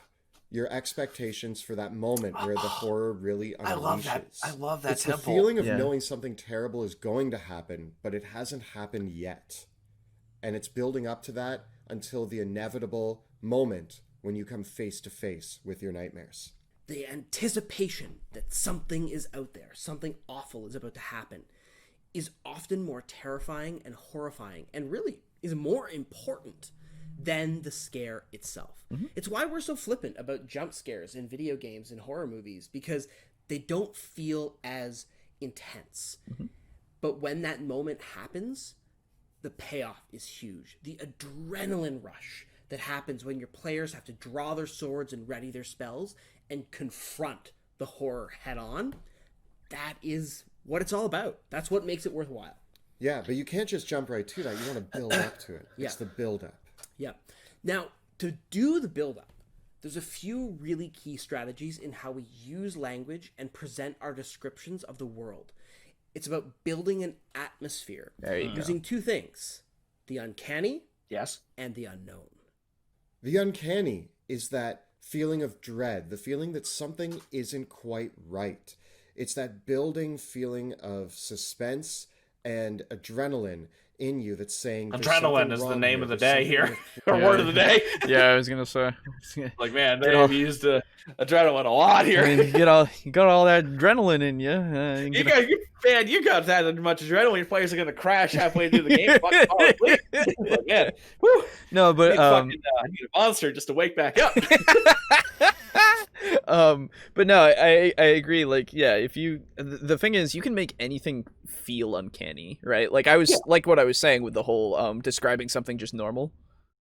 your expectations for that moment where the horror really unleashes. I love that It's temple. the feeling of knowing something terrible is going to happen, but it hasn't happened yet. And it's building up to that until the inevitable moment when you come face to face with your nightmares. The anticipation that something is out there, something awful is about to happen, is often more terrifying and horrifying, and really is more important than the scare itself. It's why we're so flippant about jump scares in video games and horror movies, because they don't feel as intense. But when that moment happens, the payoff is huge. The adrenaline rush that happens when your players have to draw their swords and ready their spells and confront the horror head on, that is what it's all about. That's what makes it worthwhile. Yeah, but you can't just jump right to that. You want to build up to it. It's the build up. Yeah. Now, to do the build up, there's a few really key strategies in how we use language and present our descriptions of the world. It's about building an atmosphere using two things: the uncanny and the unknown. The uncanny is that feeling of dread, the feeling that something isn't quite right. It's that building feeling of suspense and adrenaline in you that's saying adrenaline is the name of the day here, or word of the day. Yeah, I was gonna say. Like, man, they have used adrenaline a lot here. I mean, you got all that adrenaline in you. You got that much adrenaline. Your players are gonna crash halfway through the game. Like, man, whew. No, but I need a monster just to wake back up. But no, I agree. Like, yeah, if you, the thing is, you can make anything feel uncanny, right? Like like what I was saying with the whole describing something just normal.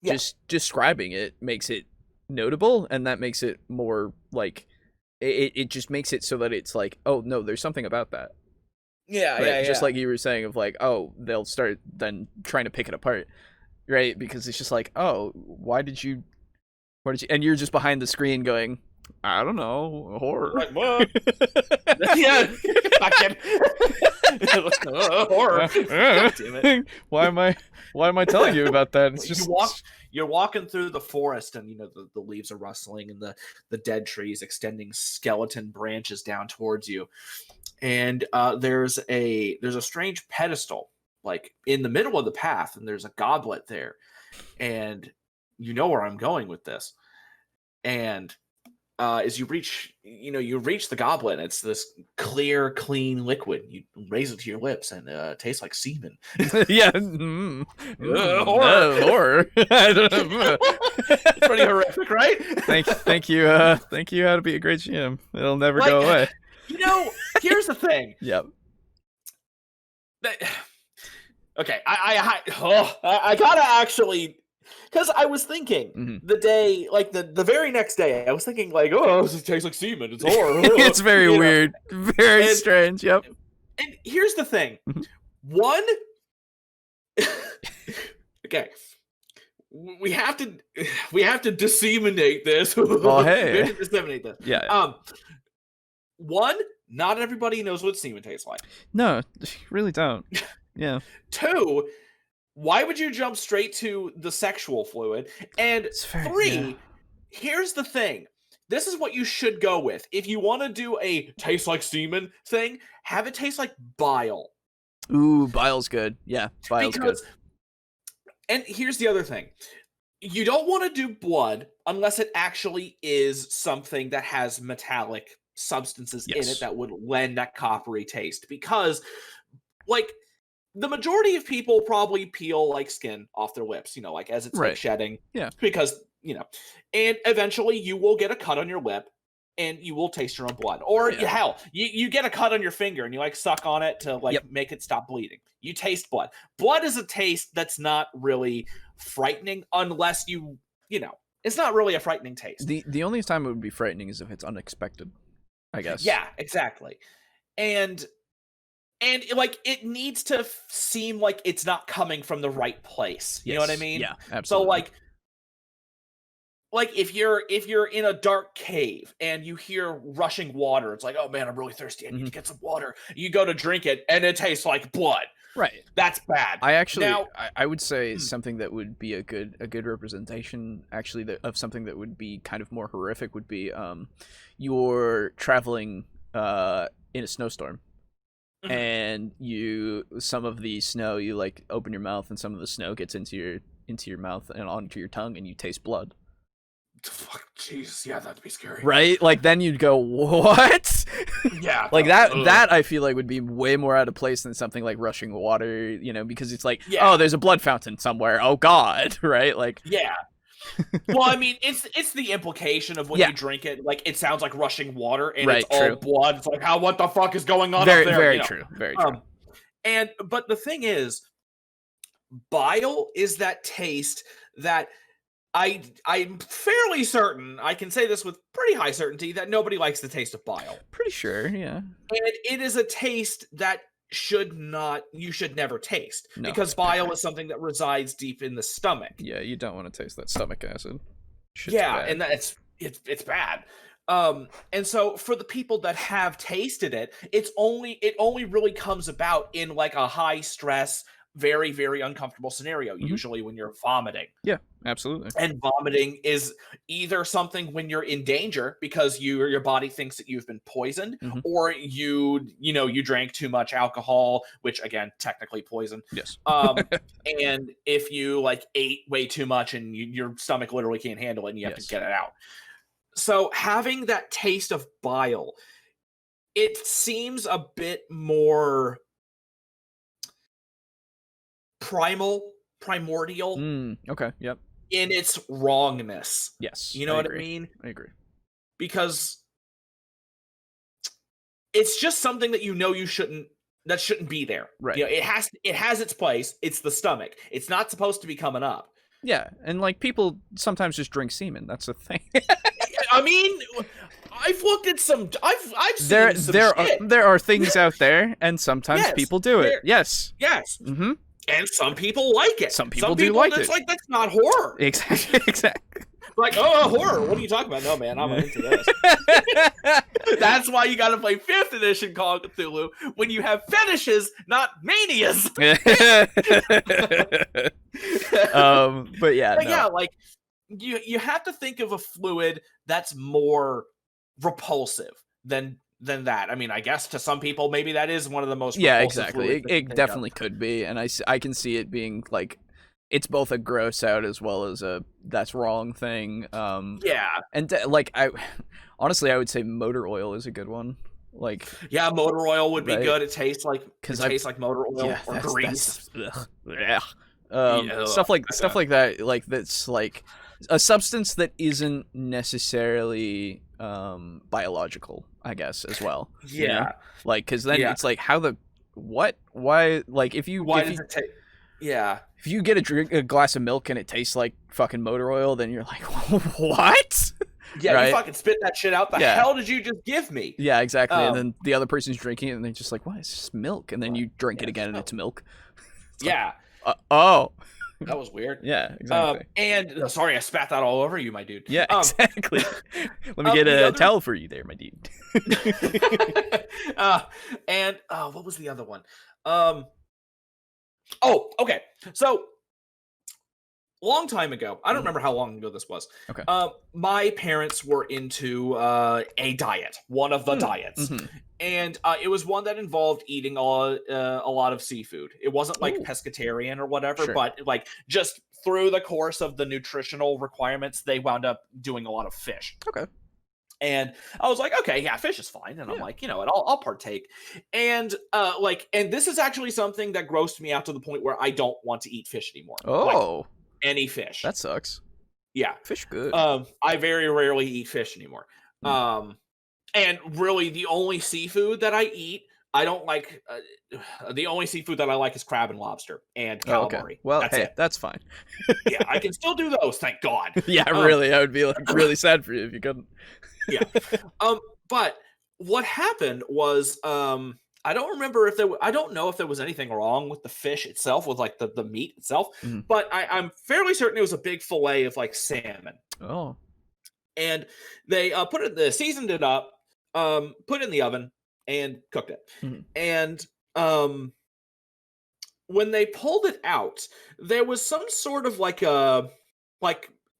Just describing it makes it notable, and that makes it more like it just makes it so that it's like, oh no, there's something about that. Just like you were saying, of like, oh, they'll start then trying to pick it apart, right? Because it's just like, oh, why did you, and you're just behind the screen going, I don't know, horror. Like, what? Yeah, fucking horror. God damn it. Why am I telling you about that? It's just you're walking through the forest, and the leaves are rustling, and the dead trees extending skeleton branches down towards you, and there's a strange pedestal like in the middle of the path, and there's a goblet there, and you know where I'm going with this, and as you reach the goblet, and it's this clear, clean liquid. You raise it to your lips, and it tastes like semen. Yeah, horror. Horror. It's pretty horrific, right? Thank you. How to be a great GM. It'll never go away. Here's the thing. Yep. Okay, I gotta actually. Because I was thinking the day, like the very next day, I was thinking like, oh, this tastes like semen. It's horror. It's very weird, very strange. Yep. And here's the thing, one. Okay, we have to disseminate this. Oh, hey, we have to disseminate this. Yeah. One, not everybody knows what semen tastes like. No, really don't. Yeah. Two. Why would you jump straight to the sexual fluid? And three, here's the thing. This is what you should go with. If you want to do a taste like semen thing, have it taste like bile. Ooh, bile's good. Yeah, bile's good. And here's the other thing. You don't want to do blood unless it actually is something that has metallic substances in it that would lend that coppery taste. Because, like, the majority of people probably peel like skin off their lips, like as it's like shedding. Yeah. Because, and eventually you will get a cut on your lip and you will taste your own blood. Or hell, you get a cut on your finger and you like suck on it to like make it stop bleeding. You taste blood. Blood is a taste that's not really frightening unless it's not really a frightening taste. The only time it would be frightening is if it's unexpected, I guess. Yeah, exactly. And like it needs to seem like it's not coming from the right place. You know what I mean? Yeah, absolutely. So like if you're in a dark cave and you hear rushing water, it's like, oh man, I'm really thirsty. I need to get some water. You go to drink it and it tastes like blood. Right. That's bad. I actually, now, I would say something that would be a good representation, actually, of something that would be kind of more horrific would be, you're traveling in a snowstorm, and some of the snow, you like open your mouth, and some of the snow gets into your mouth and onto your tongue, and you taste blood. Fuck, Jesus, yeah, that'd be scary. Right? Like, then you'd go, what? Yeah. Like, that I feel like would be way more out of place than something like rushing water, you know, because it's like, oh, there's a blood fountain somewhere. Oh, God. Right? Like, yeah. Well, I mean, it's the implication of when you drink it. Like, it sounds like rushing water, and it's all blood. It's like, what the fuck is going on very, up there? Very true. Very true. But the thing is, bile is that taste that I'm fairly certain, I can say this with pretty high certainty, that nobody likes the taste of bile. Pretty sure, yeah. And it is a taste that you should never taste, because bile is something that resides deep in the stomach. Yeah, you don't want to taste that stomach acid. Shit's bad. And it's bad. And so for the people that have tasted it, it only really comes about in like a high stress, very, very uncomfortable scenario, usually when you're vomiting. Yeah, absolutely. And vomiting is either something when you're in danger because your body thinks that you've been poisoned, or you drank too much alcohol, which again, technically poison. Yes. And if you like ate way too much and your stomach literally can't handle it and you have to get it out. So having that taste of bile, it seems a bit more primordial. Okay, yep. In its wrongness. Yes. You know what I mean? I agree. Because it's just something that that shouldn't be there. Right. You know, it has its place. It's the stomach. It's not supposed to be coming up. Yeah, and like people sometimes just drink semen. That's the thing. I mean, I've looked at some. I've seen some shit. There are things out there, and sometimes people do it. Yes. Yes. Mm-hmm. And some people like it. Some people do like it. It's like, that's not horror. Exactly. Like, horror. What are you talking about? No, man, I'm into this. That's why you got to play 5th edition Call of Cthulhu when you have fetishes, not manias. But yeah, yeah, like you have to think of a fluid that's more repulsive than that. I mean, I guess to some people maybe that is one of the most exactly. It definitely could be, and I can see it being like it's both a gross out as well as a that's wrong thing. And like I would say motor oil is a good one. Like motor oil would be good. It tastes like motor oil or grease. Stuff like that. Like that's like a substance that isn't necessarily biological, I guess, as well. Yeah. You know? Like, because then it's like, why, like, if you get a glass of milk and it tastes like fucking motor oil, then you're like, what? Yeah, right? You fucking spit that shit out. The hell did you just give me? Yeah, exactly. And then the other person's drinking it and they're just like, why is this milk? And then you drink it again and it's milk. It's that was weird. Yeah, exactly. And sorry, I spat that all over you, my dude. Yeah, exactly. Let me get a towel for you there, my dude. And what was the other one? Okay. So long time ago, I don't remember how long ago this was. Okay. My parents were into a diet, one of the diets. And it was one that involved eating a lot of seafood. It wasn't like pescatarian or whatever, but like just through the course of the nutritional requirements, they wound up doing a lot of fish. Okay. And I was like, okay, yeah, fish is fine. And I'm like, you know what, I'll partake. And and this is actually something that grossed me out to the point where I don't want to eat fish anymore. Oh. Any fish. That sucks. Yeah. Fish good. I very rarely eat fish anymore. And really the only seafood that I eat, I don't like, the only seafood that I like is crab and lobster and calamari. Okay. Well, that's fine. Yeah, I can still do those, thank God. Yeah, really, I would be like really sad for you if you couldn't. Yeah. But what happened was, I don't remember I don't know if there was anything wrong with the fish itself, with like the meat itself, but I'm fairly certain it was a big fillet of like salmon. Oh. And they seasoned it up, put it in the oven and cooked it. And when they pulled it out, there was some sort of like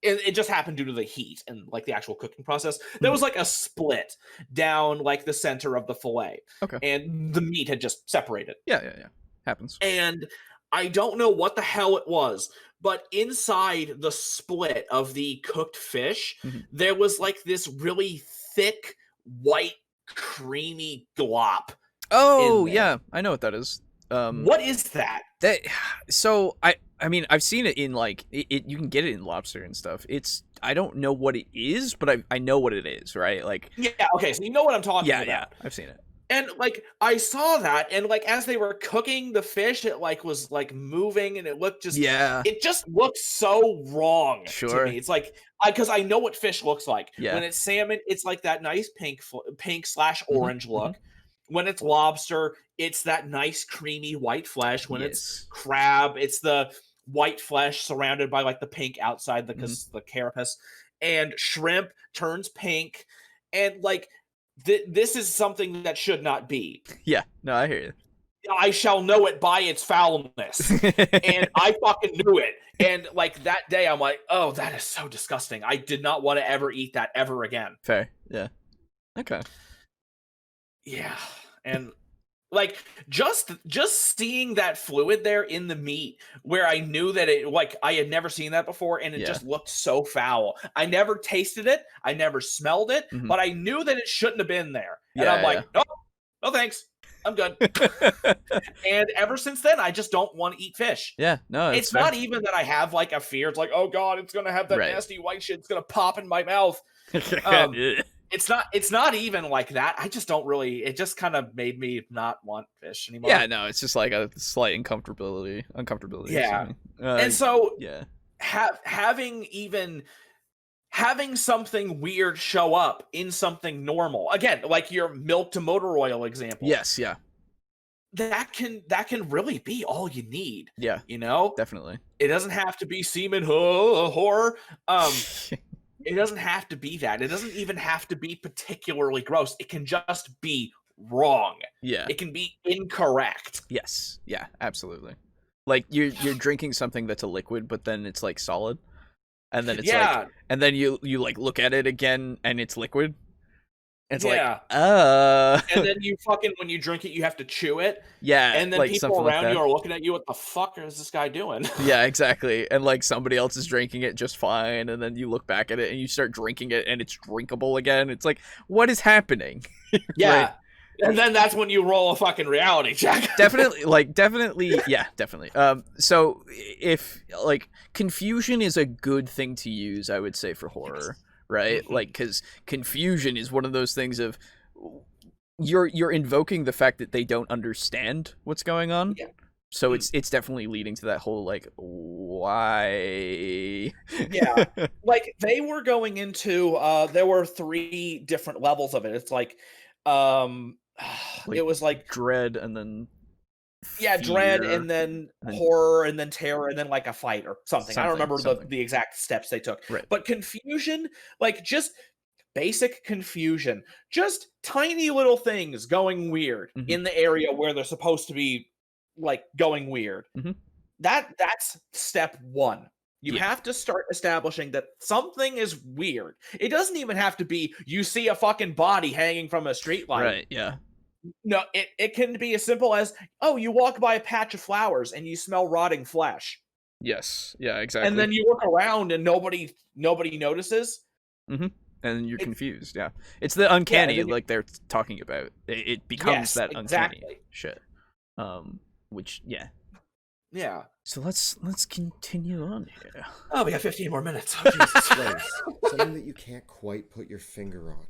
it just happened due to the heat and like the actual cooking process. There was like a split down like the center of the fillet. Okay. And the meat had just separated. Yeah. Happens. And I don't know what the hell it was, but inside the split of the cooked fish, there was like this really thick, white, creamy glop. Oh, yeah. I know what that is. What is that? So I mean, I've seen it in like it. You can get it in lobster and stuff. I don't know what it is, but I know what it is, right? Like, yeah, okay, so you know what I'm talking about. Yeah, I've seen it. And like I saw that, and like as they were cooking the fish, it like was like moving, and it looked just it just looked so wrong to me. It's like because I know what fish looks like. Yeah. When it's salmon, it's like that nice pink/orange look. When it's lobster, it's that nice creamy white flesh. When it's crab, it's the white flesh surrounded by like the pink outside because the carapace. And shrimp turns pink, and like this is something that should not be. Yeah, no, I hear you. I shall know it by its foulness. And I fucking knew it. And like that day, I'm like, oh, that is so disgusting. I did not want to ever eat that ever again. Fair, yeah. Okay. Yeah, and like just seeing that fluid there in the meat, where I knew that it like I had never seen that before, and it just looked so foul. I never tasted it, I never smelled it, but I knew that it shouldn't have been there. And I'm like, no thanks, I'm good. And ever since then, I just don't want to eat fish. Yeah, no, it's fair. not even that I have like a fear. It's like, oh god, it's gonna have that nasty white shit. It's gonna pop in my mouth. It's not even like that. I just don't really. It just kind of made me not want fish anymore. Yeah, no, it's just like a slight uncomfortability. Yeah, and so yeah, having something weird show up in something normal again, like your milk to motor oil example. Yes, yeah. That can really be all you need. Yeah, you know, definitely. It doesn't have to be semen horror. It doesn't have to be that. It doesn't even have to be particularly gross. It can just be wrong. Yeah. It can be incorrect. Yes. Yeah, absolutely. Like you're drinking something that's a liquid, but then it's like solid. And then it's like and then you like look at it again and it's liquid. It's like and then you fucking when you drink it you have to chew it. Yeah. And then like people around like you are looking at you, what the fuck is this guy doing? Yeah, exactly. And like somebody else is drinking it just fine, and then you look back at it and you start drinking it and it's drinkable again. It's like, what is happening? Yeah. Right. And then that's when you roll a fucking reality check. Definitely, yeah, definitely. So if like confusion is a good thing to use, I would say for horror. Right? Like, because confusion is one of those things of you're invoking the fact that they don't understand what's going on. Yeah. So it's definitely leading to that whole like why. Yeah. Like they were going into there were 3 different levels of it. It's like it was like dread and then dread and then horror and then terror and then like a fight or something. I don't remember the exact steps they took. Right. But confusion, like just basic confusion, just tiny little things going weird in the area where they're supposed to be like going weird. That's step 1. You have to start establishing that something is weird. It doesn't even have to be you see a fucking body hanging from a streetlight. Right, yeah. No, it can be as simple as, oh, you walk by a patch of flowers and you smell rotting flesh. Yes, yeah, exactly. And then you look around and nobody notices. And you're confused, yeah. It's the uncanny, like they're talking about. It becomes that uncanny shit. Which, yeah. Yeah. So let's continue on here. Oh, we got 15 more minutes. Oh, Jesus Christ. Something that you can't quite put your finger on.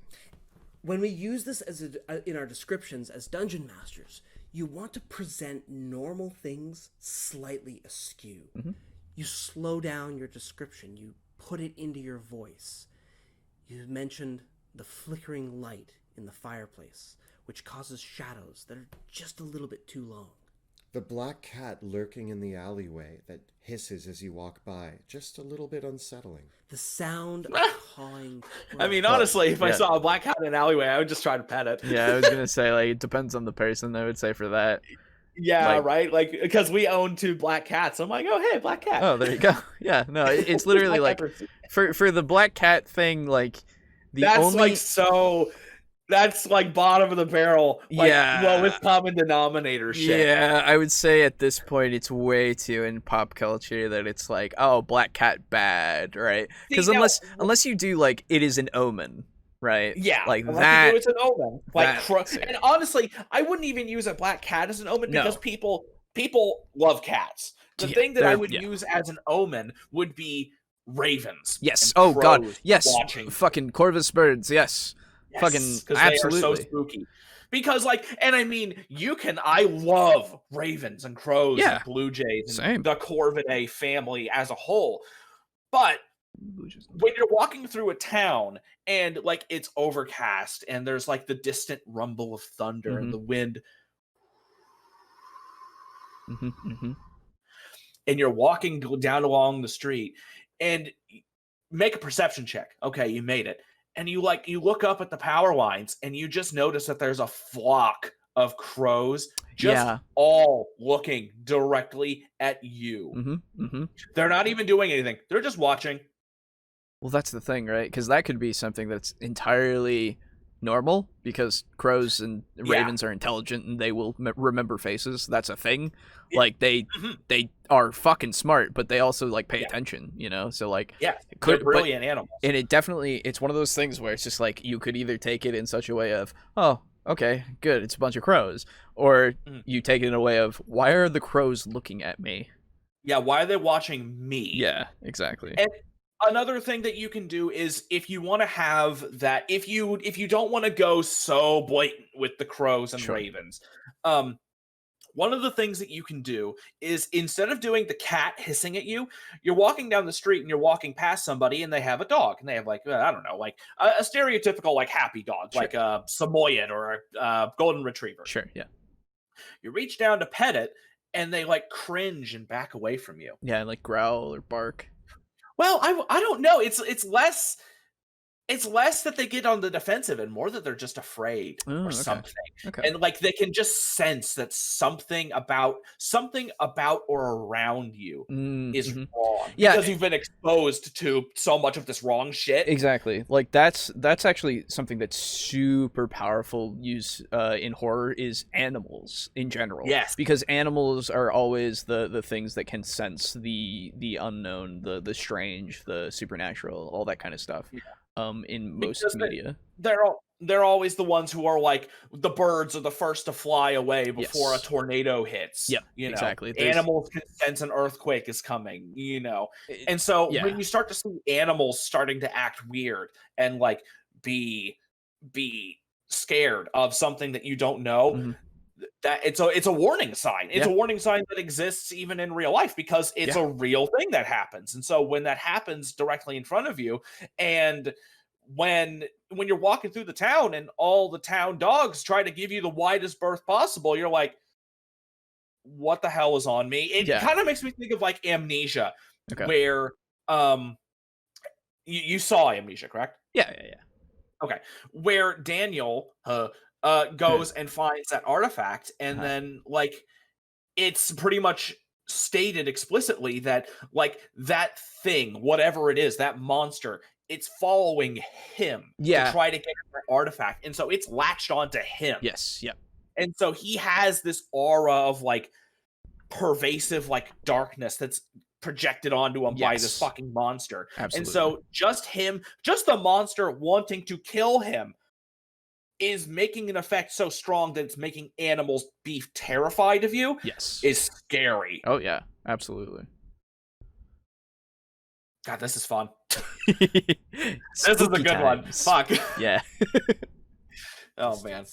When we use this as in our descriptions as dungeon masters, you want to present normal things slightly askew. You slow down your description. You put it into your voice. You mentioned the flickering light in the fireplace, which causes shadows that are just a little bit too long. The black cat lurking in the alleyway that hisses as you walk by, just a little bit unsettling. The sound of cawing. I mean, honestly, if I saw a black cat in an alleyway, I would just try to pet it. Yeah, I was gonna say, like, it depends on the person, I would say, for that. Yeah, right. Like because we own 2 black cats. I'm like, oh hey, black cat. Oh, there you go. Yeah, no, it's literally like for the black cat thing, like that's like bottom of the barrel, like lowest common denominator shit. Yeah, I would say at this point it's way too in pop culture that it's like, oh, black cat bad, right? Because unless you do like it is an omen, right? Yeah, like that. It's an omen. Like, and honestly, I wouldn't even use a black cat as an omen because people love cats. The thing that I would use as an omen would be ravens. Yes. Oh God. Yes. Fucking Corvus birds. Yes. Fucking absolutely. They are so spooky. Because and I mean, I love ravens and crows and blue jays and the Corvidae family as a whole. But when you're walking through a town and like it's overcast and there's like the distant rumble of thunder and the wind, and you're walking down along the street and make a perception check. Okay, you made it. And you look up at the power lines and you just notice that there's a flock of crows just all looking directly at you. They're not even doing anything. They're just watching. Well, that's the thing, right? Because that could be something that's entirely normal because crows and ravens are intelligent and they will remember faces. That's a thing. Like they are fucking smart, but they also like pay attention, you know? So like they're brilliant animals. And it's one of those things where it's just like you could either take it in such a way of, oh, okay, good, it's a bunch of crows, or you take it in a way of, why are the crows looking at me? Yeah, why are they watching me? Yeah, exactly. And another thing that you can do is if you want to have that, if you don't want to go so blatant with the crows and ravens, one of the things that you can do is instead of doing the cat hissing at you, you're walking down the street and you're walking past somebody and they have a dog and they have like, I don't know, like a stereotypical like happy dog, like a Samoyed or a golden retriever. Sure, yeah. You reach down to pet it and they like cringe and back away from you. Yeah, and like growl or bark. Well, I don't know. It's less that they get on the defensive and more that they're just afraid or something. Okay. And like they can just sense that something about or around you is wrong. Yeah. Because you've been exposed to so much of this wrong shit. Exactly. Like that's actually something that's super powerful use in horror is animals in general. Yes. Because animals are always the things that can sense the unknown, the strange, the supernatural, all that kind of stuff. Yeah. In most media, they're always the ones who are like the birds are the first to fly away before a tornado hits. Yeah, you know? Exactly. Animals can sense an earthquake is coming, you know, and so when you start to see animals starting to act weird and like be scared of something that you don't know. That it's a warning sign. It's a warning sign that exists even in real life because it's a real thing that happens. And so when that happens directly in front of you, and when you're walking through the town and all the town dogs try to give you the widest berth possible, you're like, what the hell is on me? It kind of makes me think of like Amnesia, where you saw Amnesia, correct? Yeah. Okay, where Daniel goes and finds that artifact, and then like it's pretty much stated explicitly that like that thing, whatever it is, that monster, it's following him to try to get that artifact, and so it's latched onto him. Yes, yeah. And so he has this aura of like pervasive like darkness that's projected onto him by this fucking monster. Absolutely. And so just the monster wanting to kill him is making an effect so strong that it's making animals be terrified of you. Yes. Is scary. Oh yeah, absolutely. God, this is fun. This is a good one. Fuck. Yeah. Oh man.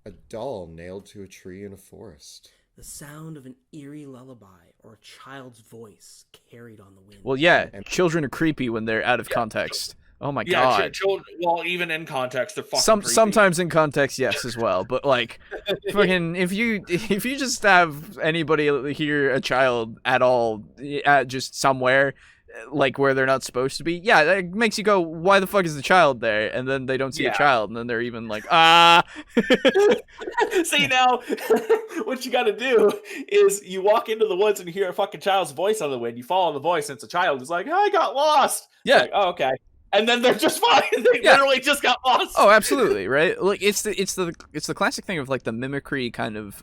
A doll nailed to a tree in a forest. The sound of an eerie lullaby or a child's voice carried on the wind. Well, yeah, children are creepy when they're out of context. Oh my god. Children, well, even in context, they're fucking creepy. Sometimes in context, yes, as well. But like, fucking, if you just have anybody hear a child at all, just somewhere, like where they're not supposed to be, yeah, that makes you go, why the fuck is the child there? And then they don't see a child, and then they're even like, See, now, what you gotta do is you walk into the woods and you hear a fucking child's voice on the wind. You follow the voice, and it's a child. It's like, oh, I got lost. Yeah. It's like, oh, okay. And then they're just fine. They literally just got lost. Oh, absolutely, right? Like it's the classic thing of like the mimicry kind of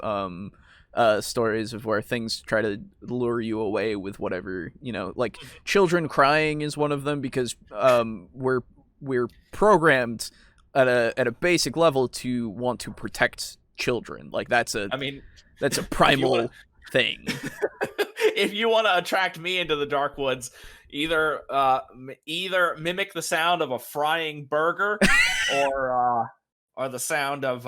stories of where things try to lure you away with whatever, you know, like children crying is one of them, because we're programmed at a basic level to want to protect children. Like that's a primal thing. If you want to attract me into the dark woods, either mimic the sound of a frying burger or the sound of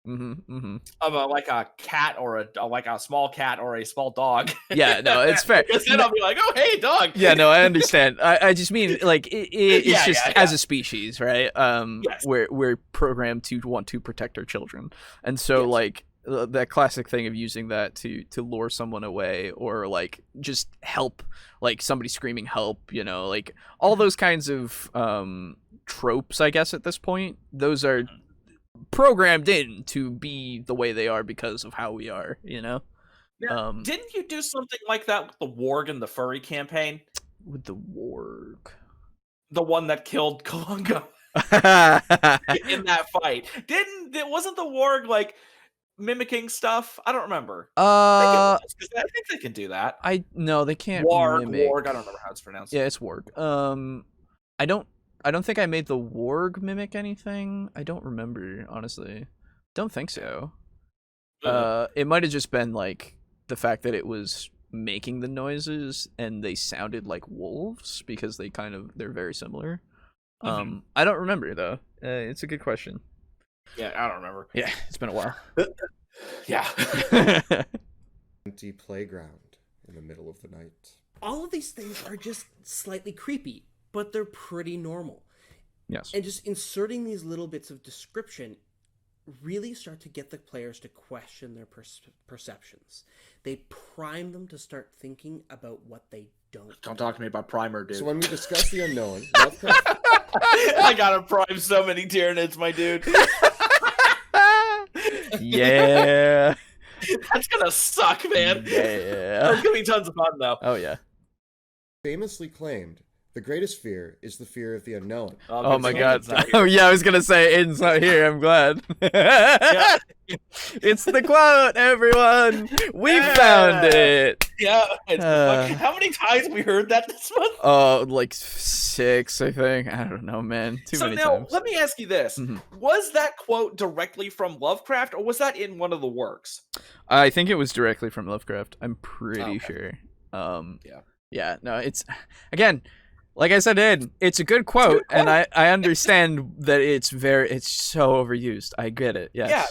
like a cat or a small cat or a small dog. Yeah, no, it's fair. Because then I'll be like, oh, hey, dog. Yeah, no, I understand. I just mean like it's just as a species, right? Yes. We're programmed to want to protect our children, and so like that classic thing of using that to lure someone away, or like just help, like somebody screaming help, you know, like all those kinds of tropes, I guess at this point, those are programmed in to be the way they are because of how we are, you know. Now, didn't you do something like that with the warg and the furry campaign? With the warg, the one that killed Kalunga in that fight, wasn't the warg like mimicking stuff? I don't remember. I think they can do that. No, they can't. Warg. I don't remember how it's pronounced. Yeah, it's warg. I don't think I made the warg mimic anything. I don't remember, honestly. Don't think so. It might have just been like the fact that it was making the noises and they sounded like wolves, because they're very similar. I don't remember though. It's a good question. Yeah, I don't remember. Yeah, it's been a while. Yeah. Empty playground in the middle of the night. All of these things are just slightly creepy, but they're pretty normal. Yes. And just inserting these little bits of description really start to get the players to question their perceptions. They prime them to start thinking about what they don't. Don't talk to me about primer, dude. So when we discuss the unknown, Lovecraft... I gotta prime so many Tyranids, my dude. Yeah. That's gonna suck, man. Yeah. That's gonna be tons of fun, though. Oh, yeah. famously claimed, the greatest fear is the fear of the unknown. Oh my god. Oh yeah, I was gonna say Aiden's not here, I'm glad. Yeah. It's the quote, everyone! We found it! Yeah. How many times we heard that this month? Oh, like 6, I think. I don't know, man. Too many times. Let me ask you this. Was that quote directly from Lovecraft, or was that in one of the works? I think it was directly from Lovecraft. I'm pretty sure. Yeah, no, it's... Again... Like I said, Ed, it's a good quote, and I understand that it's so overused. I get it. Yes. Yeah,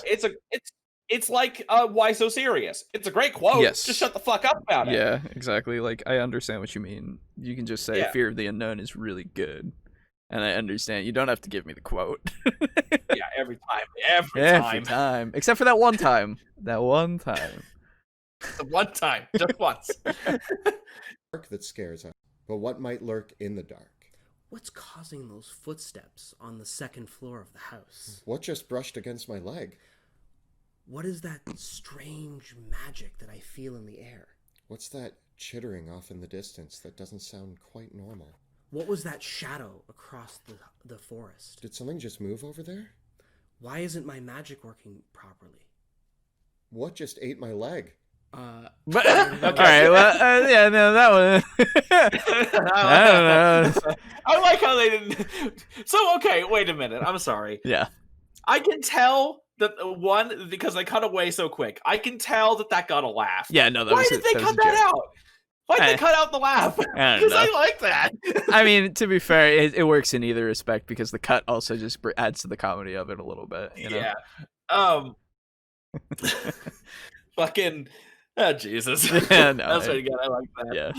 it's like why so serious? It's a great quote. Yes. Just shut the fuck up about it. Yeah, exactly. Like I understand what you mean. You can just say fear of the unknown is really good. And I understand. You don't have to give me the quote. Yeah, every time. Except for that one time. The one time, just once. Dark that scares us. But what might lurk in the dark? What's causing those footsteps on the second floor of the house? What just brushed against my leg? What is that strange magic that I feel in the air? What's that chittering off in the distance that doesn't sound quite normal? What was that shadow across the forest? Did something just move over there? Why isn't my magic working properly? What just ate my leg? But, okay, well, yeah, no, that one. I don't know. I like how they didn't. So, okay, wait a minute. I'm sorry. Yeah. I can tell that because they cut away so quick. I can tell that got a laugh. Yeah, no, Why did they cut that out? Why did they cut out the laugh? Because I like that. I mean, to be fair, it works in either respect, because the cut also just adds to the comedy of it a little bit. You know? Yeah. Fucking. Oh, Jesus. Yeah, no, that's pretty good. I like that. Yeah.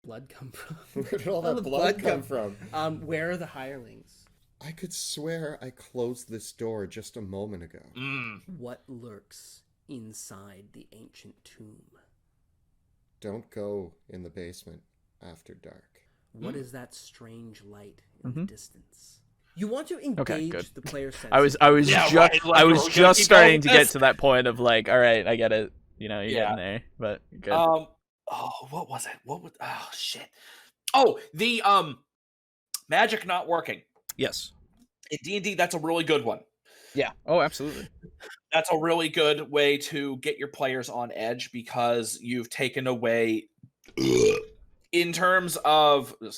Blood come from? Where did all that blood come from? Where are the hirelings? I could swear I closed this door just a moment ago. What lurks inside the ancient tomb? Don't go in the basement after dark. What is that strange light in the distance? You want to engage the player's senses. I was just starting to get to that point of like, all right, I get it. You know, you're getting there, but good. What was it? Oh shit. Oh, the magic not working. Yes. In D&D, that's a really good one. Yeah. Oh, absolutely. That's a really good way to get your players on edge because you've taken away in terms of the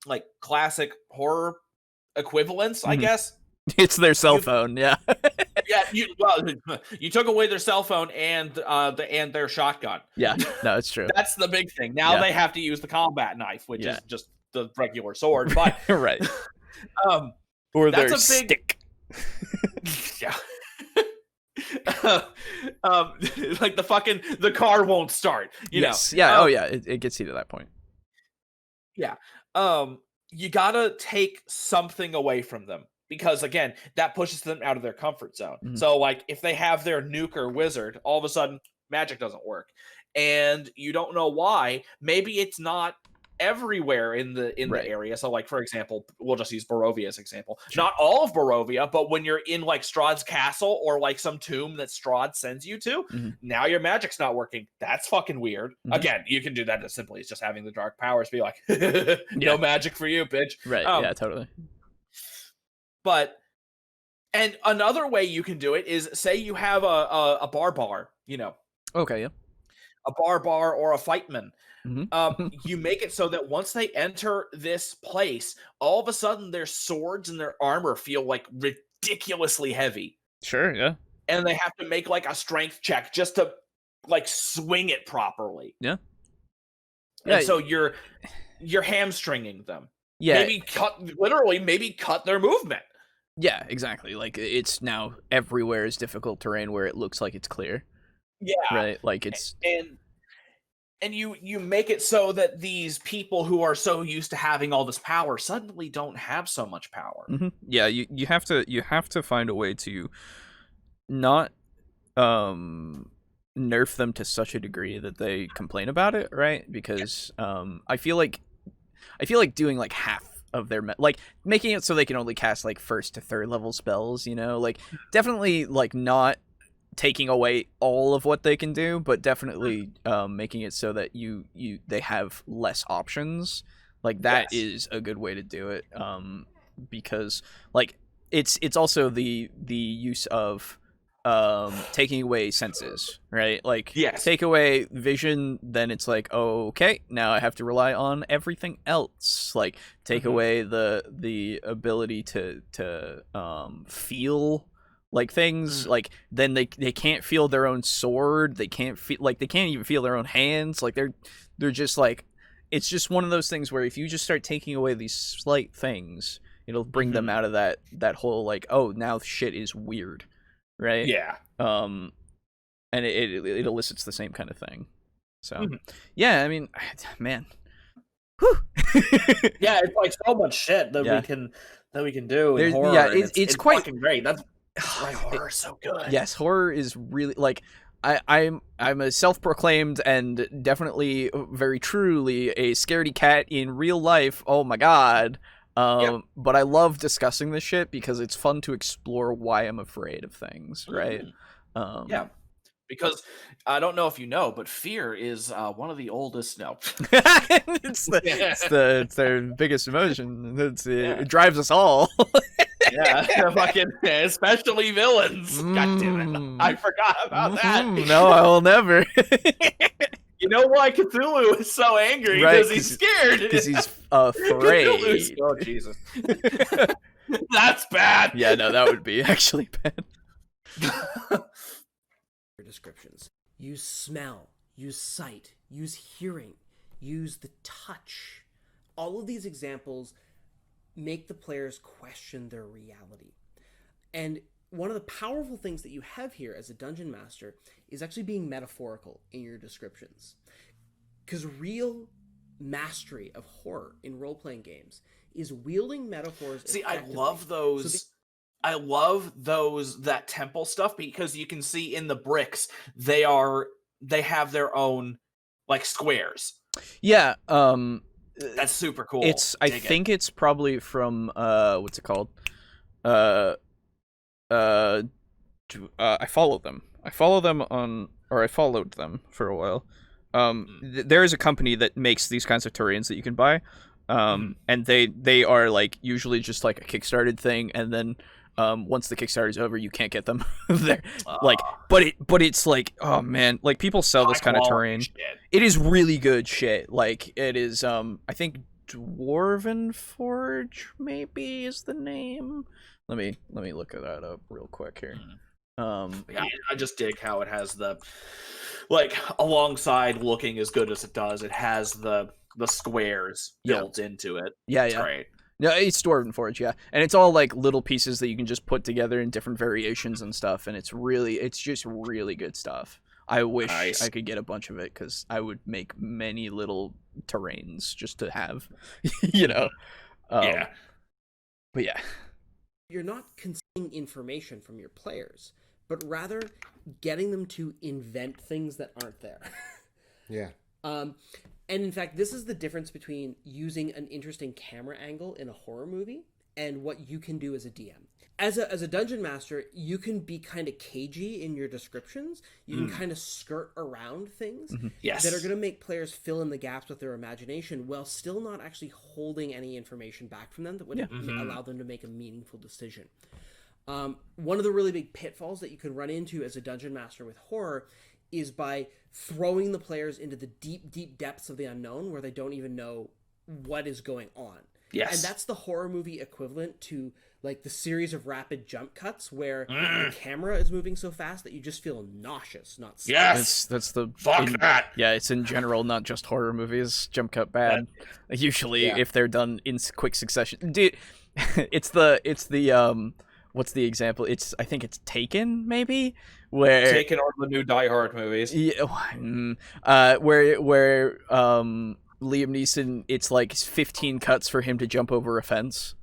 like classic horror equivalents, I guess. It's their cell phone, yeah. Yeah, you took away their cell phone and their shotgun. Yeah, no, it's true. That's the big thing. Now they have to use the combat knife, which is just the regular sword. But right. Or their stick. Yeah. Like the car won't start. You know. Yeah. It gets you to that point. Yeah. You gotta take something away from them. Because, again, that pushes them out of their comfort zone. Mm-hmm. So, like, if they have their nuke or wizard, all of a sudden, magic doesn't work. And you don't know why. Maybe it's not everywhere in the area. So, like, for example, we'll just use Barovia as an example. Sure. Not all of Barovia, but when you're in, like, Strahd's castle or, like, some tomb that Strahd sends you to, now your magic's not working. That's fucking weird. Again, you can do that as simply as just having the dark powers be like, no magic for you, bitch. Right, yeah, totally. But, and another way you can do it is, say you have a bar, you know. Okay, yeah. A bar or a fightman. You make it so that once they enter this place, all of a sudden their swords and their armor feel, like, ridiculously heavy. Sure, yeah. And they have to make, like, a strength check just to, like, swing it properly. Yeah. And so you're hamstringing them. Yeah. Maybe cut their movement. Yeah, exactly. Like, it's now everywhere is difficult terrain where it looks like it's clear. Yeah. Right? Like, it's... And you make it so that these people who are so used to having all this power suddenly don't have so much power. Yeah, you have to find a way to not nerf them to such a degree that they complain about it, right? Because I feel like doing, like, half of their like making it so they can only cast, like, 1st to 3rd level spells, you know, like, definitely, like, not taking away all of what they can do, but definitely making it so that they have less options. Like, that is a good way to do it, because, like, it's also the use of taking away senses, right? Like, take away vision, then it's like, oh, okay, now I have to rely on everything else. Like, take away the ability to feel, like, things, like, then they can't feel their own sword, they can't feel, like, they can't even feel their own hands, like, they're just, like, it's just one of those things where if you just start taking away these slight things, it'll bring them out of that whole, like, oh, now shit is weird. Right? Yeah. And it elicits the same kind of thing. So, yeah, I mean, man. Whew. Yeah, it's like so much shit that we can do in horror. Yeah, it's quite fucking great. That's why horror is so good. Yes, horror is really, like, I'm a self-proclaimed and definitely very truly a scaredy cat in real life. Oh my god. But I love discussing this shit because it's fun to explore why I'm afraid of things, right? Yeah, because I don't know if you know, but fear is one of the oldest. No, it's their biggest emotion. It drives us all. Yeah, fucking, especially villains. God damn it, I forgot about that. No, I will never. You know why Cthulhu is so angry? Because he's scared. Because he's afraid. Oh, Jesus. That's bad. Yeah, no, that would be actually bad. Descriptions. Use smell, use sight, use hearing, use the touch. All of these examples make the players question their reality. And one of the powerful things that you have here as a dungeon master is actually being metaphorical in your descriptions. Because real mastery of horror in role-playing games is wielding metaphors. See, I love those. I love that temple stuff because you can see in the bricks they have their own, like, squares. Yeah, That's super cool. I think it's probably from what's it called? I followed them. I followed them for a while. There is a company that makes these kinds of terrains that you can buy. And they are like usually just like a Kickstarted thing, and then once the Kickstarter's over, you can't get them. They're like, but it's like, oh man, like people sell this kind of terrain. Shit. It is really good shit. Like it is, I think Dwarven Forge maybe is the name. Let me look that up real quick here. Yeah, I just dig how it has the, like, alongside looking as good as it does, it has the squares built into it. Yeah, it's great. No, it's Dwarven Forge, yeah, and it's all like little pieces that you can just put together in different variations and stuff, and it's just really good stuff. I wish I could get a bunch of it because I would make many little terrains just to have, you know. Yeah, but yeah, you're not consuming information from your players, but rather getting them to invent things that aren't there. Yeah. And in fact, this is the difference between using an interesting camera angle in a horror movie and what you can do as a DM. As a dungeon master, you can be kind of cagey in your descriptions. You can kind of skirt around things that are going to make players fill in the gaps with their imagination while still not actually holding any information back from them that would allow them to make a meaningful decision. One of the really big pitfalls that you can run into as a dungeon master with horror is by throwing the players into the deep depths of the unknown where they don't even know what is going on. Yes. And that's the horror movie equivalent to like the series of rapid jump cuts where the camera is moving so fast that you just feel nauseous, not scared. Yes. That's the that. Yeah, it's in general, not just horror movies. Jump cut bad. Usually if they're done in quick succession. Dude, it's the what's the example? I think it's Taken, maybe? Where Taken or the new Die Hard movies. Yeah, where Liam Neeson, it's like 15 cuts for him to jump over a fence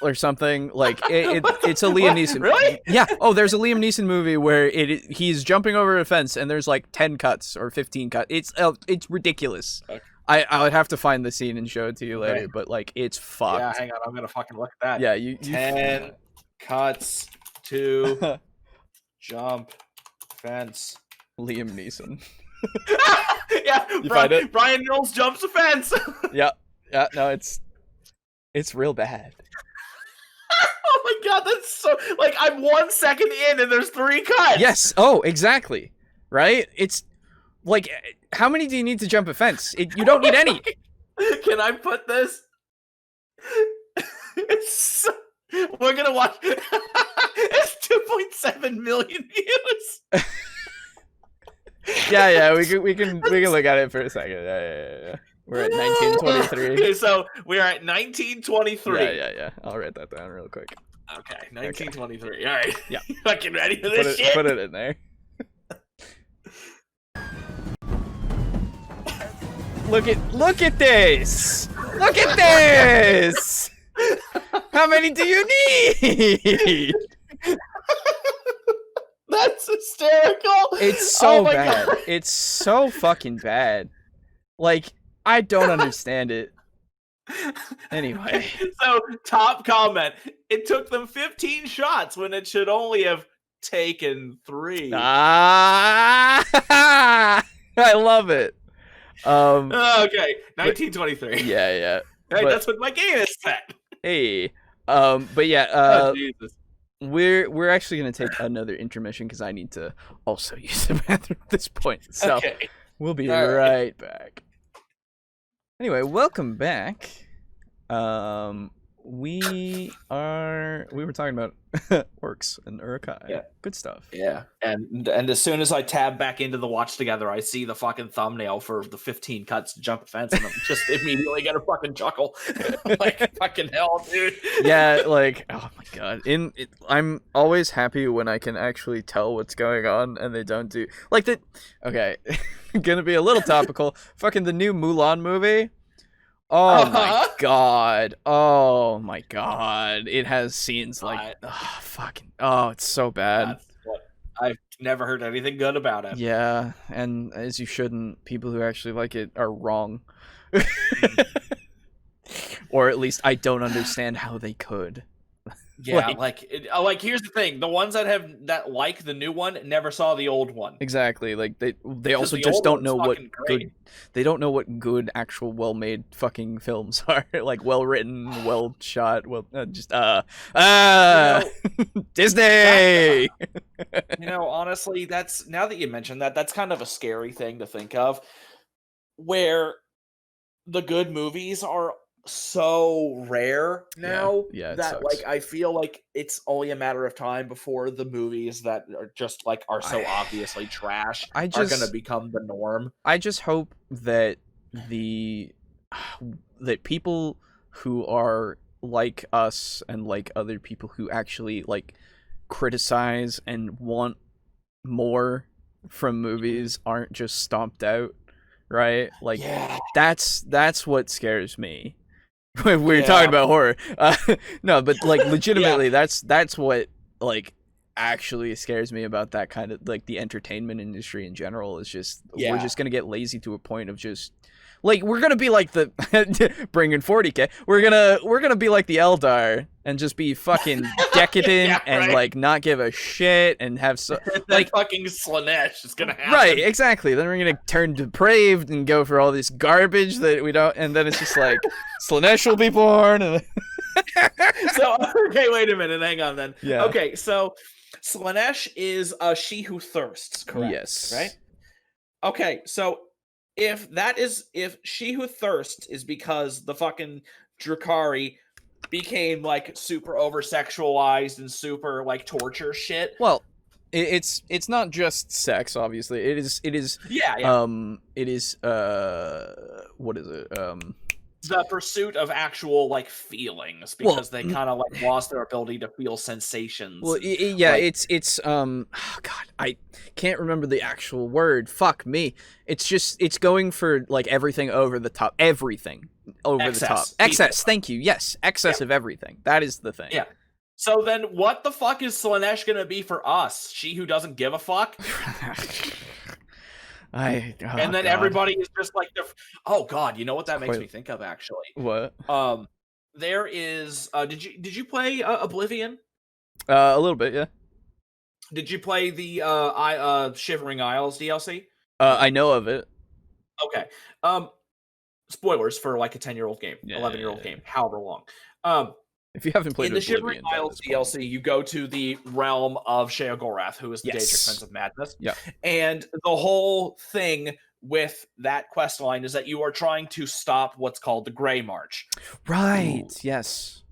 or something. Like it's a Liam Neeson. Really? Yeah. Oh, there's a Liam Neeson movie where he's jumping over a fence and there's like 10 cuts or 15 cuts. It's ridiculous. Okay. I would have to find the scene and show it to you later, but like it's fucked. Yeah, hang on, I'm gonna fucking look at that. Yeah, you 10 cuts to jump fence. Liam Neeson. Yeah, you find it? Brian Knowles jumps a fence. Yeah, no, it's real bad. Oh my god, that's so, like, I'm 1 second in and there's 3 cuts. Yes. Oh, exactly. Right? It's like, how many do you need to jump a fence? You don't need any. Can I put this? We're gonna watch. It's 2.7 million views. Yeah, we can look at it for a second. Yeah. We're at 1923. Okay, so we're at 1923. Yeah. I'll write that down real quick. Okay, 1923. Okay. All right. Yeah. Fucking ready for this shit? Put it in there. Look at this! Look at this! How many do you need? That's hysterical. It's so bad. God. It's so fucking bad. Like, I don't understand it. Anyway. So, top comment. It took them 15 shots when it should only have taken 3. I love it. Okay, 1923. Yeah. Hey, that's what my game is set. Hey. But yeah, Jesus. We're actually gonna take another intermission because I need to also use the bathroom at this point. So we'll be right back. Anyway, welcome back. We were talking about orcs and Urukai. Yeah. Good stuff. Yeah. And as soon as I tab back into the watch together, I see the fucking thumbnail for the 15 cuts to jump a fence, and I'm just immediately gonna fucking chuckle. Like, fucking hell, dude. Yeah, like, oh my god. I'm always happy when I can actually tell what's going on and they don't do like the okay. Gonna be a little topical. Fucking the new Mulan movie. Oh my god. Oh my god. It has scenes like fucking it's so bad. That's what I've Never heard anything good about it. Yeah, and as you shouldn't, people who actually like it are wrong. Or at least I don't understand how they could. Yeah, like here's the thing: the ones that like the new one never saw the old one. Exactly. Like they also the just old don't one's know what fucking good. great. They don't know what good, actual, well-made fucking films are. Like well written, well shot, Disney. Honestly, that's, now that you mention that, that's kind of a scary thing to think of, where the good movies are so rare now it that sucks. like I feel like it's only a matter of time before the movies that are just like are so obviously trash are gonna become the norm. I just hope that that people who are like us and like other people who actually like criticize and want more from movies aren't just stomped out, right? Like that's what scares me. We're talking about horror. No, but like legitimately, that's what like actually scares me about that kind of like the entertainment industry in general. Is just we're just gonna get lazy to a point of just like we're gonna be like the bringing 40K. We're gonna be like the Eldar and just be fucking decadent and like not give a shit and have so like fucking Slanesh is gonna happen. Right, exactly. Then we're gonna turn depraved and go for all this garbage that we don't, and then it's just like Slanesh will be born. And So okay, wait a minute, hang on then. Yeah. Okay, so Slanesh is She Who Thirsts, correct? Yes. Right. Okay, so if She Who Thirsts is because the fucking Drukhari became like super over sexualized and super like torture shit. Well, it's not just sex, obviously. It is it is what is it? The pursuit of actual like feelings, because they kind of like lost their ability to feel sensations. Well, it's oh god, I can't remember the actual word. Fuck me. It's going for like everything over the top. Everything over the top. Excess. Thank you. Yes, excess of everything. That is the thing. Yeah. So then, what the fuck is Slanesh gonna be for us? She who doesn't give a fuck. And then everybody is just like, oh god, you know what that makes me think of actually? What? There is. Did you play Oblivion? A little bit, yeah. Did you play the Shivering Isles DLC? I know of it. Okay. Spoilers for like a 10-year-old game, 11-year-old game, however long. If you haven't played in the Shivering Isles DLC, you go to the realm of Sheogorath, who is the Daedric Prince of Madness. Yeah. And the whole thing with that quest line is that you are trying to stop what's called the Grey March. Right. Ooh. Yes.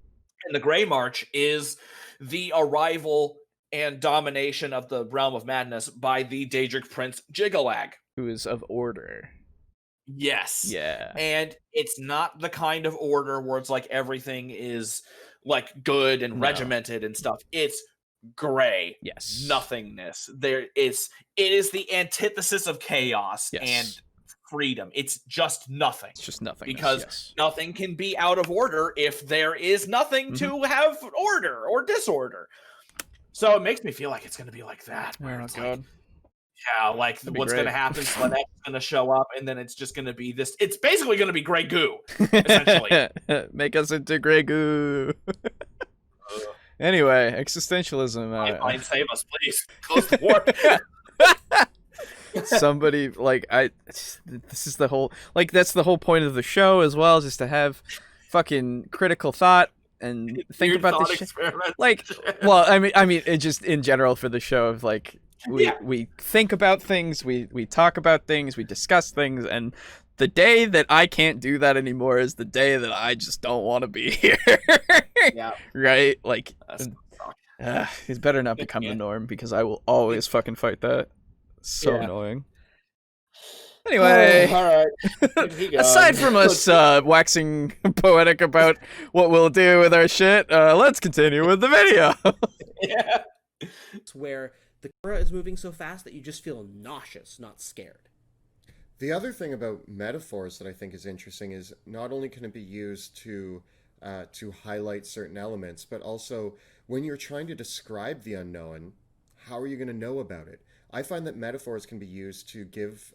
And the Grey March is the arrival and domination of the realm of madness by the Daedric Prince Jiggalag, who is of order. Yes. Yeah. And it's not the kind of order where it's like everything is like good and regimented and stuff. It's gray. Yes. Nothingness. It is the antithesis of chaos and freedom. It's just nothing. It's just nothing. Because nothing can be out of order if there is nothing to have order or disorder. So it makes me feel like it's going to be like that. Oh, God. Like, yeah, like what's going to happen, Slanet's going to show up, and then it's just going to be this. It's basically going to be gray goo, essentially. Make us into gray goo. Anyway, existentialism. Fine, save us, please. Close the warp. Somebody, like, this is the whole, like, that's the whole point of the show as well, just to have fucking critical thought and think about this shit. Like, well, I mean, it just in general for the show of like, we think about things, we talk about things, we discuss things, and the day that I can't do that anymore is the day that I just don't want to be here. Yeah. Right? Like, it's better not become the norm, because I will always fucking fight that. So annoying. Anyway, all right. Aside from us waxing poetic about what we'll do with our shit, let's continue with the video. Yeah. It's where the camera is moving so fast that you just feel nauseous, not scared. The other thing about metaphors that I think is interesting is not only can it be used to highlight certain elements, but also when you're trying to describe the unknown, how are you going to know about it? I find that metaphors can be used to give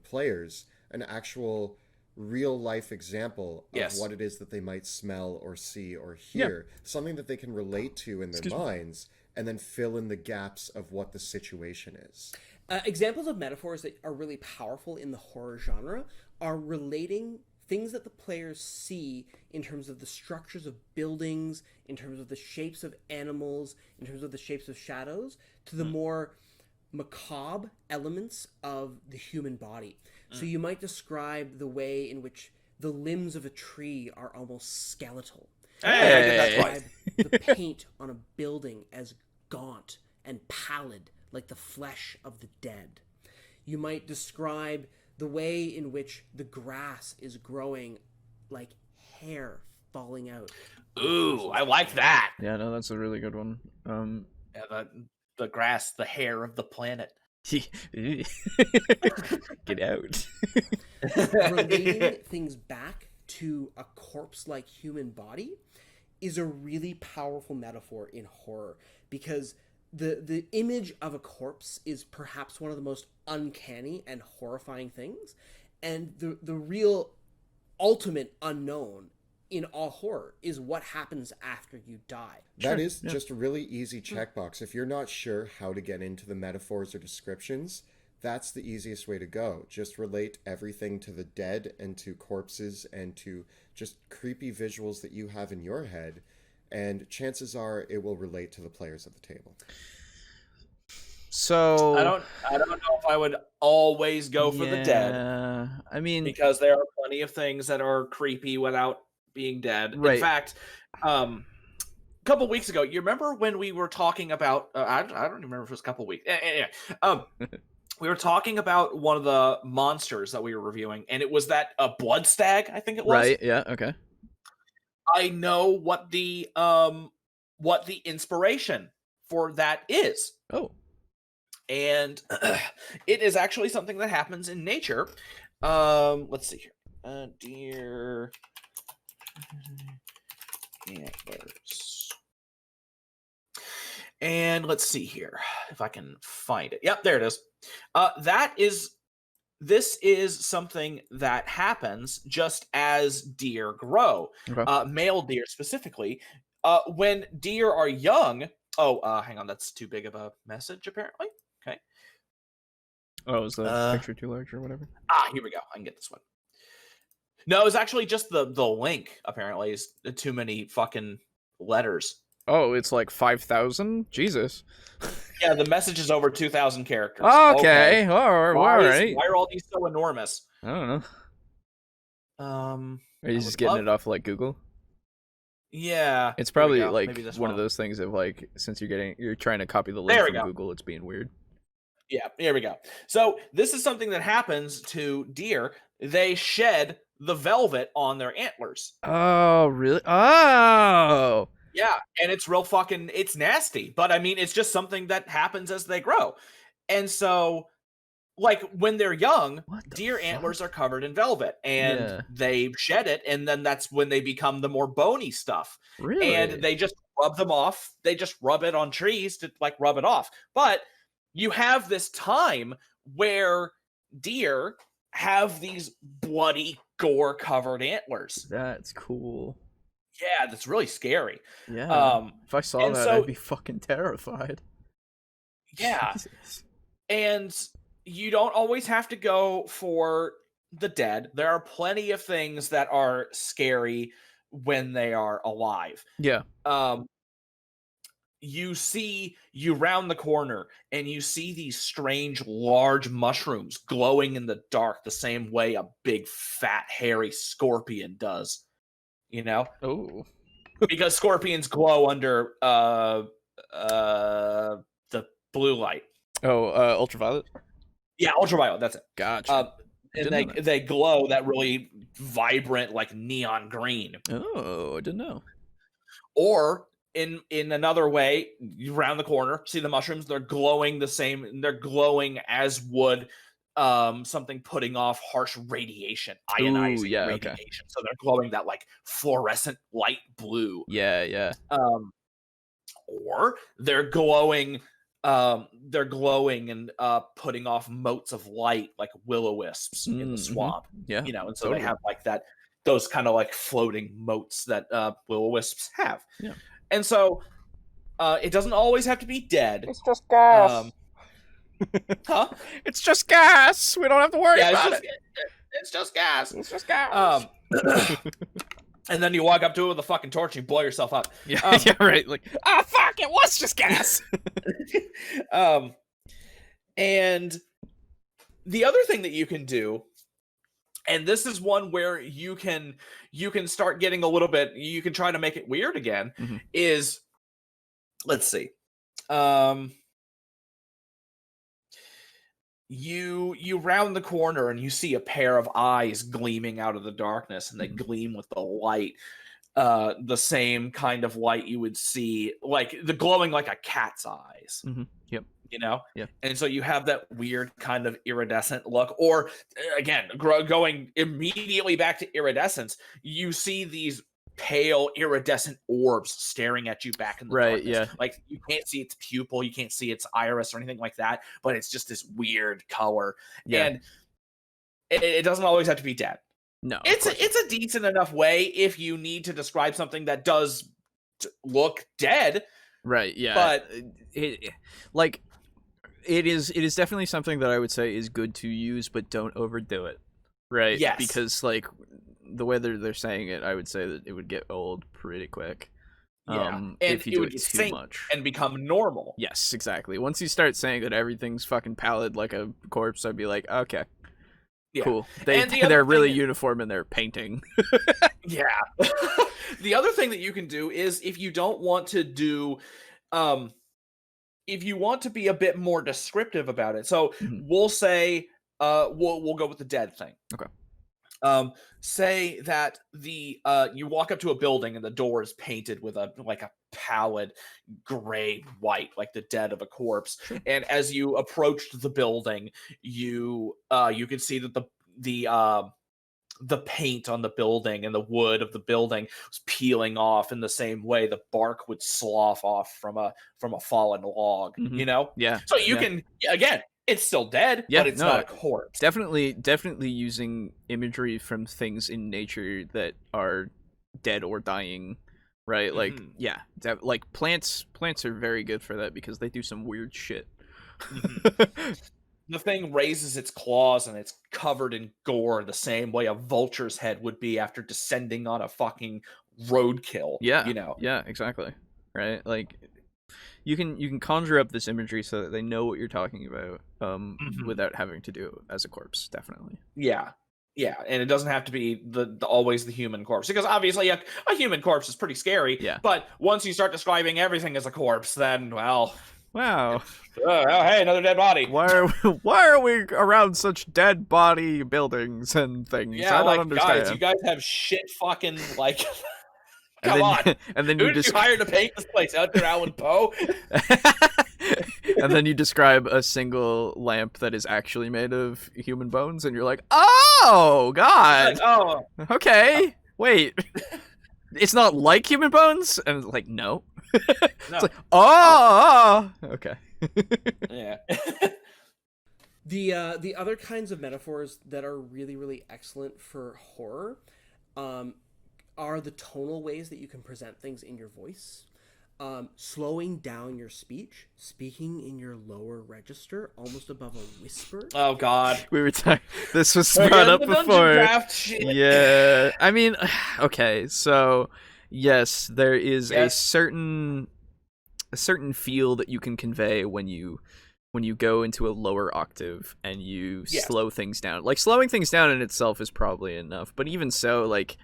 players an actual real life example of what it is that they might smell or see or hear, something that they can relate to in their minds, and then fill in the gaps of what the situation is. Examples of metaphors that are really powerful in the horror genre are relating things that the players see in terms of the structures of buildings, in terms of the shapes of animals, in terms of the shapes of shadows, to the more macabre elements of the human body. So you might describe the way in which the limbs of a tree are almost skeletal. Hey! The paint on a building as gaunt and pallid, like the flesh of the dead. You might describe the way in which the grass is growing like hair falling out. Ooh, I like that. Yeah, no, that's a really good one. The grass, the hair of the planet. Get out. Relating things back to a corpse-like human body is a really powerful metaphor in horror, because the image of a corpse is perhaps one of the most uncanny and horrifying things, and the real ultimate unknown in all horror is what happens after you die. That is just a really easy checkbox. If you're not sure how to get into the metaphors or descriptions, that's the easiest way to go. Just relate everything to the dead and to corpses and to just creepy visuals that you have in your head, and chances are it will relate to the players at the table. So I don't know if I would always go for the dead. I mean, because there are plenty of things that are creepy without being dead. Right. In fact, a couple weeks ago, you remember when we were talking about? I don't remember if it was a couple weeks. Anyway, we were talking about one of the monsters that we were reviewing, and it was that blood stag. I think it was. Right. Yeah. Okay. I know what the inspiration for that is. Oh. And it is actually something that happens in nature. Let's see here. Deer antlers. And let's see here if I can find it. Yep, there it is. This is something that happens just as deer grow. Okay. Male deer specifically. When deer are young. Hang on, that's too big of a message apparently. Okay. Oh, is the picture too large or whatever? Here we go. I can get this one. No, it's actually just the link, apparently, is too many fucking letters. Oh, it's like 5,000? Jesus. Yeah, the message is over 2,000 characters. Okay. All right. Why are all these so enormous? I don't know. Are you just getting it off like Google? Yeah. It's probably like one of those things of like, since you're trying to copy the link from Google, it's being weird. Yeah, here we go. So this is something that happens to deer. They shed the velvet on their antlers. Oh, really? Oh! Yeah, and it's real fucking, it's nasty. But I mean, it's just something that happens as they grow. And so, like, when they're young, deer antlers are covered in velvet. And they shed it, and then that's when they become the more bony stuff. Really? And they just rub them off. They just rub it on trees to, like, rub it off. But you have this time where deer have these bloody, gore-covered antlers. That's cool. Yeah, that's really scary. Yeah. If I saw that, I'd be fucking terrified. Yeah. Jesus. And you don't always have to go for the dead. There are plenty of things that are scary when they are alive. Yeah. You round the corner and you see these strange large mushrooms glowing in the dark the same way a big fat hairy scorpion does. You know? Oh. Because scorpions glow under the blue light. Oh, ultraviolet? Yeah, ultraviolet, that's it. Gotcha. And they glow that really vibrant, like neon green. Oh, I didn't know. Or in another way, you round the corner, see the mushrooms, they're glowing the same, they're glowing as would something putting off harsh radiation, ionizing radiation. Okay. So they're glowing that like fluorescent light blue. Yeah. Or they're glowing they're glowing and putting off motes of light like will-o-wisps in the swamp. Yeah, you know, and so they have like those kind of like floating motes that will-o-wisps have. Yeah. And so it doesn't always have to be dead. It's just gas. Huh? It's just gas. We don't have to worry about it. It's just gas. It's just gas. And then you walk up to it with a fucking torch and you blow yourself up. Yeah, yeah, right. Like, fuck, it was just gas. And the other thing that you can do, and this is one where you can start getting a little bit, you can try to make it weird again, is, let's see. You round the corner and you see a pair of eyes gleaming out of the darkness, and they gleam with the light, the same kind of light you would see, like the glowing like a cat's eyes. Yep. You know? Yeah. And so you have that weird kind of iridescent look, or again, going immediately back to iridescence, you see these pale iridescent orbs staring at you back in the darkness. Yeah. Like you can't see its pupil, you can't see its iris or anything like that, but it's just this weird color. Yeah. And it doesn't always have to be dead. No, it's a decent enough way if you need to describe something that does look dead. Right. Yeah. But it is definitely something that I would say is good to use, but don't overdo it. Right. Yes. Because like the way they're saying it, I would say that it would get old pretty quick. Yeah. And if you do would it too sink much and become normal. Yes, exactly. Once you start saying that everything's fucking pallid like a corpse, I'd be like, okay, cool. They're really uniform in their painting. Yeah. The other thing that you can do is if you don't want to do, if you want to be a bit more descriptive about it. So we'll say, we'll go with the dead thing. Okay. Say that you walk up to a building and the door is painted with a pallid gray white, like the dead of a corpse. Sure. And as you approached the building, you can see that the paint on the building and the wood of the building was peeling off in the same way the bark would slough off from a fallen log. You know? Yeah. So you can, again, it's still dead, but it's not a corpse. Definitely using imagery from things in nature that are dead or dying, right? Like, like plants are very good for that because they do some weird shit. The thing raises its claws and it's covered in gore the same way a vulture's head would be after descending on a fucking roadkill. Yeah. You know? Yeah, exactly. Right? Like, you can conjure up this imagery so that they know what you're talking about, without having to do it as a corpse, definitely. Yeah, and it doesn't have to be always the human corpse, because obviously a human corpse is pretty scary. Yeah. But once you start describing everything as a corpse, then wow. Hey, another dead body. Why are we around such dead body buildings and things? Yeah, I don't understand. Guys, you guys have shit fucking like. Come on. And then who did you hire to paint this place? Edgar Allan Poe? And then you describe a single lamp that is actually made of human bones, and you're like, oh, God. Okay. Wait. It's not like human bones? And it's like, no. It's like, okay. Yeah. The other kinds of metaphors that are really, really excellent for horror are the tonal ways that you can present things in your voice. Slowing down your speech, speaking in your lower register, almost above a whisper. Oh, God. We were talking. This was brought up before. Yeah. I mean, okay. So, yes, there is a certain feel that you can convey when you go into a lower octave and you slow things down. Like, slowing things down in itself is probably enough, but even so, like,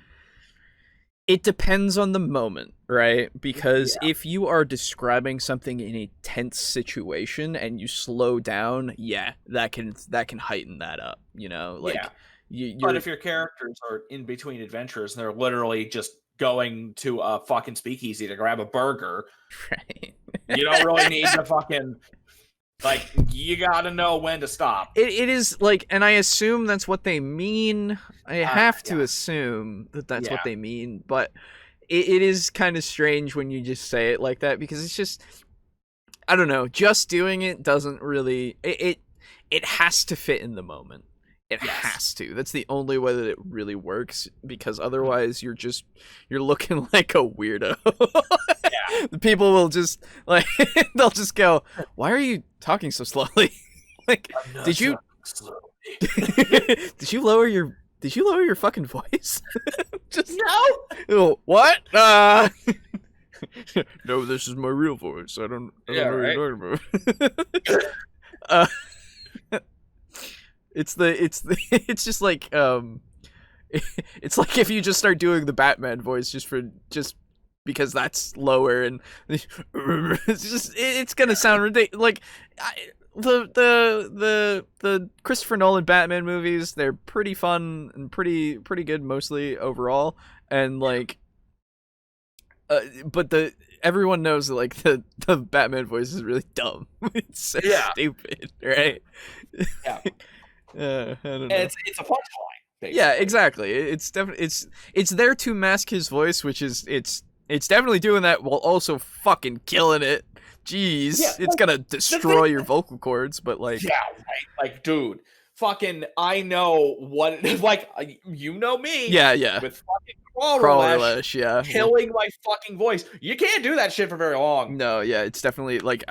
it depends on the moment, right? Because if you are describing something in a tense situation and you slow down, that can heighten that up, you know? Like, but if your characters are in between adventures and they're literally just going to a fucking speakeasy to grab a burger, right? You don't really need to fucking... Like, you gotta know when to stop. It is, like, and I assume that's what they mean. I have to assume that that's what they mean, but it is kind of strange when you just say it like that, because it's just... I don't know, just doing it doesn't really it has to fit in the moment. It has to. That's the only way that it really works, because otherwise you're looking like a weirdo. Yeah. The people will just like they'll just go, "Why are you talking so slowly?" Like, did you lower your fucking voice? Just no. What? No, this is my real voice. I don't know what you're talking about. It's just like it's like if you just start doing the Batman voice just because that's lower, and it's gonna sound ridiculous. Like the Christopher Nolan Batman movies, they're pretty fun and pretty good mostly overall, and like but everyone knows that like the Batman voice is really dumb. It's so stupid, right? Yeah. I don't know. It's a punchline, basically. Yeah, exactly. It's definitely it's there to mask his voice, which is it's definitely doing that while also fucking killing it. Jeez, it's gonna destroy your vocal cords, but like, yeah, right. Like, dude, fucking, I know what, like, you know me. Yeah. With fucking Crawlerlash, yeah, killing my fucking voice. You can't do that shit for very long. No, yeah, it's definitely like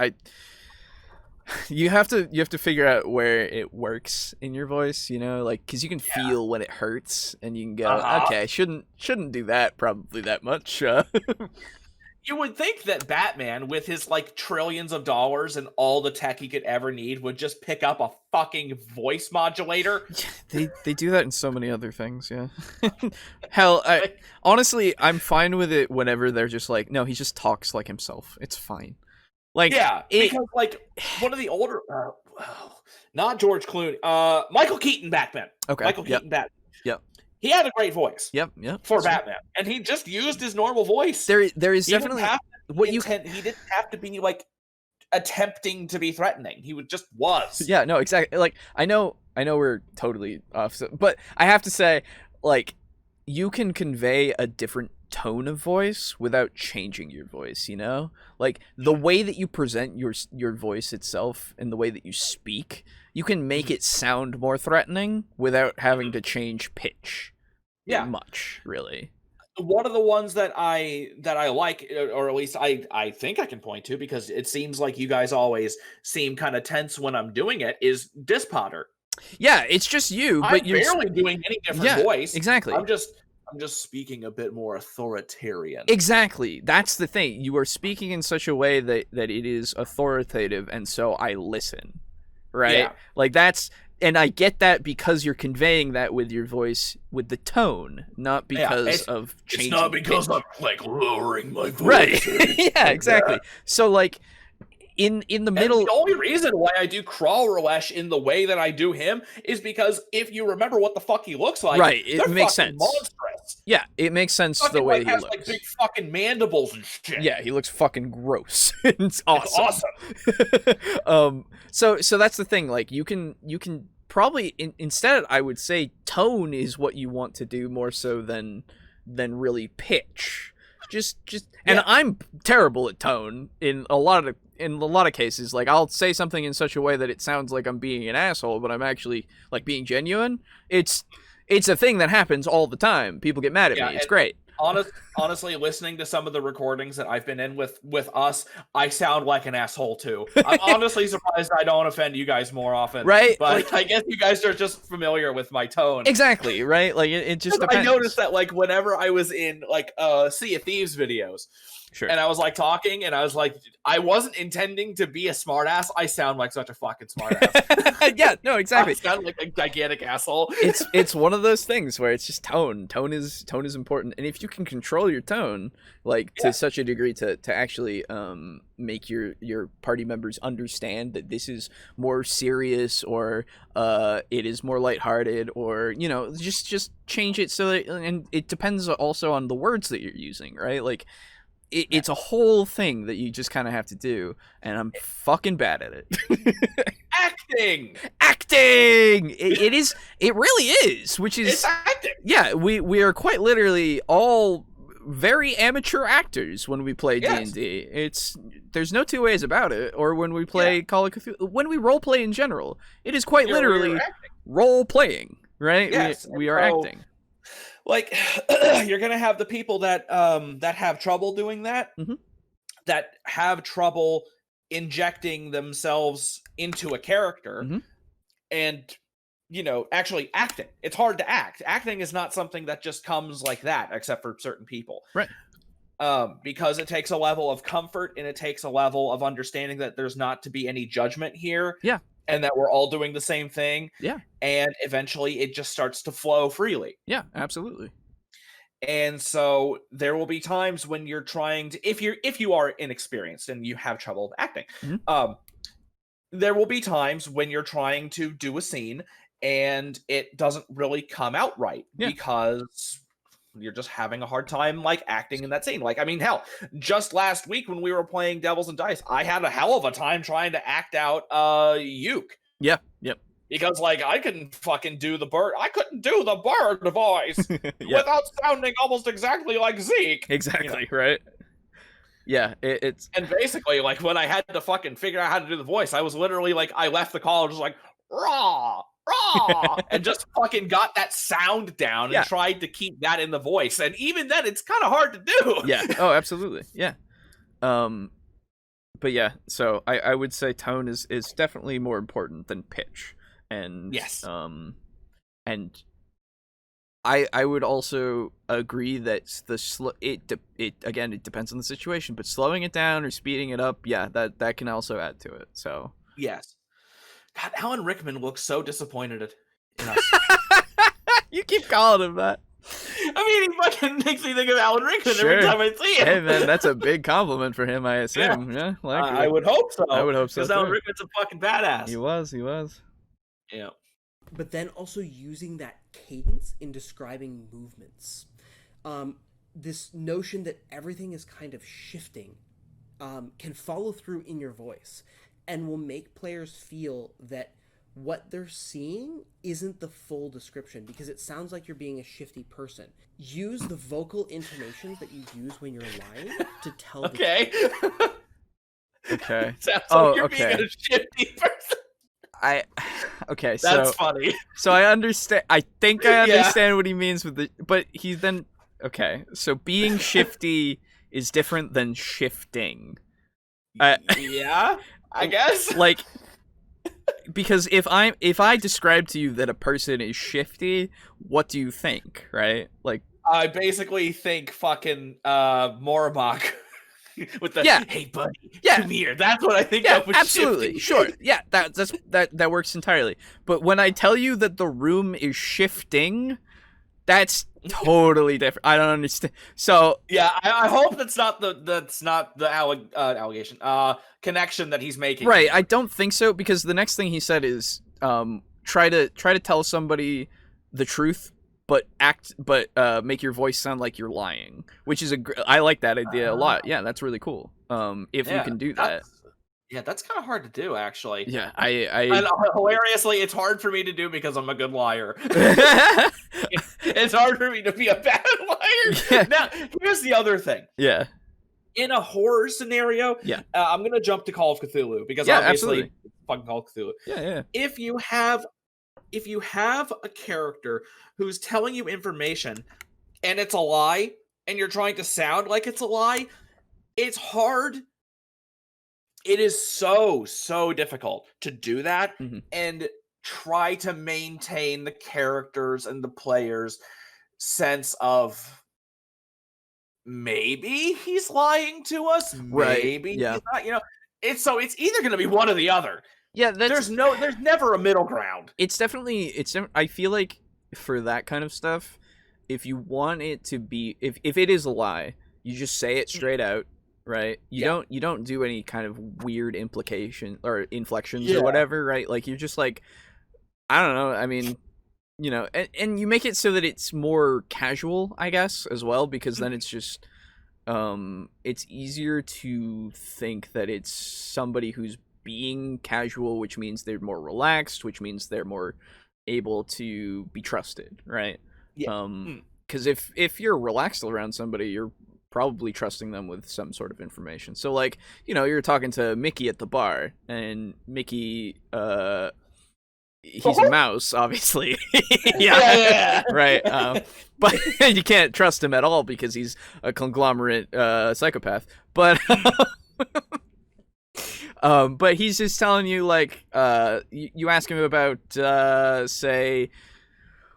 you have to figure out where it works in your voice, you know, like, because you can feel when it hurts, and you can go, okay, I shouldn't do that probably that much. You would think that Batman, with his like trillions of dollars and all the tech he could ever need, would just pick up a fucking voice modulator. They do that in so many other things, yeah. Hell, honestly, I'm fine with it whenever they're just like, no, he just talks like himself. It's fine. Like, because like one of the older, not George Clooney, Michael Keaton Batman. Okay, Michael Keaton Batman. Yep. He had a great voice. Yep. For Batman, and he just used his normal voice. There is definitely he didn't have to be like attempting to be threatening. He just was. Yeah. No. Exactly. Like, I know we're totally off, but I have to say, like, you can convey a different tone of voice without changing your voice, you know, like the way that you present your voice itself and the way that you speak, you can make it sound more threatening without having to change pitch much, really. One of the ones that I like, or at least I think I can point to, because it seems like you guys always seem kind of tense when I'm doing it, is Dispotter. Yeah, it's just you, but you're barely doing any different voice. Exactly. I'm just speaking a bit more authoritarian. Exactly. That's the thing. You are speaking in such a way that it is authoritative, and so I listen. Right? Yeah. Like, that's, and I get that because you're conveying that with your voice, with the tone, not because of changing. It's not because I'm like lowering my voice. Right. Yeah, exactly. That. So like in the middle, and the only reason why I do Crawlerlash in the way that I do him is because if you remember what the fuck he looks like, right, it makes sense. Monstrous. Yeah, it makes sense the way he looks. Like big fucking mandibles and shit. Yeah, he looks fucking gross. It's awesome. It's awesome. So that's the thing. Like, you can probably instead, I would say tone is what you want to do more so than really pitch. Just and I'm terrible at tone in a lot of cases. Like, I'll say something in such a way that it sounds like I'm being an asshole, but I'm actually like being genuine. It's a thing that happens all the time. People get mad at me. It's great. Honestly, listening to some of the recordings that I've been in with us, I sound like an asshole too. I'm honestly surprised I don't offend you guys more often. Right? But like, I guess you guys are just familiar with my tone. Exactly, right? Like, it just depends. I noticed that, like, whenever I was in like Sea of Thieves videos, sure, and I was like talking, and I was like, I wasn't intending to be a smartass. I sound like such a fucking smartass. Yeah, no, exactly. I sound like a gigantic asshole. It's one of those things where it's just tone. Tone is important, and if you can control your tone, like, to such a degree to actually make your party members understand that this is more serious, or it is more lighthearted, or, you know, just change it so that, and it depends also on the words that you're using, right? Like, it's a whole thing that you just kind of have to do, and I'm fucking bad at it. Acting. It really is, which is, it's acting. Yeah, we are quite literally all very amateur actors when we play D&D. There's no two ways about it. Or when we play Call of Cthulhu, when we role play in general, it is quite literally role playing, right? Yes, we are acting. Like, you're gonna have the people that have trouble doing that, that have trouble injecting themselves into a character, and actually acting. It's hard to act. Acting is not something that just comes like that, except for certain people, right? Because it takes a level of comfort and it takes a level of understanding that there's not to be any judgment here, and that we're all doing the same thing, and eventually it just starts to flow freely. Yeah, absolutely. And so there will be times when you're trying to, if you are inexperienced and you have trouble acting, there will be times when you're trying to do a scene and it doesn't really come out right because you're just having a hard time like acting in that scene. Like, I mean, hell, just last week when we were playing Devils and Dice, I had a hell of a time trying to act out Uke. Yeah. Yep. Because like I couldn't fucking do the bird. I couldn't do the bird voice without sounding almost exactly like Zeke. Exactly, right? Yeah, it's and basically like when I had to fucking figure out how to do the voice, I was literally like I left the call just like raw. And just fucking got that sound down and tried to keep that in the voice. And even then, it's kind of hard to do. Yeah. Oh, absolutely. Yeah. But yeah, so I would say tone is definitely more important than pitch. And and I would also agree that it depends on the situation, but slowing it down or speeding it up, that can also add to it. So yes. God, Alan Rickman looks so disappointed in us. You keep calling him that. I mean, he fucking makes me think of Alan Rickman every time I see him. Hey, man, that's a big compliment for him, I assume. Yeah, I would hope so. I would hope so, because Alan Rickman's a fucking badass. He was. Yeah. But then also using that cadence in describing movements. This notion that everything is kind of shifting can follow through in your voice and will make players feel that what they're seeing isn't the full description because it sounds like you're being a shifty person. Use the vocal intonations that you use when you're lying to tell Okay. Okay. Sounds like you're being a shifty person. That's funny. So I understand. I think I understand what he means with the. But he's then okay. So being shifty is different than shifting. Yeah, I guess. Like, because if I describe to you that a person is shifty, what do you think? Right? Like, I basically think fucking Morabach. With the hey buddy, come here. That's what I think. Yeah, absolutely, sure. Yeah, that works entirely. But when I tell you that the room is shifting, that's totally different. I don't understand. So yeah, I hope that's not the allegation connection that he's making. Right, I don't think so because the next thing he said is try to tell somebody the truth. But make your voice sound like you're lying, which is I like that idea a lot. Yeah, that's really cool. If you can do that. That's kind of hard to do, actually. Yeah, and hilariously, it's hard for me to do because I'm a good liar. It's hard for me to be a bad liar. Yeah. Now, here's the other thing. Yeah. In a horror scenario, I'm gonna jump to Call of Cthulhu because obviously, it's fucking Call of Cthulhu. Yeah. If you have a character who's telling you information and it's a lie and you're trying to sound like it's a lie, it's hard. It is so difficult to do that and try to maintain the characters and the players' sense of maybe he's lying to us, maybe he's not, it's either going to be one or the other. Yeah, there's never a middle ground. It's definitely I feel like for that kind of stuff, if you want it to be if it is a lie, you just say it straight out, right? You don't do any kind of weird implication or inflections or whatever, right? Like you're just like I don't know, I mean, and you make it so that it's more casual, I guess, as well, because then it's just it's easier to think that it's somebody who's being casual, which means they're more relaxed, which means they're more able to be trusted, right? because if you're relaxed around somebody, you're probably trusting them with some sort of information. So like, you know, you're talking to Mickey at the bar, and Mickey, he's a mouse, obviously. Yeah. Right. But you can't trust him at all because he's a conglomerate psychopath. But but he's just telling you, like, you ask him about, say,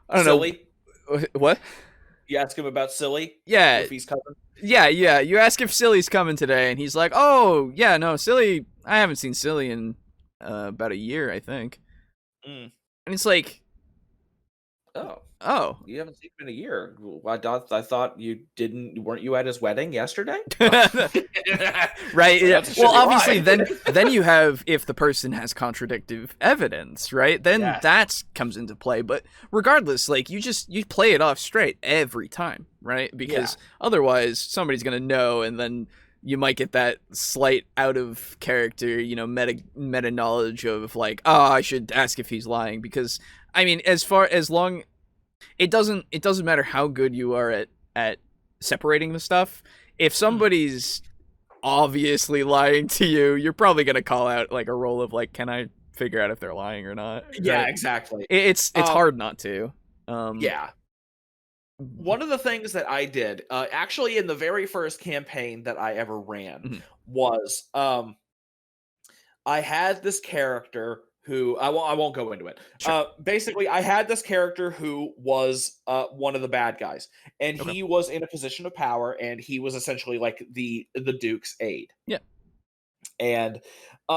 I don't Silly. know. What? You ask him about Silly? Yeah. If he's coming? Yeah. You ask if Silly's coming today, and he's like, oh, yeah, no, Silly, I haven't seen Silly in about a year, I think. Mm. And it's like, oh, you haven't seen him in a year. I thought weren't you at his wedding yesterday? Right. Yeah. Well, obviously, lie. then you have, if the person has contradictive evidence, right? Then that comes into play. But regardless, like, you play it off straight every time, right? Because otherwise somebody's gonna know, and then you might get that slight out of character, you know, meta knowledge of like, oh, I should ask if he's lying, because I mean, as long it doesn't matter how good you are at separating the stuff. If somebody's obviously lying to you, you're probably gonna call out like a roll of like, can I figure out if they're lying or not? Yeah, right? exactly. It's hard not to. Yeah. One of the things that I did, actually in the very first campaign that I ever ran, was I had this character who I won't go into it. Sure. Basically, I had this character who was one of the bad guys, and he was in a position of power, and he was essentially like the Duke's aide. Yeah, and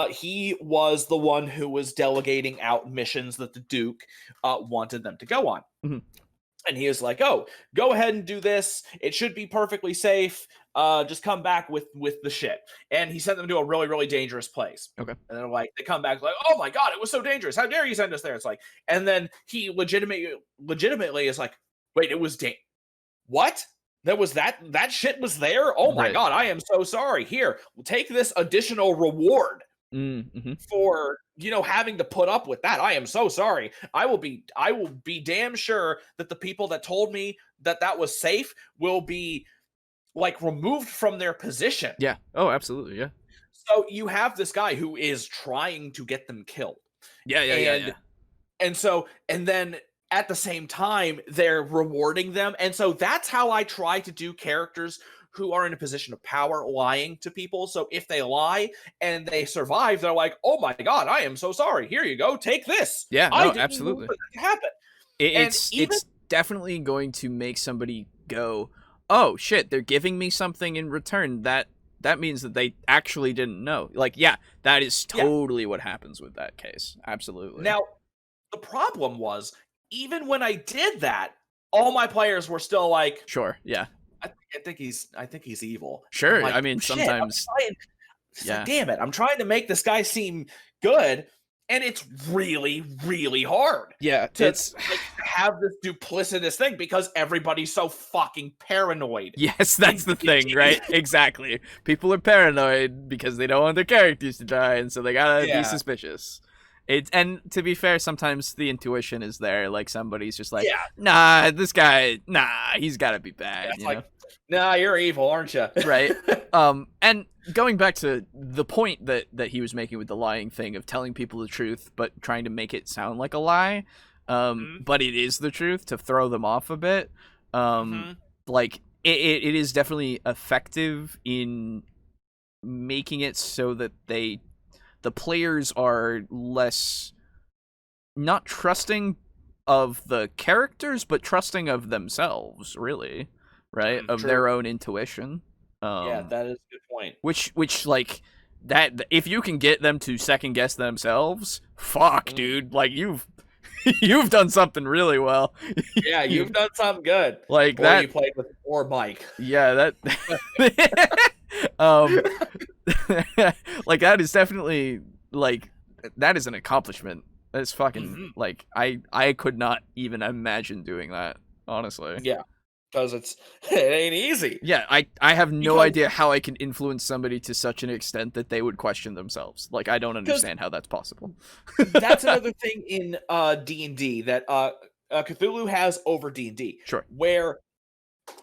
he was the one who was delegating out missions that the Duke wanted them to go on. Mm-hmm. And he was like, oh, go ahead and do this. It should be perfectly safe. Just come back with the shit. And he sent them to a really, really dangerous place. Okay. And they're like, they come back like, oh my God, it was so dangerous. How dare you send us there? It's like, and then he legitimately is like, wait, it was what? There was that shit was there? Oh my God, I am so sorry. Here, take this additional reward. Mm-hmm. For having to put up with that. I am so sorry. I will be damn sure that the people that told me that was safe will be like removed from their position. Yeah. Oh, absolutely. Yeah. So you have this guy who is trying to get them killed. Yeah. And then at the same time they're rewarding them. And so that's how I try to do characters who are in a position of power lying to people. So if they lie and they survive, they're like, oh my God, I am so sorry. Here you go. Take this. Yeah, no, absolutely. Happen. It's definitely going to make somebody go, oh shit, they're giving me something in return. That means that they actually didn't know. Like, yeah, that is totally what happens with that case. Absolutely. Now, the problem was, even when I did that, all my players were still like, sure, yeah. I think he's evil. Sure, like, I mean, sometimes. Like, damn it! I'm trying to make this guy seem good, and it's really, really hard. Yeah, to have this duplicitous thing because everybody's so fucking paranoid. Yes, that's the thing, right? Exactly. People are paranoid because they don't want their characters to die, and so they gotta be suspicious. And to be fair, sometimes the intuition is there. Like somebody's just like, nah, this guy, he's gotta be bad. It's like, nah, you're evil, aren't you? Right. And going back to the point that he was making with the lying thing of telling people the truth, but trying to make it sound like a lie. But it is the truth to throw them off a bit. Like it is definitely effective in making it so that the players are less not trusting of the characters, but trusting of themselves, really, right? Of True. their own intuition. Yeah, that is a good point. Which like that, if you can get them to second guess themselves, fuck, dude, like you've done something really well. Yeah, you've done something good. Like or that. You played with Mike. Yeah, that. Like that is definitely like that is an accomplishment. That's fucking like I could not even imagine doing that, honestly. Yeah, because it ain't easy. Yeah, I have no idea how I can influence somebody to such an extent that they would question themselves. Like I don't understand how that's possible. That's another thing in D&D that Cthulhu has over D&D. Sure. Where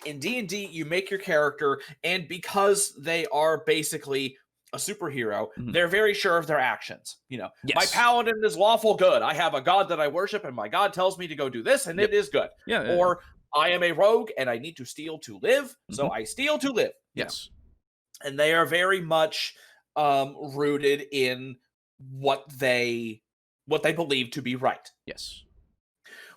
in D&D, you make your character, and because they are basically a superhero, they're very sure of their actions. You know, my paladin is lawful good. I have a god that I worship, and my god tells me to go do this, and it is good. Or I am a rogue, and I need to steal to live, so I steal to live. Yes. And they are very much rooted in what they believe to be right. Yes.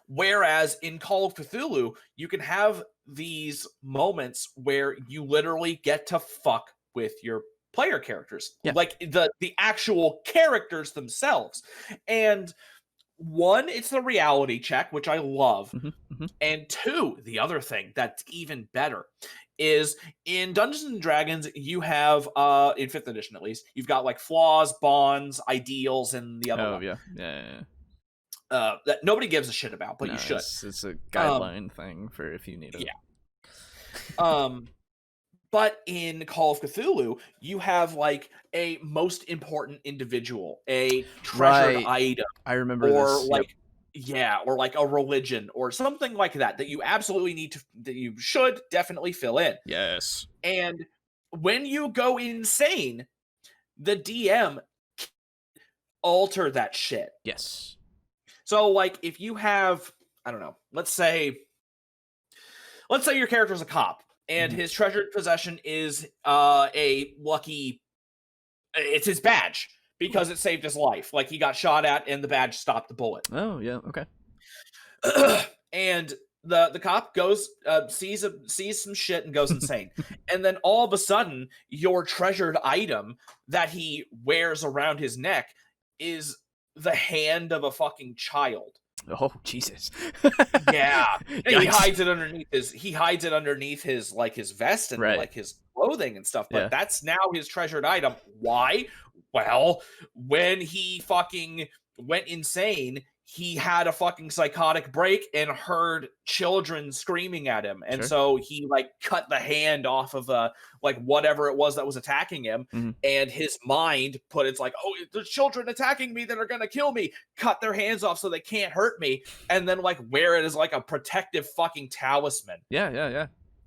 Whereas in Call of Cthulhu, you can have these moments where you literally get to fuck with your player characters, like the actual characters themselves. And one, it's the reality check, which I love. And two, the other thing that's even better is in Dungeons and Dragons, you have in 5th edition at least, you've got like flaws, bonds, ideals, and the other one. That nobody gives a shit about, but you should. It's a guideline thing for if you need it. But in Call of Cthulhu, you have like a most important individual, a treasured item. I remember or this. Like or like a religion or something like that you absolutely need to, that you should definitely fill in. Yes. And when you go insane, the DM can alter that shit. Yes. So like if you have, I don't know, let's say your character's a cop and his treasured possession is a lucky, it's his badge because it saved his life. Like he got shot at and the badge stopped the bullet. Oh yeah, okay. And the cop goes sees some shit and goes insane. And then all of a sudden your treasured item that he wears around his neck is the hand of a fucking child. Oh Jesus. Yeah. He hides it underneath his like his vest and like his clothing and stuff, but that's now his treasured item. Why? Well, when he fucking went insane, he had a fucking psychotic break and heard children screaming at him. And so he like cut the hand off of like whatever it was that was attacking him. And his mind it's like, oh, there's children attacking me that are going to kill me. Cut their hands off so they can't hurt me. And then like wear it as like a protective fucking talisman. Yeah.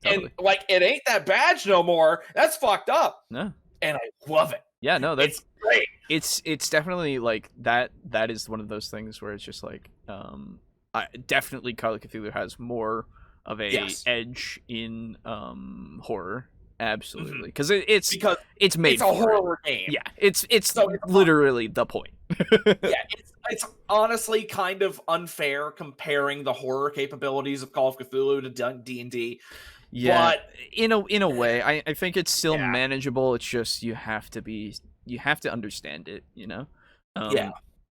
Totally. And like, it ain't that badge no more. That's fucked up. No. And I love it. Yeah, no, that's great. It's definitely like that is one of those things where it's just like definitely Call of Cthulhu has more of a edge in horror. Absolutely. Because it's made it's a horror game. Yeah, it's literally the point. It's honestly kind of unfair comparing the horror capabilities of Call of Cthulhu to D&D. Yeah, but in a way, I think it's still manageable. It's just you have to understand it, you know.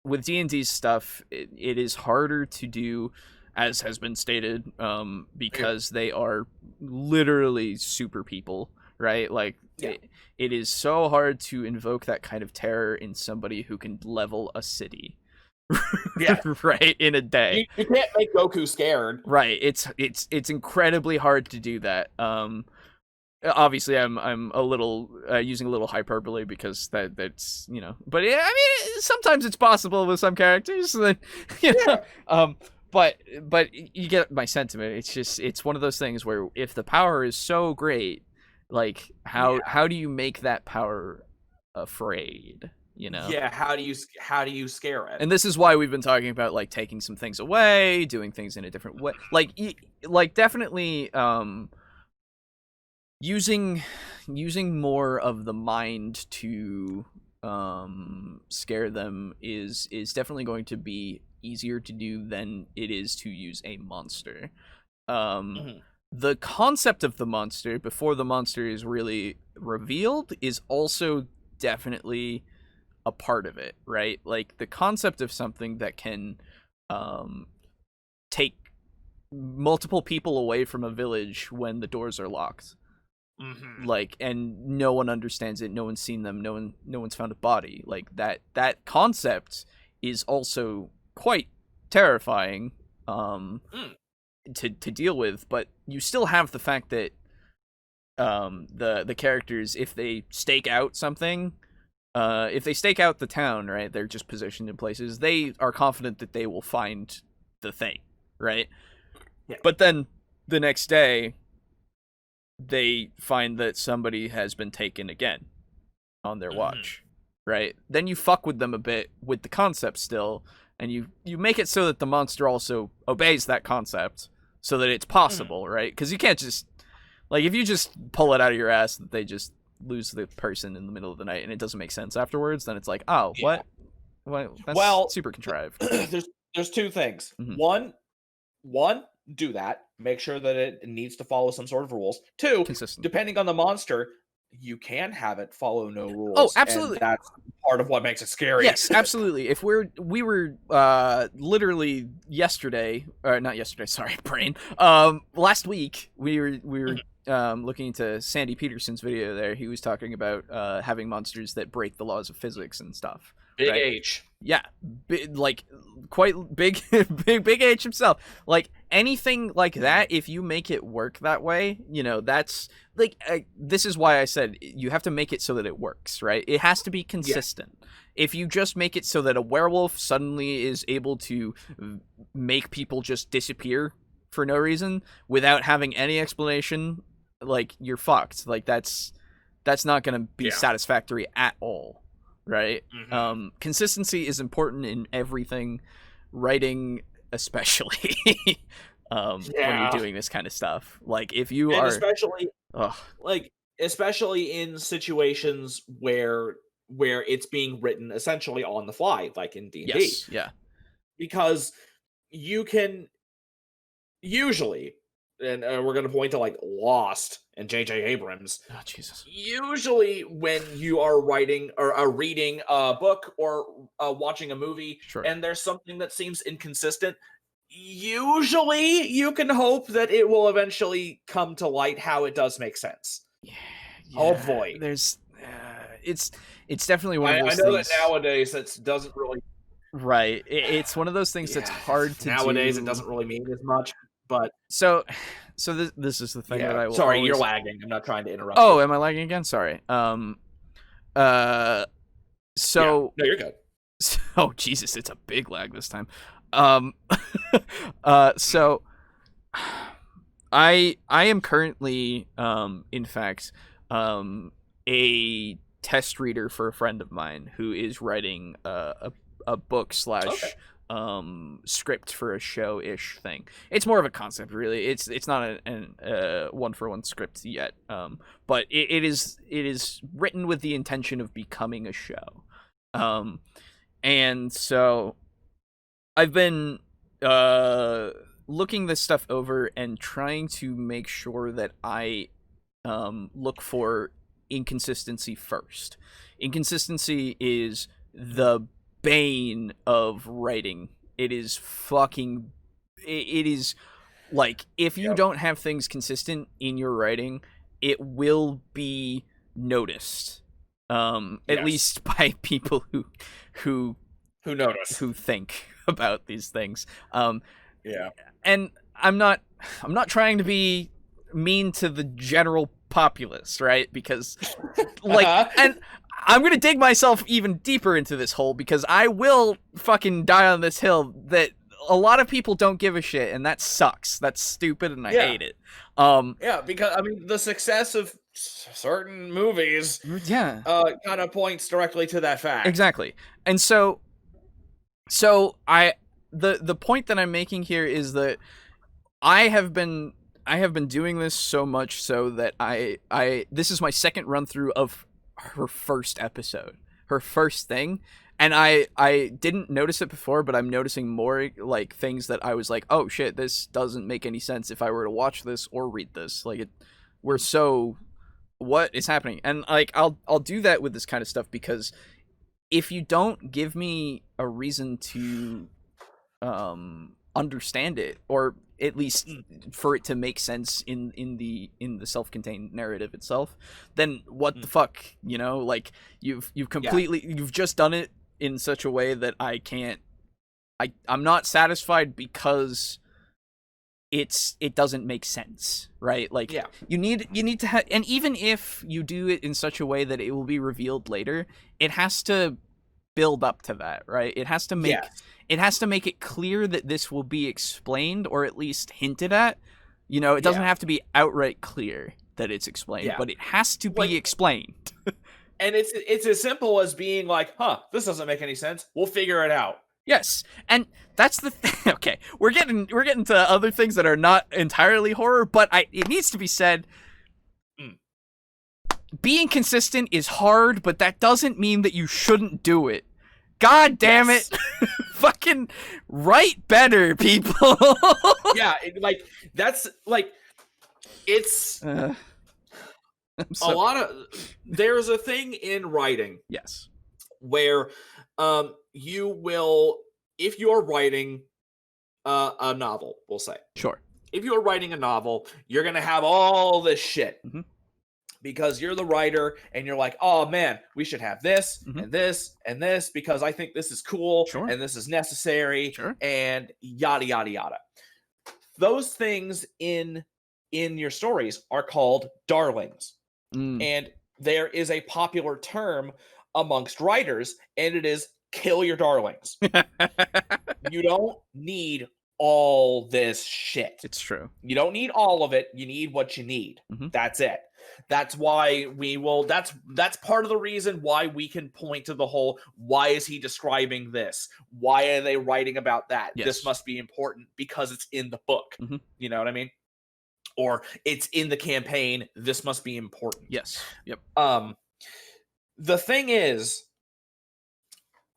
With D&D's stuff, it is harder to do, as has been stated, because they are literally super people, right? Like it is so hard to invoke that kind of terror in somebody who can level a city. Right, in a day. You can't make Goku scared. Right, it's incredibly hard to do that. Obviously I'm a little using a little hyperbole because that's, you know, but yeah, I mean sometimes it's possible with some characters, you know. But you get my sentiment. It's just, it's one of those things where if the power is so great, like how do you make that power afraid? You know? Yeah, how do you scare it? And this is why we've been talking about like taking some things away, doing things in a different way. Like definitely using more of the mind to scare them is definitely going to be easier to do than it is to use a monster. The concept of the monster before the monster is really revealed is also definitely a part of it, right? Like the concept of something that can take multiple people away from a village when the doors are locked. Like, and no one understands it, no one's seen them, no one's found a body. Like that concept is also quite terrifying to deal with, but you still have the fact that the characters, if they stake out something, if they stake out the town, right, they're just positioned in places, they are confident that they will find the thing, right? But then the next day they find that somebody has been taken again on their watch, right? Then you fuck with them a bit with the concept still, and you make it so that the monster also obeys that concept so that it's possible, right? Because you can't just, like, if you just pull it out of your ass that they just lose the person in the middle of the night and it doesn't make sense afterwards, then it's like, oh, what? That's super contrived. There's two things. One, do that. Make sure that it needs to follow some sort of rules. Two, consistent. Depending on the monster, you can have it follow no rules. Oh, absolutely. And that's part of what makes it scary. Yes, absolutely. If we were literally yesterday, or not yesterday, sorry, brain. Last week we were looking into Sandy Peterson's video there. He was talking about having monsters that break the laws of physics and stuff. Big right? H. Yeah, like quite big, big H himself. Like anything like that, if you make it work that way, you know, that's like this is why I said you have to make it so that it works, right? It has to be consistent. Yeah. If you just make it so that a werewolf suddenly is able to make people just disappear for no reason without having any explanation, like you're fucked. Like that's not going to be satisfactory at all. Right? Consistency is important in everything, writing especially, when you're doing this kind of stuff. Like, if you are... Especially in situations where it's being written essentially on the fly, like in D&D. Yes, yeah. Because you can usually... And we're going to point to, like, Lost and J.J. Abrams. Oh, Jesus. Usually when you are writing or reading a book or watching a movie, and there's something that seems inconsistent, usually you can hope that it will eventually come to light how it does make sense. Yeah, oh, boy. There's... it's definitely one of those things... I know that nowadays that doesn't really... Right. It's one of those things that's hard to nowadays do. It doesn't really mean as much. But so this is the thing that I will Sorry, always... you're lagging. I'm not trying to interrupt. Oh, am I lagging again? Sorry. No, you're good. Oh, Jesus, it's a big lag this time. So I am currently in fact a test reader for a friend of mine who is writing a book / script for a show-ish thing. It's more of a concept, really. It's not a one-for-one script yet, but it is written with the intention of becoming a show. And so I've been looking this stuff over and trying to make sure that I look for inconsistency first. Inconsistency is the bane of writing. It is fucking... It is like, if you don't have things consistent in your writing, it will be noticed. At least by people who notice, who think about these things. Yeah. And I'm not trying to be mean to the general populace, right? Because like and I'm going to dig myself even deeper into this hole, because I will fucking die on this hill that a lot of people don't give a shit, and that sucks. That's stupid, and I hate it. Because I mean, the success of certain movies kind of points directly to that fact. Exactly. And so the point that I'm making here is that I have been doing this so much so that I this is my second run through of her first episode, her first thing, and I didn't notice it before, but I'm noticing more like things that I was like, oh shit, this doesn't make any sense if I were to watch this or read this. Like what is happening? And like I'll do that with this kind of stuff, because if you don't give me a reason to understand it, or at least for it to make sense in the self-contained narrative itself, then what the fuck, you know? Like you've completely you've just done it in such a way that I'm not satisfied, because it doesn't make sense, right? Like you need to have, and even if you do it in such a way that it will be revealed later, it has to build up to that, right? It has to make it clear that this will be explained, or at least hinted at. You know, it doesn't have to be outright clear that it's explained, Yeah. but it has to Like- be explained. And it's as simple as being like, this doesn't make any sense. We'll figure it out. Yes, and that's the thing. Okay, we're getting to other things that are not entirely horror, but it needs to be said. Being consistent is hard, but that doesn't mean that you shouldn't do it. God damn it. Fucking write better, people. Yeah, that's like, it's a lot of, there's a thing in writing. Yes. Where you will, if you're writing a novel, we'll say. Sure. If you're writing a novel, you're going to have all this shit. Mm-hmm. Because you're the writer and you're like, oh man, we should have this and this and this because I think this is cool and this is necessary and yada, yada, yada. Those things in your stories are called darlings. And there is a popular term amongst writers, and it is kill your darlings. You don't need all this shit. It's true. You don't need all of it. You need what you need. That's it. That's why that's part of the reason why we can point to the whole, why is he describing this? Why are they writing about that? Yes. This must be important because it's in the book. You know what I mean? Or it's in the campaign. This must be important. Yes. Yep. The thing is,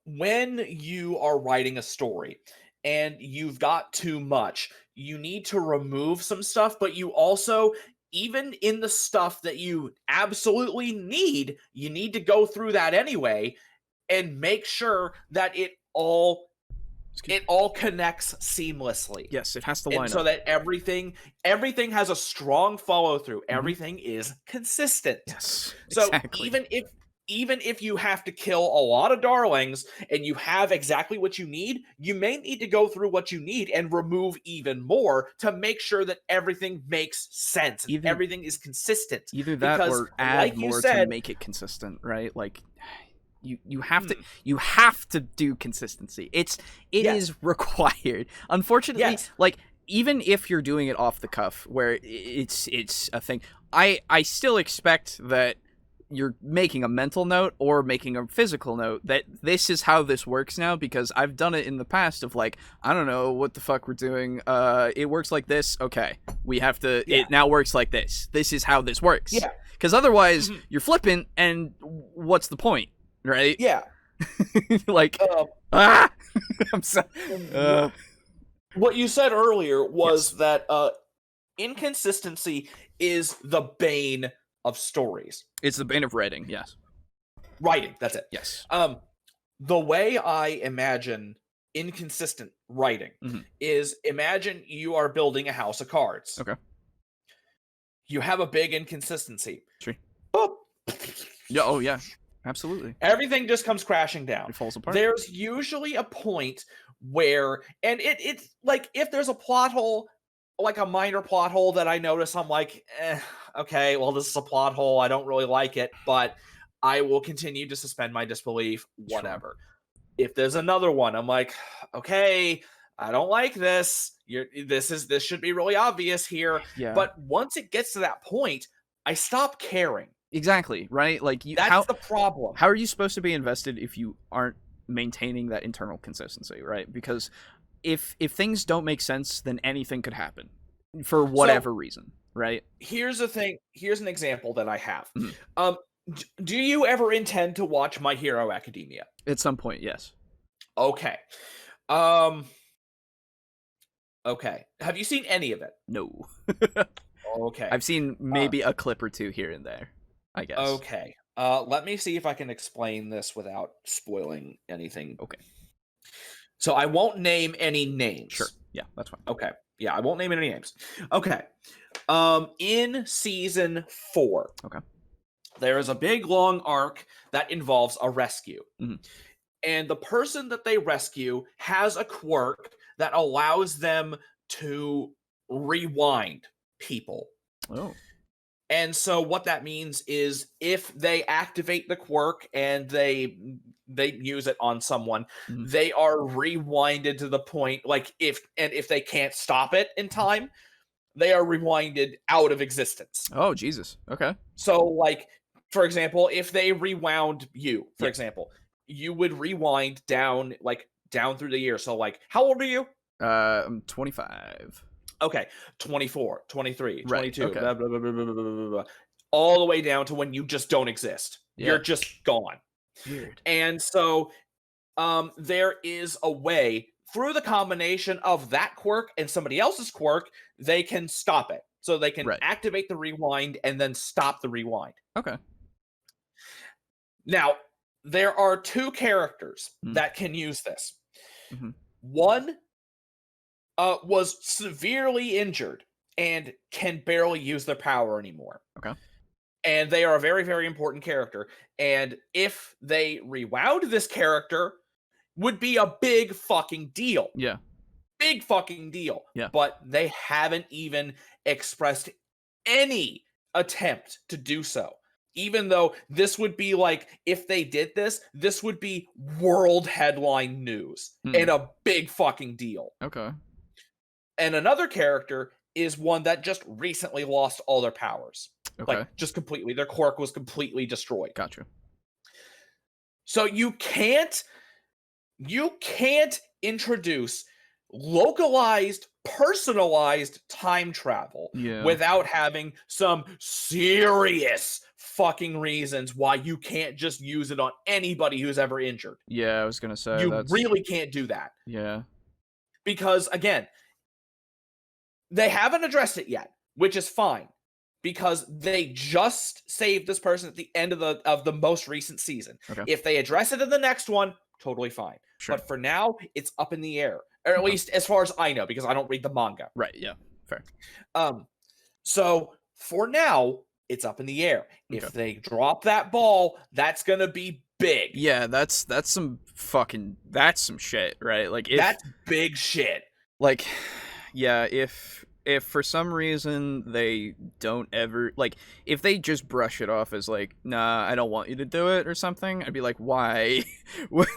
when you are writing a story and you've got too much, you need to remove some stuff, but you also, even in the stuff that you absolutely need, you need to go through that anyway and make sure that it all connects seamlessly. Yes, it has to line up. So that everything has a strong follow through. Everything is consistent. Yes. So exactly. even if you have to kill a lot of darlings and you have exactly what you need, you may need to go through what you need and remove even more to make sure that everything makes sense and everything is consistent. Either that or add more to make it consistent, right? Like you have to do consistency. It is required. Unfortunately, like even if you're doing it off the cuff where it's a thing, I still expect that you're making a mental note or making a physical note that this is how this works now, because I've done it in the past of like, I don't know what the fuck we're doing. It works like this. Okay. We have to, it now works like this. This is how this works. Yeah. Because otherwise you're flippant and what's the point? Right? Yeah. Like, I'm sorry. What you said earlier was that inconsistency is the bane of stories. It's the bane of writing, yes. Writing, that's it. Yes. The way I imagine inconsistent writing is, imagine you are building a house of cards. Okay. You have a big inconsistency. Sure. Boop. Yeah, oh yeah. Absolutely. Everything just comes crashing down. It falls apart. There's usually a point where, and it's like, if there's a plot hole, like a minor plot hole that I notice, I'm like, okay, well, this is a plot hole. I don't really like it, but I will continue to suspend my disbelief, whatever. Sure. If there's another one, I'm like, okay, I don't like this. This should be really obvious here. Yeah. But once it gets to that point, I stop caring. Exactly, right? Like that's the problem. How are you supposed to be invested if you aren't maintaining that internal consistency, right? Because if things don't make sense, then anything could happen for whatever reason, right? Here's the thing. Here's an example that I have. Do you ever intend to watch My Hero Academia? At some point, yes. Okay. Okay. Have you seen any of it? No. Okay. I've seen maybe a clip or two here and there, I guess. Okay. Let me see if I can explain this without spoiling anything. Okay. So I won't name any names. Sure. Yeah, that's fine. Okay. Yeah, I won't name any names. Okay. In season 4, there is a big long arc that involves a rescue. And the person that they rescue has a quirk that allows them to rewind people. Oh. And so what that means is, if they activate the quirk and they use it on someone, they are rewinded to the point, like if they can't stop it in time, they are rewinded out of existence. Oh, Jesus. Okay. So, like, for example, if they rewound you, for example, you would rewind down through the year. So, like, how old are you? I'm 25. Okay, 24, 23, 22, okay. blah, blah, blah, blah, blah, blah, blah, blah, all the way down to when you just don't exist. Yeah. You're just gone. Weird. And so there is a way, through the combination of that quirk and somebody else's quirk, they can stop it. So they can activate the rewind and then stop the rewind. Okay. Now, there are two characters that can use this. Mm-hmm. One was severely injured and can barely use their power anymore. Okay. And they are a very, very important character. And if they rewound this character, would be a big fucking deal. Yeah. Big fucking deal. Yeah. But they haven't even expressed any attempt to do so. Even though this would be like, if they did this, this would be world headline news and a big fucking deal. Okay. And another character is one that just recently lost all their powers. Okay. Like, just completely. Their quirk was completely destroyed. Gotcha. So you can't introduce localized, personalized time travel without having some serious fucking reasons why you can't just use it on anybody who's ever injured. Yeah, I was gonna say you really can't do that. Yeah. Because again, they haven't addressed it yet, which is fine. Because they just saved this person at the end of the most recent season. Okay. If they address it in the next one, totally fine. Sure. But for now, it's up in the air. Or at least as far as I know, because I don't read the manga. Right, yeah. Fair. So for now, it's up in the air. Okay. If they drop that ball, that's gonna be big. Yeah, that's some shit, right? Like, that's big shit. Like, yeah, if for some reason they don't ever, like, if they just brush it off as like, nah, I don't want you to do it or something, I'd be like, why?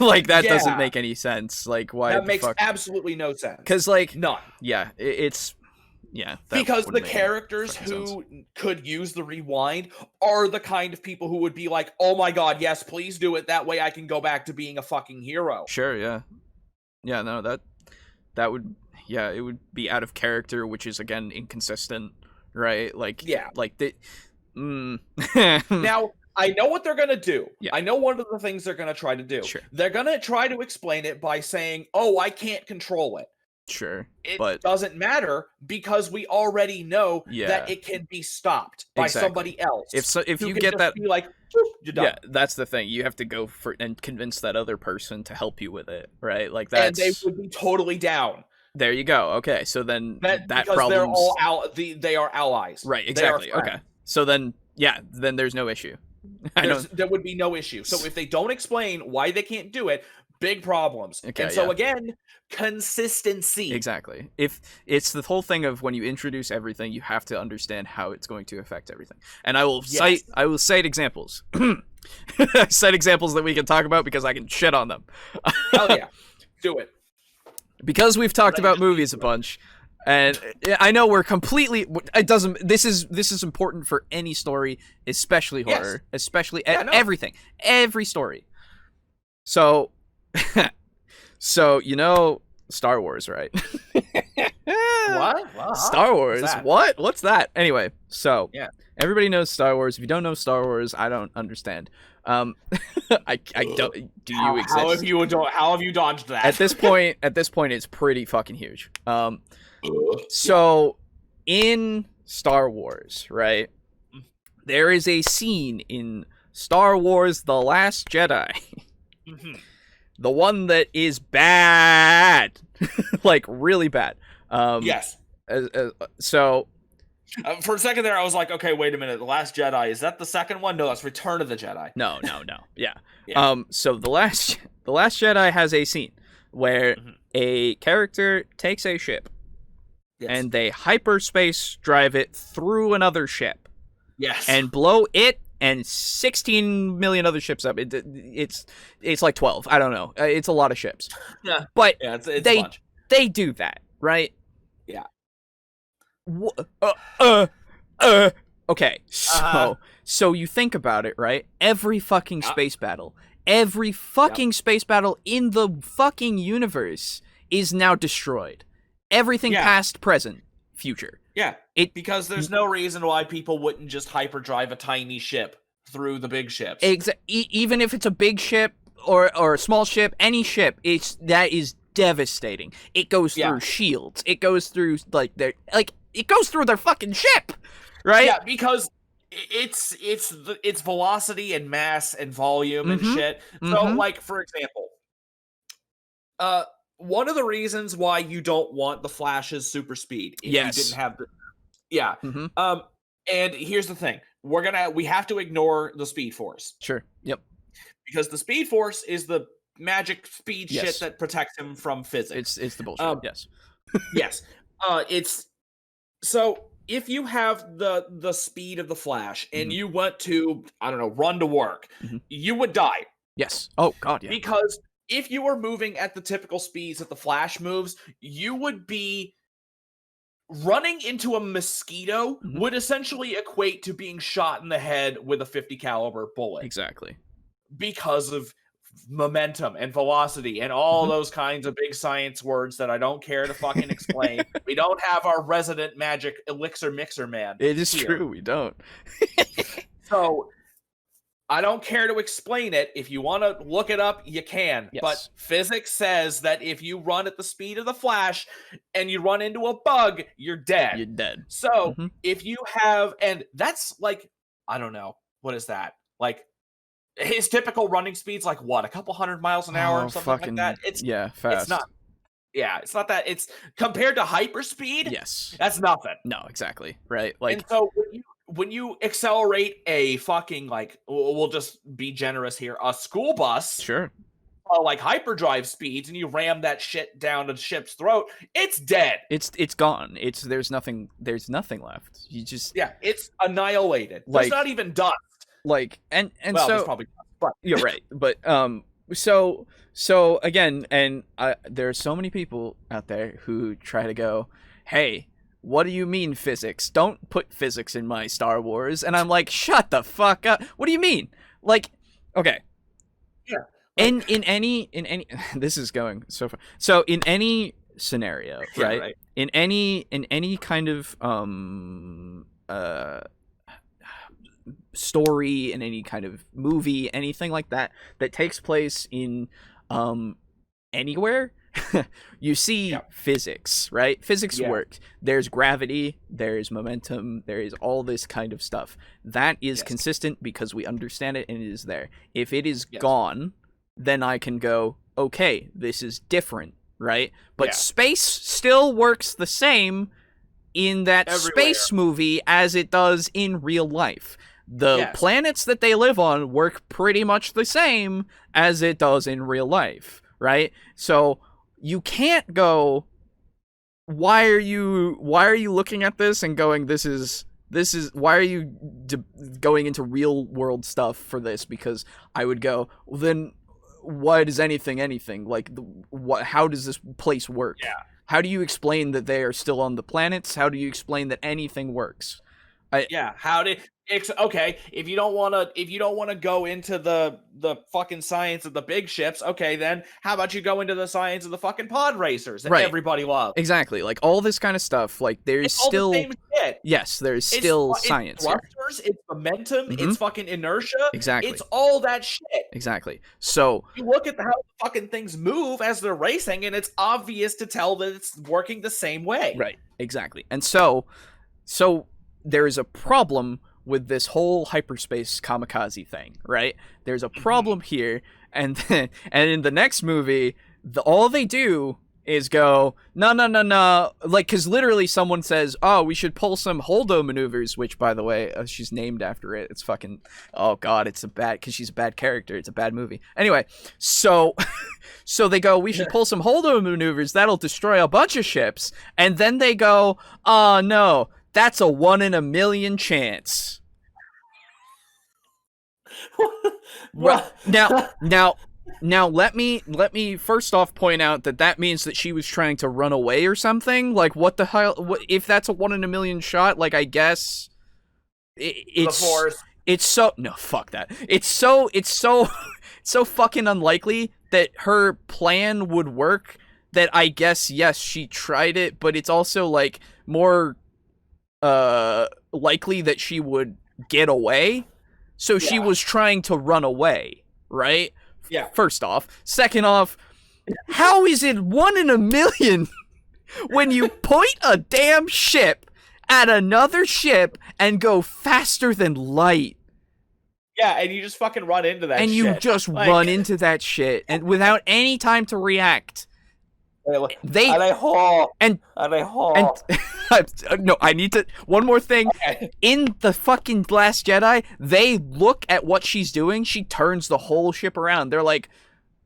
Like, that doesn't make any sense. Like, why? That makes absolutely no sense. Because, like, none. Yeah, it's because the characters who could use the rewind are the kind of people who would be like, oh my god, yes, please do it. That way I can go back to being a fucking hero. Sure, yeah. Yeah, no, that would... Yeah, it would be out of character, which is, again, inconsistent, right? Like, yeah. Like, Now, I know what they're going to do. Yeah. I know one of the things they're going to try to do. Sure. They're going to try to explain it by saying, oh, I can't control it. Sure. It doesn't matter because we already know that it can be stopped by somebody else. If you get that, be like, you're done. Yeah, that's the thing. You have to go for and convince that other person to help you with it, right? Like, that's... And they would be totally down. There you go. Okay, so then that because they're all they are allies. Right, exactly. Okay. So then, then there's no issue. There would be no issue. So if they don't explain why they can't do it, big problems. Okay, and so again, consistency. Exactly. If it's the whole thing of when you introduce everything, you have to understand how it's going to affect everything. And I will cite examples. Cite examples that we can talk about because I can shit on them. Hell yeah. Do it. Because we've talked about movies a bunch, and I know we're completely... It doesn't... This is important for any story, especially horror, especially everything. Every story. So, you know Star Wars, right? What? Star Wars? What? What's that? Anyway, so everybody knows Star Wars. If you don't know Star Wars, I don't understand. I don't. Do you exist? How have you dodged that? At this point, it's pretty fucking huge. So in Star Wars, right? There is a scene in Star Wars: The Last Jedi. Mm-hmm. The one that is bad, like really bad. Yes. So. For a second there, I was like, okay, wait a minute. The Last Jedi, is that the second one? No, that's Return of the Jedi. No. Yeah. So The Last Jedi has a scene where a character takes a ship and they hyperspace drive it through another ship. Yes. And blow it and 16 million other ships up. It's like 12. I don't know. It's a lot of ships. Yeah. But it's a bunch. They do that, right? Yeah. Okay, so you think about it, right? Every fucking space battle in the fucking universe is now destroyed. Everything past, present, future. Yeah, because there's no reason why people wouldn't just hyperdrive a tiny ship through the big ships. Even if it's a big ship or a small ship, any ship, that is devastating. It goes through shields. It goes through it goes through their fucking ship, right? Yeah, because it's velocity and mass and volume and shit. So, like, for example, one of the reasons why you don't want the Flash's super speed if you didn't have the and here's the thing: we have to ignore the Speed Force. Sure. Yep. Because the Speed Force is the magic speed shit that protects him from physics. It's the bullshit. Yes. Yes. It's so if you have the speed of the Flash and you went to, I don't know, run to work, you would die. Yes. Oh God, yeah. Because if you were moving at the typical speeds that the Flash moves, you would be running into a mosquito would essentially equate to being shot in the head with a 50 caliber bullet. Exactly. Because of momentum and velocity and all those kinds of big science words that I don't care to fucking explain. We don't have our resident magic elixir mixer man. It is true, we don't. So I don't care to explain it. If you want to look it up, you can. Yes. But physics says that if you run at the speed of the Flash and you run into a bug, you're dead. You're dead. So if you have, and that's like, I don't know, what is that? Like, his typical running speed's like what, a couple 100 miles an hour or something like that. It's fast. It's not. Yeah, it's not that. It's compared to hyperspeed. Yes, that's nothing. No, exactly. Right. Like, and so when you accelerate a fucking, like, we'll just be generous here, a school bus. Sure. Like hyperdrive speeds, and you ram that shit down the ship's throat, it's dead. It's gone. There's nothing left. You just it's annihilated. There's not even dust. Like, and well, so probably dust, but you're right. But so again, and there are so many people out there who try to go, hey, what do you mean physics? Don't put physics in my Star Wars. And I'm like, shut the fuck up. What do you mean? Like, okay. Yeah. Like, in any this is going so far. So in any scenario, right? In any kind of story, in any kind of movie, anything like that takes place in anywhere, you see physics, right? Physics work. There's gravity, there's momentum, there is all this kind of stuff. That is consistent because we understand it and it is there. If it is gone, then I can go, okay, this is different, right? But space still works the same in that space movie as it does in real life. The planets that they live on work pretty much the same as it does in real life, right? So you can't go, why are you looking at this and going, this is why are you going into real world stuff for this? Because I would go, well, then what is anything like how does this place work? How do you explain that they are still on the planets? How do you explain that anything works? Okay, if you don't want to go into the fucking science of the big ships, okay, then how about you go into the science of the fucking pod racers that everybody loves? Exactly, like all this kind of stuff. Like there's still all the same shit. Yes, there's still science. It's thrusters, it's momentum, it's fucking inertia. Exactly, it's all that shit. Exactly. So you look at how the fucking things move as they're racing, and it's obvious to tell that it's working the same way. Right. Exactly. And so there is a problem with this whole hyperspace kamikaze thing, right? There's a problem here, and in the next movie, all they do is go, no, like, because literally someone says, oh, we should pull some Holdo maneuvers, which, by the way, she's named after it. It's fucking, oh god, because she's a bad character. It's a bad movie. Anyway, so they go, we should pull some Holdo maneuvers, that'll destroy a bunch of ships, and then they go, oh no, that's a 1 in a million chance. Well, now, Now let me first off point out that means that she was trying to run away or something. Like, what the hell? What, if that's a 1 in a million shot? Like, I guess it's The Force. It's so no, fuck that. It's so so fucking unlikely that her plan would work. That I guess yes, she tried it, but it's also like more likely that she would get away. So she was trying to run away, right? Yeah. First off. Second off, how is it 1 in a million when you point a damn ship at another ship and go faster than light? Yeah, and you just fucking run into that shit. And you just run into that shit and without any time to react. No, I need to. One more thing. Okay. In the fucking Last Jedi, they look at what she's doing. She turns the whole ship around. They're like,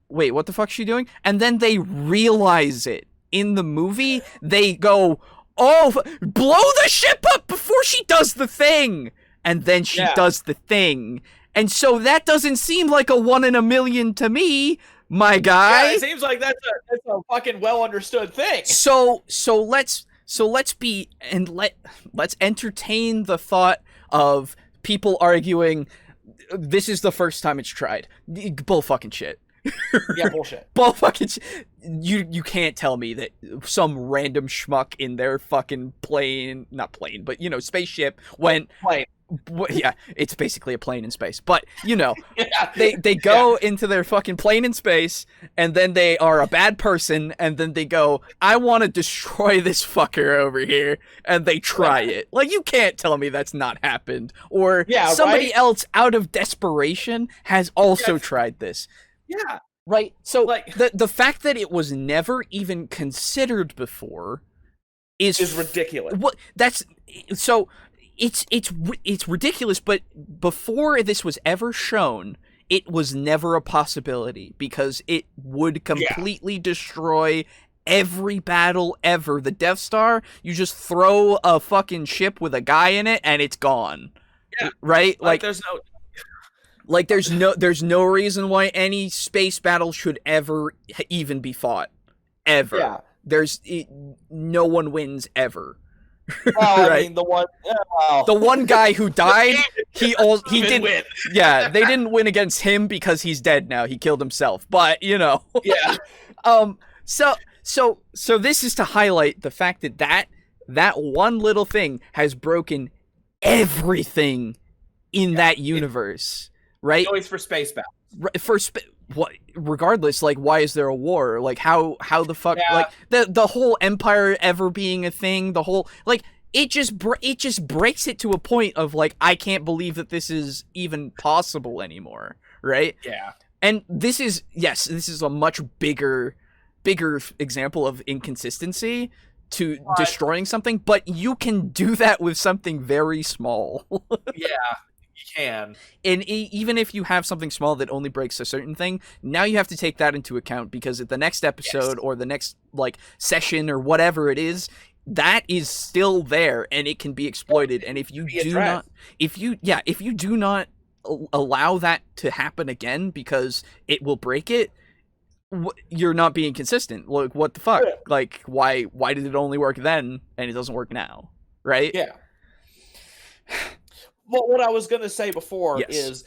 "Wait, what the fuck's she doing?" And then they realize it. In the movie, they go, "Oh, blow the ship up before she does the thing." And then she does the thing. And so that doesn't seem like a 1 in a million to me. My guy. Yeah, it seems like that's a fucking well understood thing. So let's entertain the thought of people arguing this is the first time it's tried. Bull fucking shit. Yeah, bullshit. Bull fucking shit. You can't tell me that some random schmuck in their fucking spaceship went yeah, it's basically a plane in space, but they go into their fucking plane in space, and then they are a bad person, and then they go, I want to destroy this fucker over here, and they try it. Like, you can't tell me that's not happened, or somebody else out of desperation has also tried this. Yeah. Right? So, like, the fact that it was never even considered before is ridiculous. What that's so. It's ridiculous, but before this was ever shown, it was never a possibility because it would completely destroy every battle ever. The Death Star, you just throw a fucking ship with a guy in it and it's gone. Yeah. Right? Like there's no reason why any space battle should ever even be fought. Ever. Yeah. No one wins ever. Well, right. I mean, the one guy who died, he didn't win. Yeah, they didn't win against him because he's dead now. He killed himself. But Yeah. So this is to highlight the fact that one little thing has broken everything in that universe, right? Always for space battle. Regardless, like, why is there a war? Like, how the fuck, like, the whole empire ever being a thing, the whole, like, it just breaks it to a point of, like, I can't believe that this is even possible anymore, right? Yeah. And this is a much bigger example of inconsistency to destroying something, but you can do that with something very small. Yeah. Can. And even if you have something small that only breaks a certain thing, now you have to take that into account because at the next episode or the next like session or whatever it is, that is still there and it can be exploited. And if you do not allow that to happen again because it will break it, you're not being consistent. Like, what the fuck? Like, why did it only work then and it doesn't work now? Right? Yeah. Well, what I was going to say before is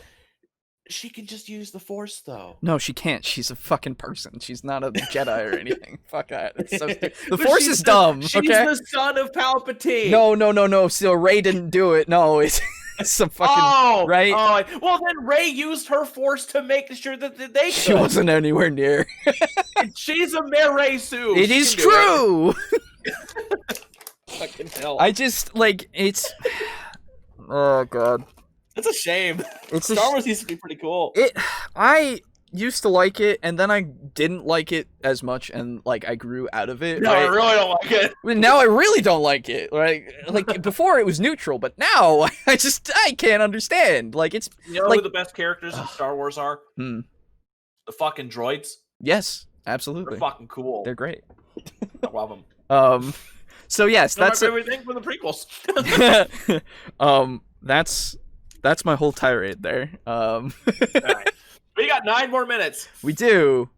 she can just use the Force, though. No, she can't. She's a fucking person. She's not a Jedi or anything. Fuck that. It's so stupid. The Force is dumb. She's the son of Palpatine. No. So Rey didn't do it. No, it's some fucking right. Oh, well, then Rey used her Force to make sure that they could. She wasn't anywhere near. She's a Mary Sue. It is true. Fucking hell. I just like it's. Oh god, it's a shame. Star Wars used to be pretty cool. I used to like it, and then I didn't like it as much, and like I grew out of it. No, right? I really don't like it. Now I really don't like it. Like before it was neutral, but now I can't understand. Like it's who the best characters in Star Wars are? The fucking droids. Yes, absolutely. They're fucking cool. They're great. I love them. So yes, that's my favorite thing from the prequels. That's my whole tirade there. Right. We got 9 more minutes. We do.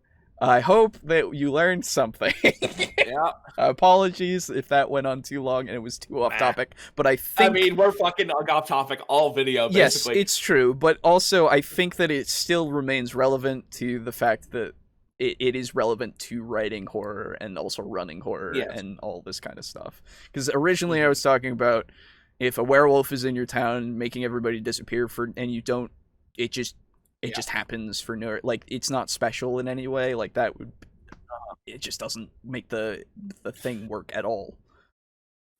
I hope that you learned something. Yeah. Apologies if that went on too long and it was too off topic, but I think we're fucking off topic all video, basically. Yes, it's true, but also I think that it still remains relevant to the fact that it is relevant to writing horror and also running horror and all this kind of stuff. Because originally I was talking about if a werewolf is in your town making everybody disappear and you don't, it just happens for no, like, it's not special in any way, like that would, it just doesn't make the thing work at all.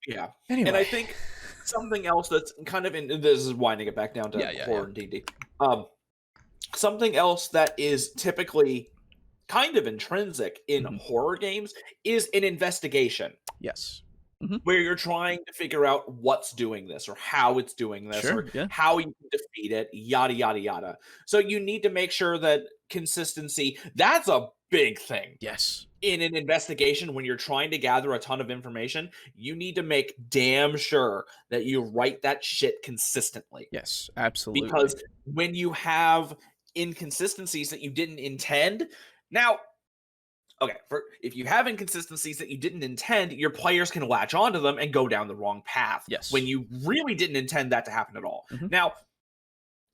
Yeah. Anyway. And I think something else that's kind of this is winding it back down to horror and D&D. Something else that is typically kind of intrinsic in horror games is an investigation. Yes. Where you're trying to figure out what's doing this or how it's doing this or how you can defeat it, yada, yada, yada. So you need to make sure that consistency, that's a big thing. Yes. In an investigation, when you're trying to gather a ton of information, you need to make damn sure that you write that shit consistently. Yes, absolutely. Because when you have inconsistencies that you didn't intend, now, okay, if you have inconsistencies that you didn't intend, your players can latch onto them and go down the wrong path. Yes. When you really didn't intend that to happen at all. Now,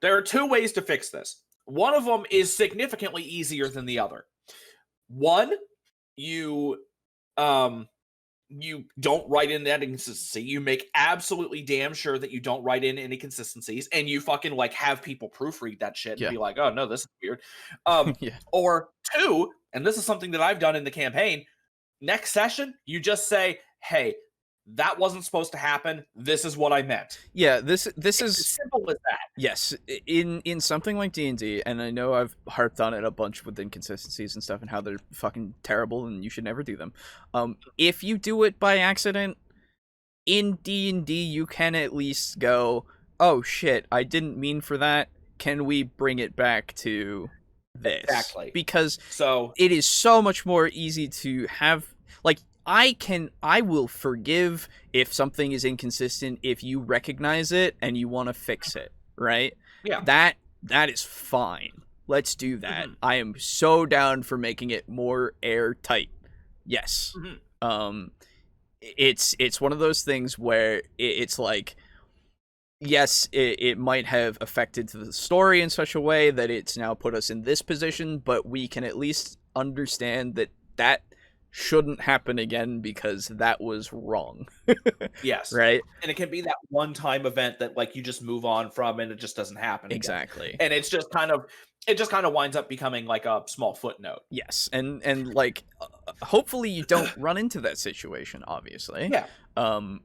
there are 2 ways to fix this. One of them is significantly easier than the other. One, you don't write in that inconsistency. You make absolutely damn sure that you don't write in any consistencies, and you fucking like have people proofread that shit and be like, oh no, this is weird. Or 2, and this is something that I've done in the campaign, next session, you just say, hey, that wasn't supposed to happen. This is what I meant. Yeah, this it's is as simple as that. Yes, in something like D&D, and I know I've harped on it a bunch with inconsistencies and stuff and how they're fucking terrible and you should never do them. If you do it by accident, in D&D you can at least go, oh shit, I didn't mean for that. Can we bring it back to this? Exactly. Because it is so much more easy to have, like, I will forgive if something is inconsistent if you recognize it and you want to fix it, right? Yeah. That is fine. Let's do that. I am so down for making it more airtight. Yes. It's one of those things where it's like, yes, it might have affected the story in such a way that it's now put us in this position, but we can at least understand that shouldn't happen again because that was wrong. Yes. Right? And it can be that one-time event that like you just move on from and it just doesn't happen exactly again. And it just kind of winds up becoming like a small footnote. Yes. And like hopefully you don't run into that situation, obviously. Yeah.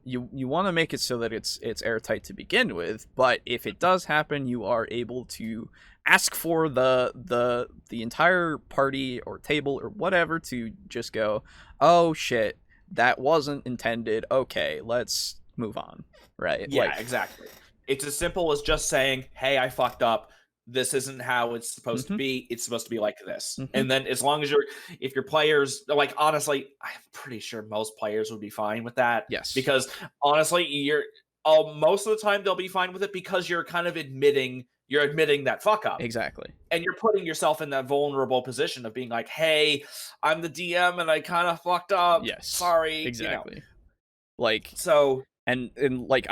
You want to make it so that it's airtight to begin with, but if it does happen, you are able to ask for the entire party or table or whatever to just go, oh shit, that wasn't intended. Okay, let's move on. Right? Yeah, exactly. It's as simple as just saying, hey, I fucked up. This isn't how it's supposed to be. It's supposed to be like this. And then as long as if your players, like, honestly, I'm pretty sure most players would be fine with that. Yes. Because honestly, most of the time they'll be fine with it because you're kind of admitting that fuck up. Exactly. And you're putting yourself in that vulnerable position of being like, hey, I'm the DM and I kind of fucked up. Yes. Sorry. Exactly. You know. Like, so. And like,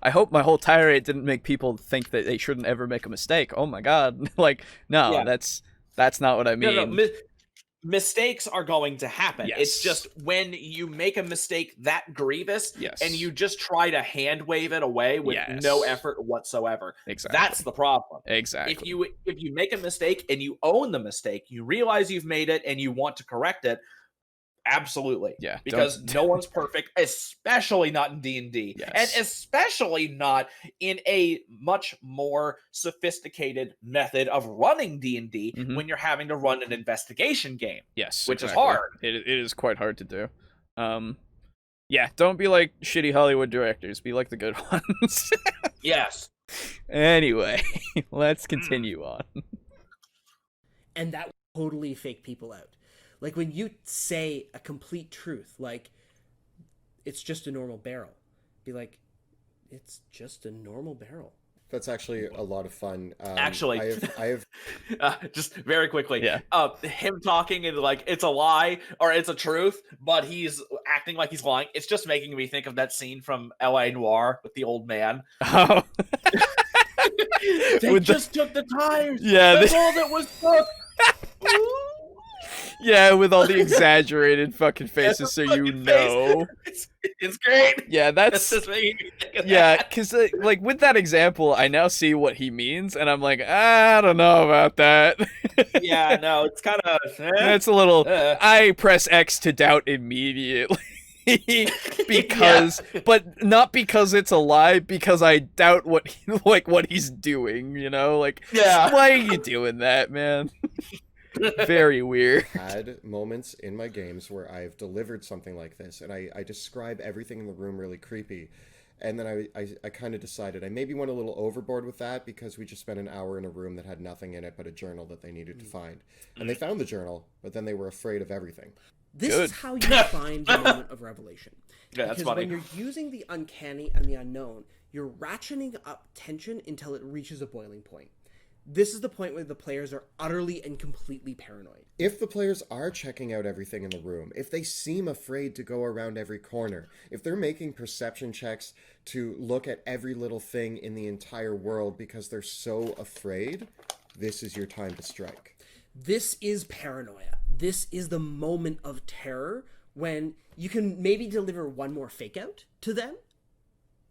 I hope my whole tirade didn't make people think that they shouldn't ever make a mistake. Oh my God. Like, no, that's not what I mean. No. Mistakes are going to happen. Yes. It's just when you make a mistake that grievous and you just try to hand wave it away with no effort whatsoever. Exactly. That's the problem. Exactly. If you make a mistake and you own the mistake, you realize you've made it and you want to correct it, absolutely. Yeah. Because no one's perfect, especially not in D&D. Yes. And especially not in a much more sophisticated method of running D&D when you're having to run an investigation game. Yes. Which is hard. It is quite hard to do. Yeah, don't be like shitty Hollywood directors. Be like the good ones. Yes. Anyway, let's continue on. And that will totally fake people out. Like, when you say a complete truth, like, it's just a normal barrel. Be like, it's just a normal barrel. That's actually a lot of fun. Actually, I have just very quickly, Yeah. him talking and like it's a lie or it's a truth, but he's acting like he's lying. It's just making me think of that scene from L.A. Noire with the old man. Oh. They just took the tires. Yeah, That's all that was took. Yeah, with all the exaggerated fucking faces, so you know. It's great. Yeah, that's just making me think of yeah, that. because like with that example, I now see what he means, and I'm like, I don't know about that. Yeah, no, it's kind of. It's a little. I press X to doubt immediately. Because but not because it's a lie, because I doubt what he's doing, you know, like, why are you doing that, man? Very weird. had moments in my games where I've delivered something like this, and I describe everything in the room really creepy, and then I kind of decided I maybe went a little overboard with that because we just spent an hour in a room that had nothing in it but a journal that they needed to find, and they found the journal, but then they were afraid of everything. This is how you find the moment of revelation. Yeah, that's because funny. when you're using the uncanny and the unknown, you're ratcheting up tension until it reaches a boiling point. This is the point where the players are utterly and completely paranoid. If the players are checking out everything in the room, if they seem afraid to go around every corner, if they're making perception checks to look at every little thing in the entire world because they're so afraid, this is your time to strike. This is paranoia. This is the moment of terror when you can maybe deliver one more fake out to them,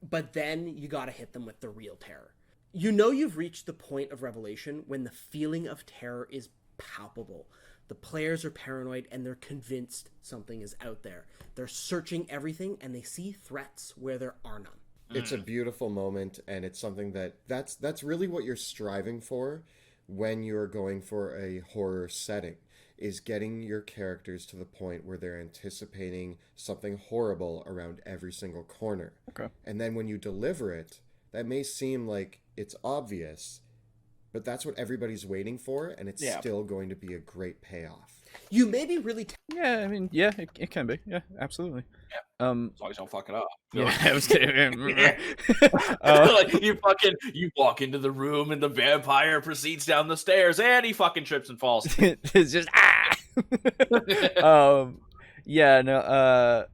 but then you gotta hit them with the real terror. You know you've reached the point of revelation when the feeling of terror is palpable. The players are paranoid and they're convinced something is out there. They're searching everything and they see threats where there are none. It's a beautiful moment, and it's something that's really what you're striving for when you're going for a horror setting, is getting your characters to the point where they're anticipating something horrible around every single corner. Okay. And then when you deliver it, that may seem like it's obvious, but that's what everybody's waiting for, and it's still going to be a great payoff. You may be really... Yeah, I mean, yeah, it can be. Yeah, absolutely. Yeah. As long as you don't fuck it up. Yeah, I was kidding. Like you walk into the room and the vampire proceeds down the stairs and he fucking trips and falls. It's just yeah, no,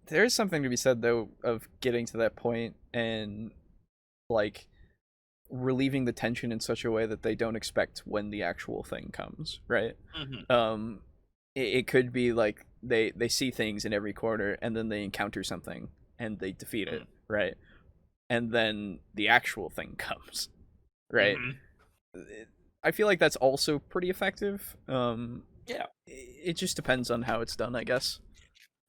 there's something to be said though of getting to that point and like relieving the tension in such a way that they don't expect when the actual thing comes, right? Mm-hmm. It could be like they see things in every corner and then they encounter something and they defeat it, right? And then the actual thing comes, right? Mm-hmm. I feel like that's also pretty effective. Yeah. It just depends on how it's done, I guess.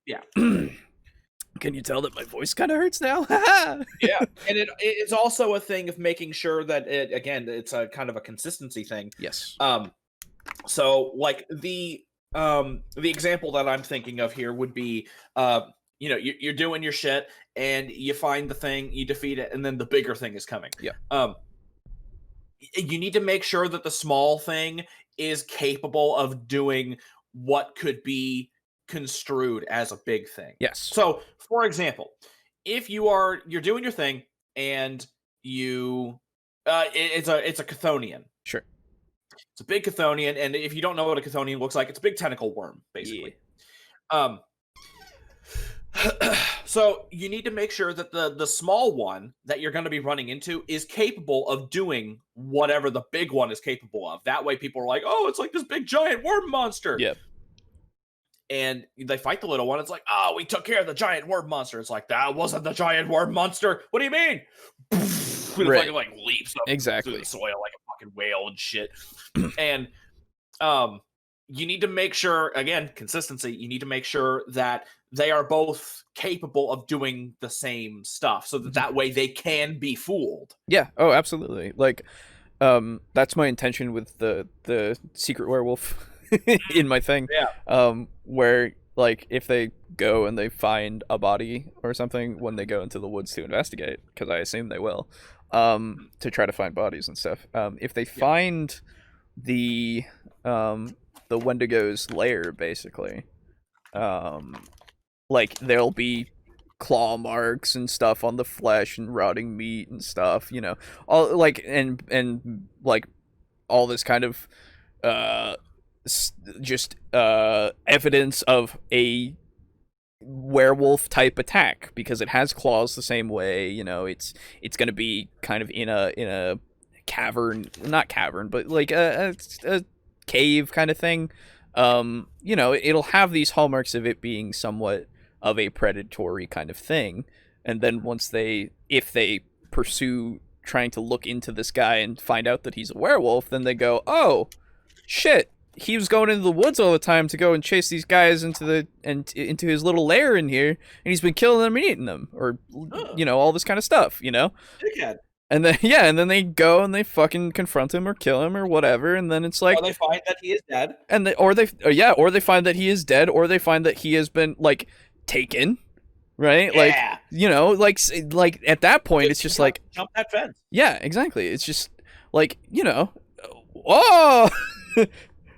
Yeah. Can you tell that my voice kind of hurts now? Yeah, and it's also a thing of making sure that it's a kind of a consistency thing. Yes. So like the example that I'm thinking of here would be, you're doing your shit and you find the thing, you defeat it, and then the bigger thing is coming. Yeah. You need to make sure that the small thing is capable of doing what could be construed as a big thing. Yes. So, for example, if you're doing your thing and you it's a Chthonian. Sure. It's a big Chthonian, and if you don't know what a Chthonian looks like, it's a big tentacle worm, basically. Yeah. So you need to make sure that the small one that you're going to be running into is capable of doing whatever the big one is capable of. That way people are like, oh, it's like this big giant worm monster. Yep. And they fight the little one. It's like, oh, we took care of the giant worm monster. It's like, that wasn't the giant worm monster. What do you mean? Right. It like leaps up exactly through the soil like a fucking whale and shit. And you need to make sure, again, consistency, you need to make sure that they are both capable of doing the same stuff so that way they can be fooled. Yeah. Oh, absolutely. Like, that's my intention with the secret werewolf in my thing. Yeah. Where like if they go and they find a body or something when they go into the woods to investigate, because I assume they will, to try to find bodies and stuff. If they find the Wendigo's lair, basically, like they'll be claw marks and stuff on the flesh and rotting meat and stuff, you know, all like and like all this kind of just evidence of a werewolf type attack, because it has claws the same way, you know. It's going to be kind of in a cavern, not cavern, but like a cave kind of thing. You know, it'll have these hallmarks of it being somewhat of a predatory kind of thing. And then if they pursue trying to look into this guy and find out that he's a werewolf, then they go, oh shit, he was going into the woods all the time to go and chase these guys into his little lair in here, and he's been killing them and eating them, or you know, all this kind of stuff, you know. Dickhead. And then and then they go and they fucking confront him or kill him or whatever, and then it's like, or they find that he is dead, and or they find that he is dead, or they find that he has been like taken, right? Yeah. Like, you know, like at that point it's just like, jump that fence. Yeah, exactly. It's just like, you know, oh.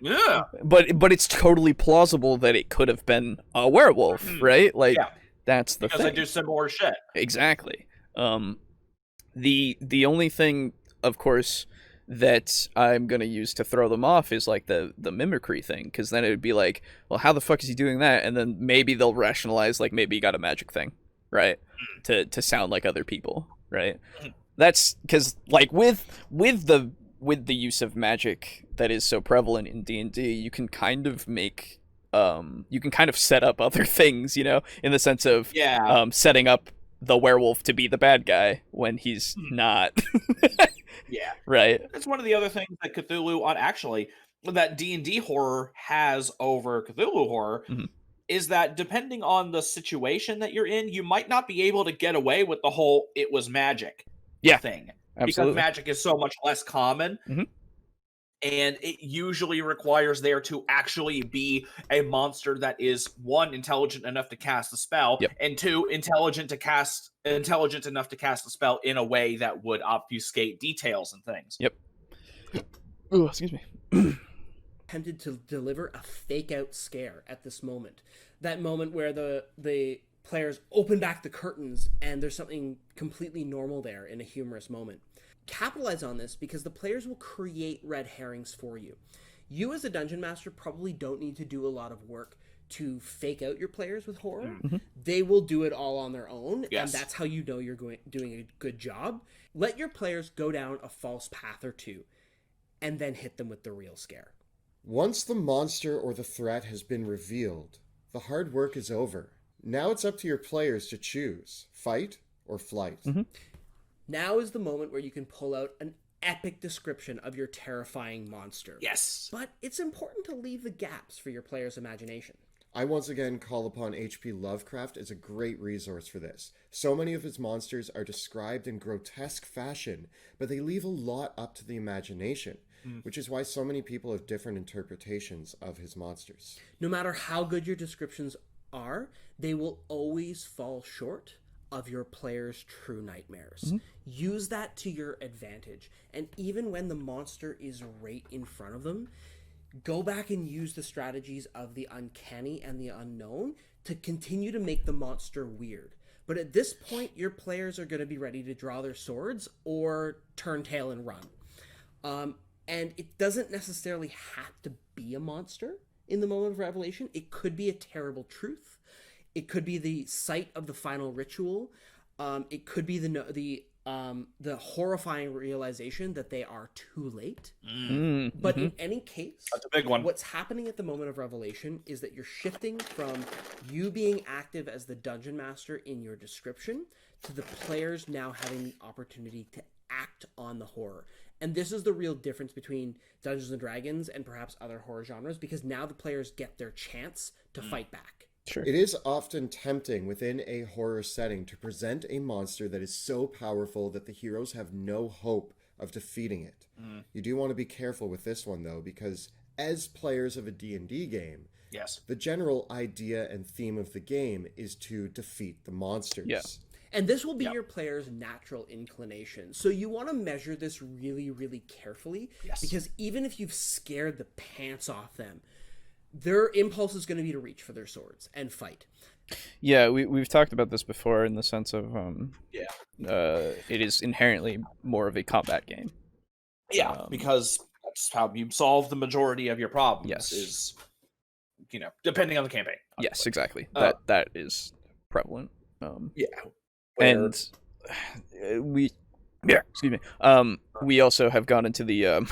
Yeah. But it's totally plausible that it could have been a werewolf, right? Like, that's the because thing. they do similar shit. Exactly. The only thing, of course, that I'm gonna use to throw them off is like the mimicry thing, because then it would be like, well, how the fuck is he doing that? And then maybe they'll rationalize, like, maybe he got a magic thing, right? To sound like other people, right? That's because, like, with the use of magic that is so prevalent in D&D, you can kind of make you can kind of set up other things, you know, in the sense of setting up the werewolf to be the bad guy when he's not. Yeah. Right. That's one of the other things that Cthulhu that D&D horror has over Cthulhu horror, is that depending on the situation that you're in, you might not be able to get away with the whole "it was magic" thing. Absolutely. Because magic is so much less common. And it usually requires there to actually be a monster that is, one, intelligent enough to cast a spell, and two, intelligent enough to cast a spell in a way that would obfuscate details and things. Yep. Oh, excuse me. Attempted to deliver a fake out scare at this moment. That moment where the players open back the curtains and there's something completely normal there in a humorous moment. Capitalize on this, because the players will create red herrings for you. You as a dungeon master probably don't need to do a lot of work to fake out your players with horror. They will do it all on their own, and that's how you know you're doing a good job. Let your players go down a false path or two, and then hit them with the real scare. Once the monster or the threat has been revealed, the hard work is over. Now it's up to your players to choose fight or flight. Now is the moment where you can pull out an epic description of your terrifying monster. Yes. But it's important to leave the gaps for your players' imagination. I once again call upon H.P. Lovecraft as a great resource for this. So many of his monsters are described in grotesque fashion, but they leave a lot up to the imagination, which is why so many people have different interpretations of his monsters. No matter how good your descriptions are, they will always fall short of your players' true nightmares. Use that to your advantage. And even when the monster is right in front of them, go back and use the strategies of the uncanny and the unknown to continue to make the monster weird. But at this point, your players are going to be ready to draw their swords or turn tail and run. And it doesn't necessarily have to be a monster in the moment of revelation. It could be a terrible truth. It could be the site of the final ritual. It could be the horrifying realization that they are too late. But in any case, that's a big one. What's happening at the moment of revelation is that you're shifting from you being active as the dungeon master in your description to the players now having the opportunity to act on the horror. And this is the real difference between Dungeons and Dragons and perhaps other horror genres, because now the players get their chance to fight back. Sure. It is often tempting within a horror setting to present a monster that is so powerful that the heroes have no hope of defeating it. You do want to be careful with this one, though, because as players of a D&D game, the general idea and theme of the game is to defeat the monsters. And this will be your player's natural inclination. So you want to measure this really, really carefully, because even if you've scared the pants off them, their impulse is going to be to reach for their swords and fight. Yeah, we've talked about this before in the sense of it is inherently more of a combat game. Yeah, because that's how you solve the majority of your problems. Yes. Is depending on the campaign. Obviously. Yes, exactly. That is prevalent. Yeah, and we excuse me. We also have gone into the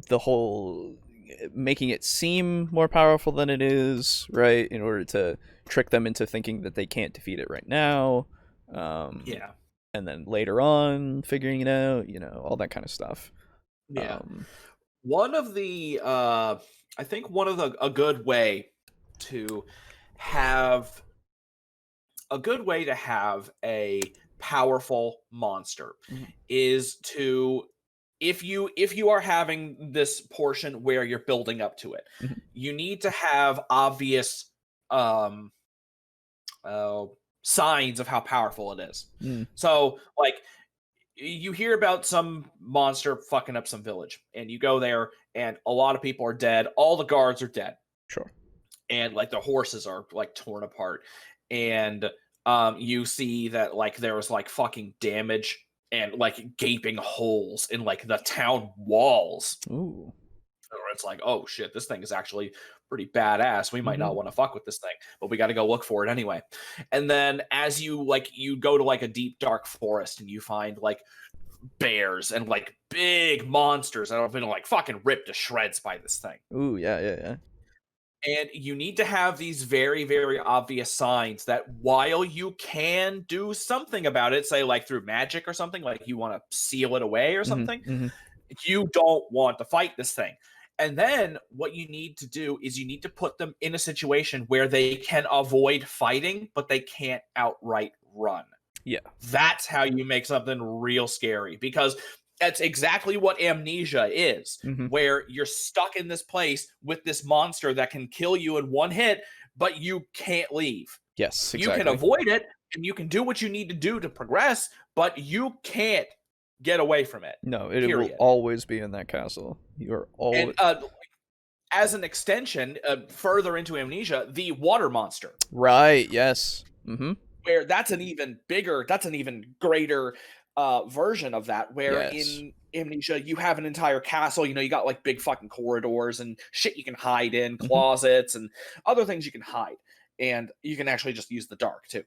the whole making it seem more powerful than it is, right? In order to trick them into thinking that they can't defeat it right now. Yeah. And then later on figuring it out, all that kind of stuff. Yeah. One of the I think a good way to have a powerful monster is to, if you are having this portion where you're building up to it, you need to have obvious signs of how powerful it is. So, like, you hear about some monster fucking up some village, and you go there, and a lot of people are dead. All the guards are dead. Sure. And like the horses are like torn apart, and you see that like there was like fucking damage and like gaping holes in like the town walls. Ooh. Or it's like, oh shit, this thing is actually pretty badass. We might not want to fuck with this thing, but we got to go look for it anyway. And then as you go to like a deep dark forest, and you find like bears and like big monsters that have been like fucking ripped to shreds by this thing. Ooh, yeah. And you need to have these very, very obvious signs that while you can do something about it, say like through magic or something, like you want to seal it away or something, you don't want to fight this thing. And then what you need to do is you need to put them in a situation where they can avoid fighting, but they can't outright run. Yeah. That's how you make something real scary, because that's exactly what Amnesia is, where you're stuck in this place with this monster that can kill you in one hit, but you can't leave. Yes, exactly. You can avoid it, and you can do what you need to do to progress, but you can't get away from it. No, it will always be in that castle. You're always... And, as an extension, further into Amnesia, the water monster. Right, yes. Where that's an even greater version of that, where in Amnesia you have an entire castle, you got like big fucking corridors and shit you can hide in, closets and other things you can hide, and you can actually just use the dark too.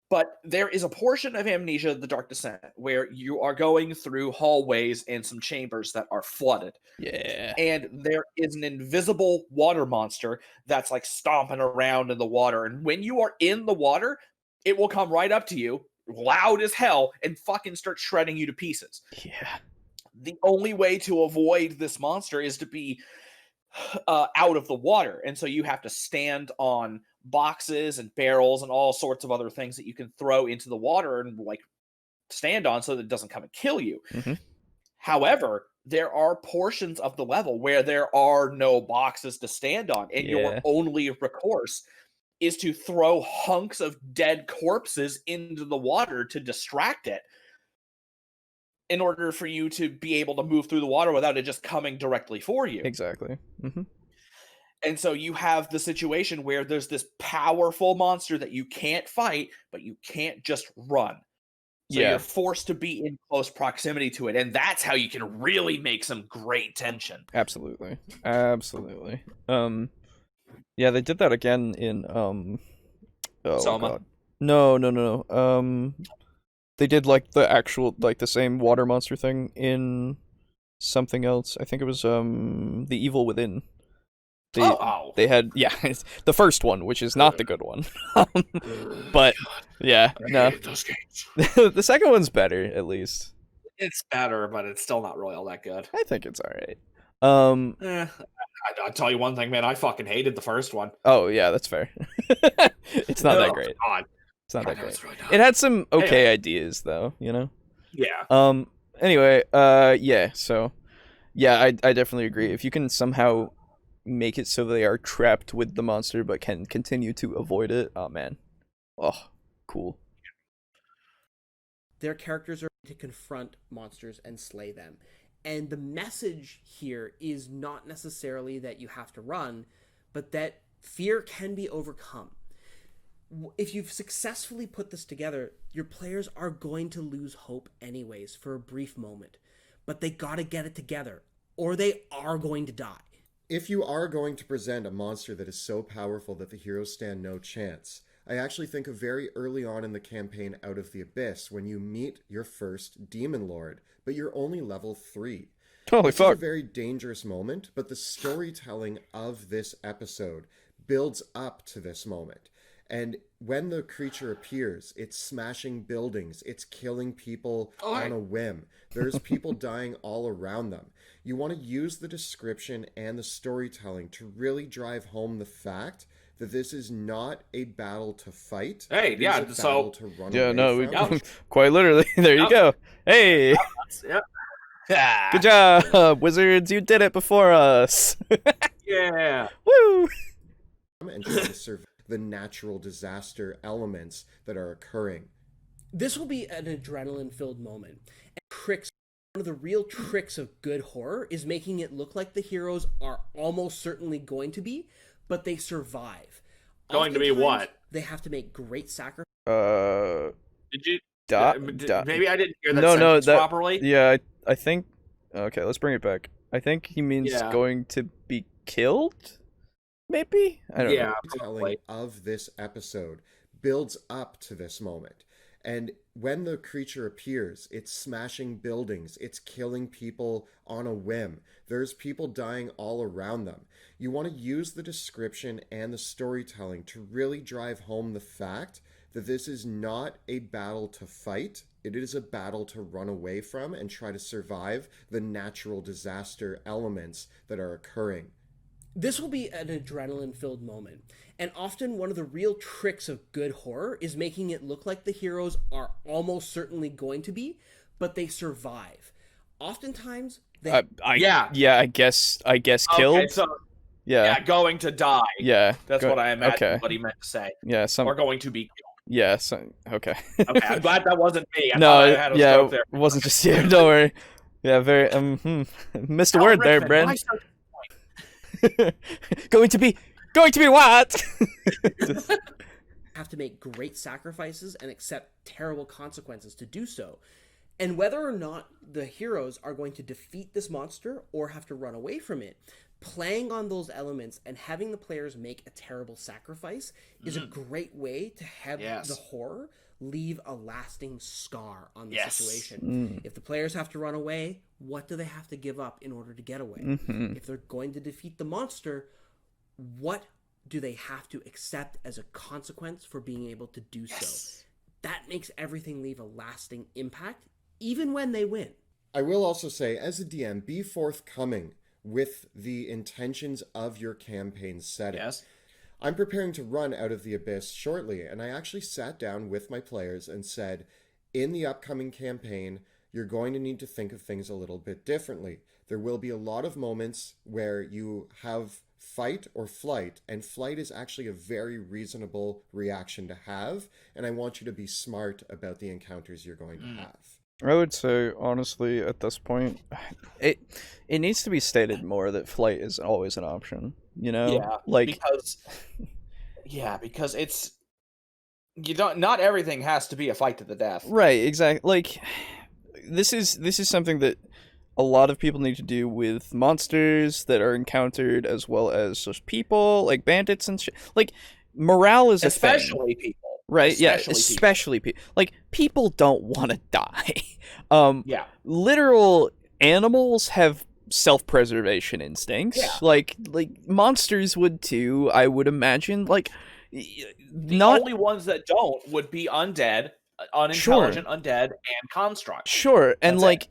But there is a portion of Amnesia, The Dark Descent, where you are going through hallways and some chambers that are flooded. Yeah. And there is an invisible water monster that's like stomping around in the water, and when you are in the water, it will come right up to you, loud as hell, and fucking start shredding you to pieces. Yeah. The only way to avoid this monster is to be out of the water, and so you have to stand on boxes and barrels and all sorts of other things that you can throw into the water and like stand on so that it doesn't come and kill you. However, there are portions of the level where there are no boxes to stand on, and your only recourse is to throw hunks of dead corpses into the water to distract it, in order for you to be able to move through the water without it just coming directly for you. Exactly. And so you have the situation where there's this powerful monster that you can't fight, but you can't just run. So you're forced to be in close proximity to it, and that's how you can really make some great tension. Absolutely. Yeah, they did that again in Soma. God. No. They did like the actual, like the same water monster thing in something else. I think it was The Evil Within. They had the first one, which is not the good one. But I hate those games. The second one's better, at least. It's better, but it's still not really all that good. I think it's all right. I'll tell you one thing, man. I fucking hated the first one. Oh yeah, that's fair. It's not that great. God. It's not that great. Really it had some ideas, though. Yeah. Anyway. So, I definitely agree. If you can somehow make it so they are trapped with the monster but can continue to avoid it, oh man, cool. Their characters are to confront monsters and slay them, and the message here is not necessarily that you have to run, but that fear can be overcome. If you've successfully put this together, your players are going to lose hope anyways for a brief moment, but they gotta get it together, or they are going to die. If you are going to present a monster that is so powerful that the heroes stand no chance, I actually think of very early on in the campaign Out of the Abyss when you meet your first Demon Lord, but you're only level 3. Holy fuck. It's a very dangerous moment, but the storytelling of this episode builds up to this moment. And when the creature appears, it's smashing buildings, it's killing people on a whim. There's people dying all around them. You want to use the description and the storytelling to really drive home the fact that this is not a battle to fight. Hey, it yeah, is a so battle to run away from. Quite literally. There you go. Hey, Yeah. good job, wizards. You did it before us. Yeah. Woo. And trying to survive the natural disaster elements that are occurring. This will be an adrenaline-filled moment. And one of the real tricks of good horror is making it look like the heroes are almost certainly going to be, but they survive. Going to be what? They have to make great sacrifices. Did you? Maybe I didn't hear that sentence properly. Yeah, I think... Okay, let's bring it back. I think he means going to be killed? Maybe? I don't know. The telling of this episode builds up to this moment. And when the creature appears, it's smashing buildings, it's killing people on a whim. There's people dying all around them. You want to use the description and the storytelling to really drive home the fact that this is not a battle to fight. It is a battle to run away from and try to survive the natural disaster elements that are occurring. This will be an adrenaline-filled moment, and often one of the real tricks of good horror is making it look like the heroes are almost certainly going to be, but they survive. Oftentimes, they... I guess killed. Okay, so, going to die. Yeah. That's what I imagine what he meant to say. Yeah, or going to be killed. Yeah, okay. Okay, I'm glad that wasn't me. I thought I had a stroke there. It wasn't just you. Don't worry. Yeah, very missed a word there, Brent. Going to be what? Have to make great sacrifices and accept terrible consequences to do so. And whether or not the heroes are going to defeat this monster or have to run away from it, playing on those elements and having the players make a terrible sacrifice is a great way to have the horror leave a lasting scar on the situation. If the players have to run away, what do they have to give up in order to get away? If they're going to defeat the monster, what do they have to accept as a consequence for being able to do so? That makes everything leave a lasting impact, even when they win. I will also say, as a DM, be forthcoming with the intentions of your campaign setting. Yes. I'm preparing to run Out of the Abyss shortly, and I actually sat down with my players and said, in the upcoming campaign, you're going to need to think of things a little bit differently. There will be a lot of moments where you have fight or flight, and flight is actually a very reasonable reaction to have, and I want you to be smart about the encounters you're going to have. I would say, honestly, at this point, it needs to be stated more that flight is always an option, you know? Because it's... not everything has to be a fight to the death. Right, exactly. Like, this is something that a lot of people need to do with monsters that are encountered, as well as just people, like bandits and shit. Like, morale is especially people. Right, especially people. Like, people don't want to die. Literal animals have self-preservation instincts. Yeah. Like monsters would too, I would imagine. Like, the only ones that don't would be undead, unintelligent undead, and constructs. Sure, and that's like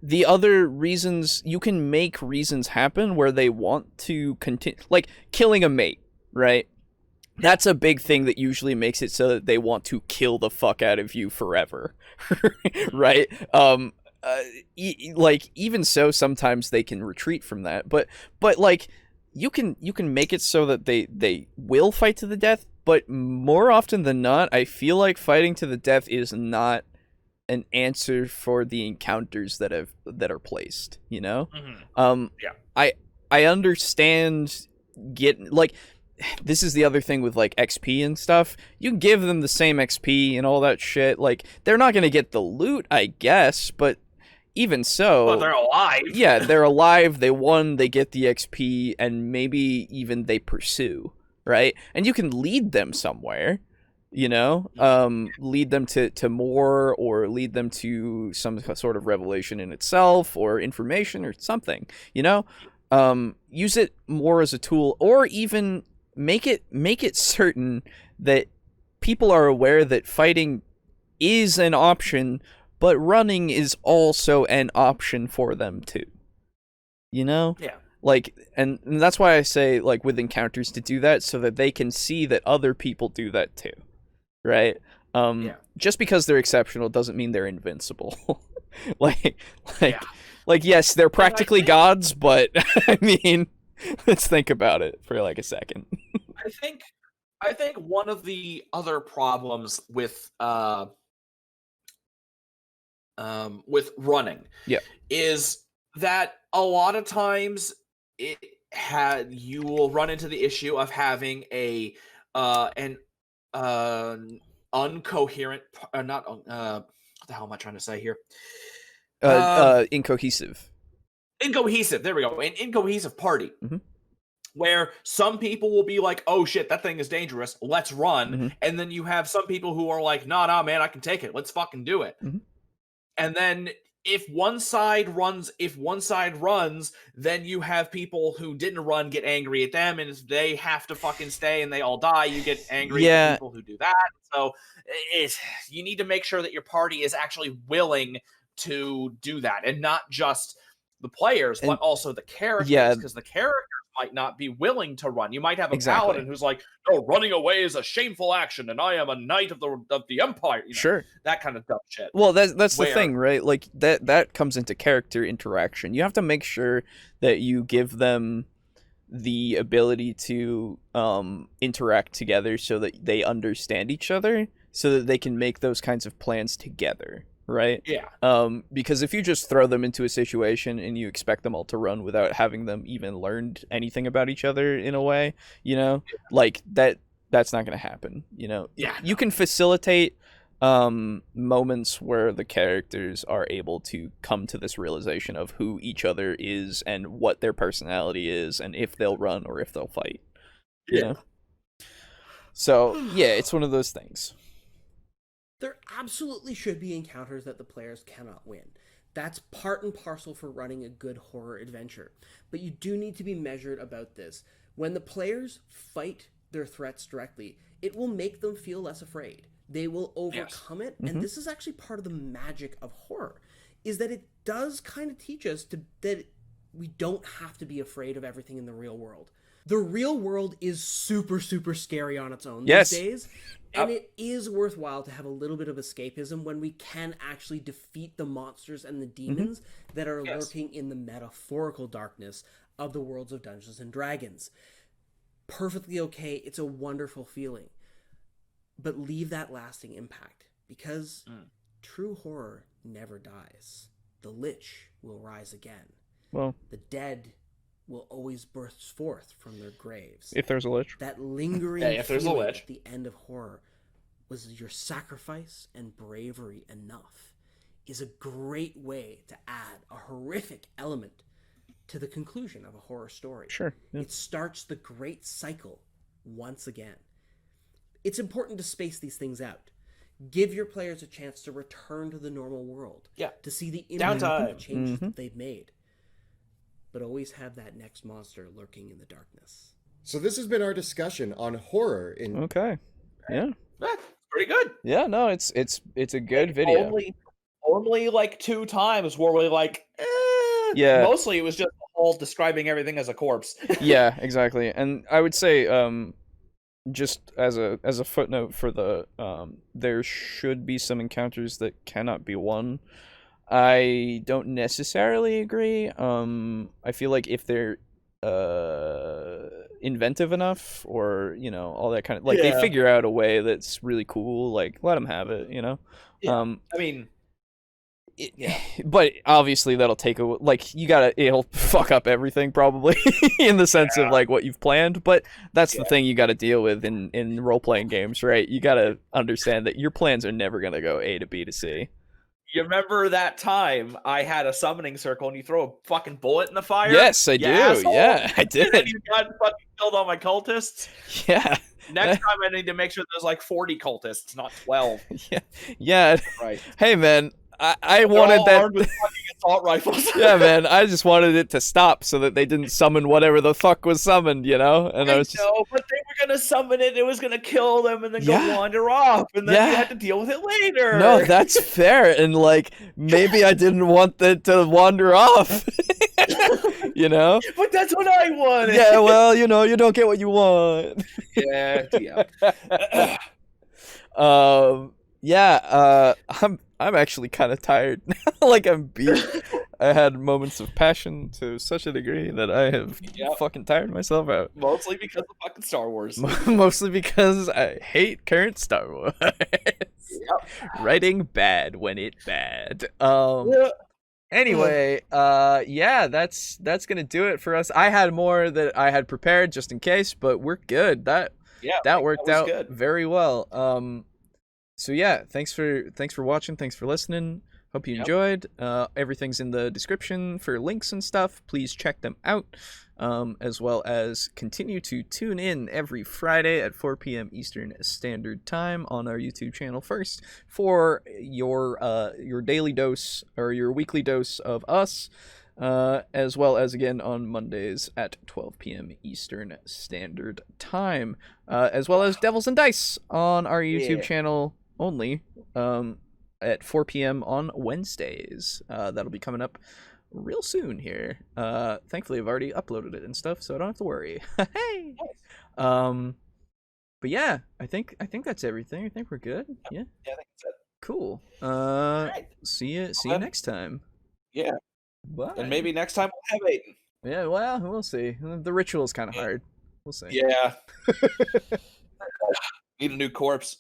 the other reasons, you can make reasons happen where they want to continue, like killing a mate, right? That's a big thing that usually makes it so that they want to kill the fuck out of you forever, right? Like, even so, sometimes they can retreat from that, but like, you can make it so that they will fight to the death, but more often than not, I feel like fighting to the death is not an answer for the encounters that are placed, you know? Mm-hmm. I understand get like. This is the other thing with like XP and stuff. You give them the same XP and all that shit. Like they're not gonna get the loot, I guess, but even so, But they're alive. Yeah, they're alive. They won. They get the XP, and maybe even they pursue, right? And you can lead them somewhere, you know, lead them to more, or lead them to some sort of revelation in itself, or information, or something, you know. Use it more as a tool, or even make it certain that people are aware that fighting is an option, but running is also an option for them too. You know? Yeah. Like, and that's why I say, like, with encounters to do that, so that they can see that other people do that too. Right? Just because they're exceptional doesn't mean they're invincible. like, yes, they're practically gods, but I mean, let's think about it for like a second. I think one of the other problems with running is that a lot of times you will run into the issue of having an uncoherent what the hell am I trying to say here? Incohesive, there we go, an incohesive party. Mm-hmm. Where some people will be like, oh shit, that thing is dangerous, let's run. Mm-hmm. And then you have some people who are like, nah, man, I can take it. Let's fucking do it. Mm-hmm. And then if one side runs, then you have people who didn't run get angry at them, and if they have to fucking stay and they all die, you get angry at the people who do that. So you need to make sure that your party is actually willing to do that, and not just the players, but also the characters, because the characters might not be willing to run. You might have a paladin who's like, no, running away is a shameful action, and I am a knight of the empire. You know, sure. That kind of dumb shit. Well, that's the thing, right? Like, that comes into character interaction. You have to make sure that you give them the ability to interact together so that they understand each other, so that they can make those kinds of plans together. Right? Yeah. Because if you just throw them into a situation and you expect them all to run without having them even learned anything about each other in a way, you know, like that's not going to happen, you know? Yeah. You can facilitate moments where the characters are able to come to this realization of who each other is and what their personality is, and if they'll run or if they'll fight. You know? So, yeah, it's one of those things. There absolutely should be encounters that the players cannot win. That's part and parcel for running a good horror adventure. But you do need to be measured about this. When the players fight their threats directly, it will make them feel less afraid. They will overcome it, and this is actually part of the magic of horror, is that it does kind of teach us that we don't have to be afraid of everything in the real world. The real world is super, super scary on its own these days. And it is worthwhile to have a little bit of escapism when we can actually defeat the monsters and the demons that are lurking in the metaphorical darkness of the worlds of Dungeons and Dragons. Perfectly okay. It's a wonderful feeling. But leave that lasting impact, because true horror never dies. The Lich will rise again. Well, the dead will always burst forth from their graves. If there's a Lich. That lingering feeling at the end of horror, was your sacrifice and bravery enough, is a great way to add a horrific element to the conclusion of a horror story. Sure. Yeah. It starts the great cycle once again. It's important to space these things out. Give your players a chance to return to the normal world. Yeah. To see the impact of the changes that they've made. But always have that next monster lurking in the darkness. So this has been our discussion on horror in... Okay. Yeah. Pretty good. Yeah, no, it's a good video. Only like 2 times where we like, Yeah. Mostly it was just the whole describing everything as a corpse. Yeah, exactly. And I would say, just as a footnote for the, there should be some encounters that cannot be won. I don't necessarily agree. I feel like if they're inventive enough, or you know, all that kind of, like, they figure out a way that's really cool, like, let them have it, you know. I mean, But obviously that'll take it'll fuck up everything probably in the sense of like what you've planned, but that's the thing you got to deal with in role-playing games, right? You got to understand that your plans are never going to go A to B to C. You remember that time I had a summoning circle and you throw a fucking bullet in the fire? Yes, I do. Asshole? Yeah, I did. And you got fucking killed all my cultists? Yeah. Next time I need to make sure there's like 40 cultists, not 12. Yeah. Right. Hey, man, I wanted that. Armed with fucking assault rifles. Yeah, man, I just wanted it to stop so that they didn't summon whatever the fuck was summoned, you know? And I was just... know, but they were gonna summon it. It was gonna kill them and then go wander off, and then you had to deal with it later. No, that's fair, and like maybe I didn't want it to wander off. You know? But that's what I wanted. Yeah, well, you know, you don't get what you want. Yeah. I'm actually kind of tired now. Like, I'm beat. I had moments of passion to such a degree that I have fucking tired myself out. Mostly because of fucking Star Wars. Mostly because I hate current Star Wars. Writing bad when it bad. Anyway, that's gonna do it for us. I had more that I had prepared just in case, but we're good. That worked out good. Very well. So yeah, thanks for watching, thanks for listening. Hope you enjoyed. Everything's in the description for links and stuff. Please check them out. As well as continue to tune in every Friday at 4 p.m. Eastern Standard Time on our YouTube channel first for your daily dose or your weekly dose of us, as well as again on Mondays at 12 p.m. Eastern Standard Time, as well as Devils and Dice on our YouTube channel only at 4 p.m. on Wednesdays. That'll be coming up real soon here. Thankfully I've already uploaded it and stuff, so I don't have to worry. Hey. But yeah, I think that's everything. I think we're good. Yeah. Yeah, I think that's it. Cool. Right. See you next time. Yeah. Bye. And maybe next time we'll have Aiden. Yeah, well, we'll see. The ritual is kind of hard. We'll see. Yeah. Need a new corpse.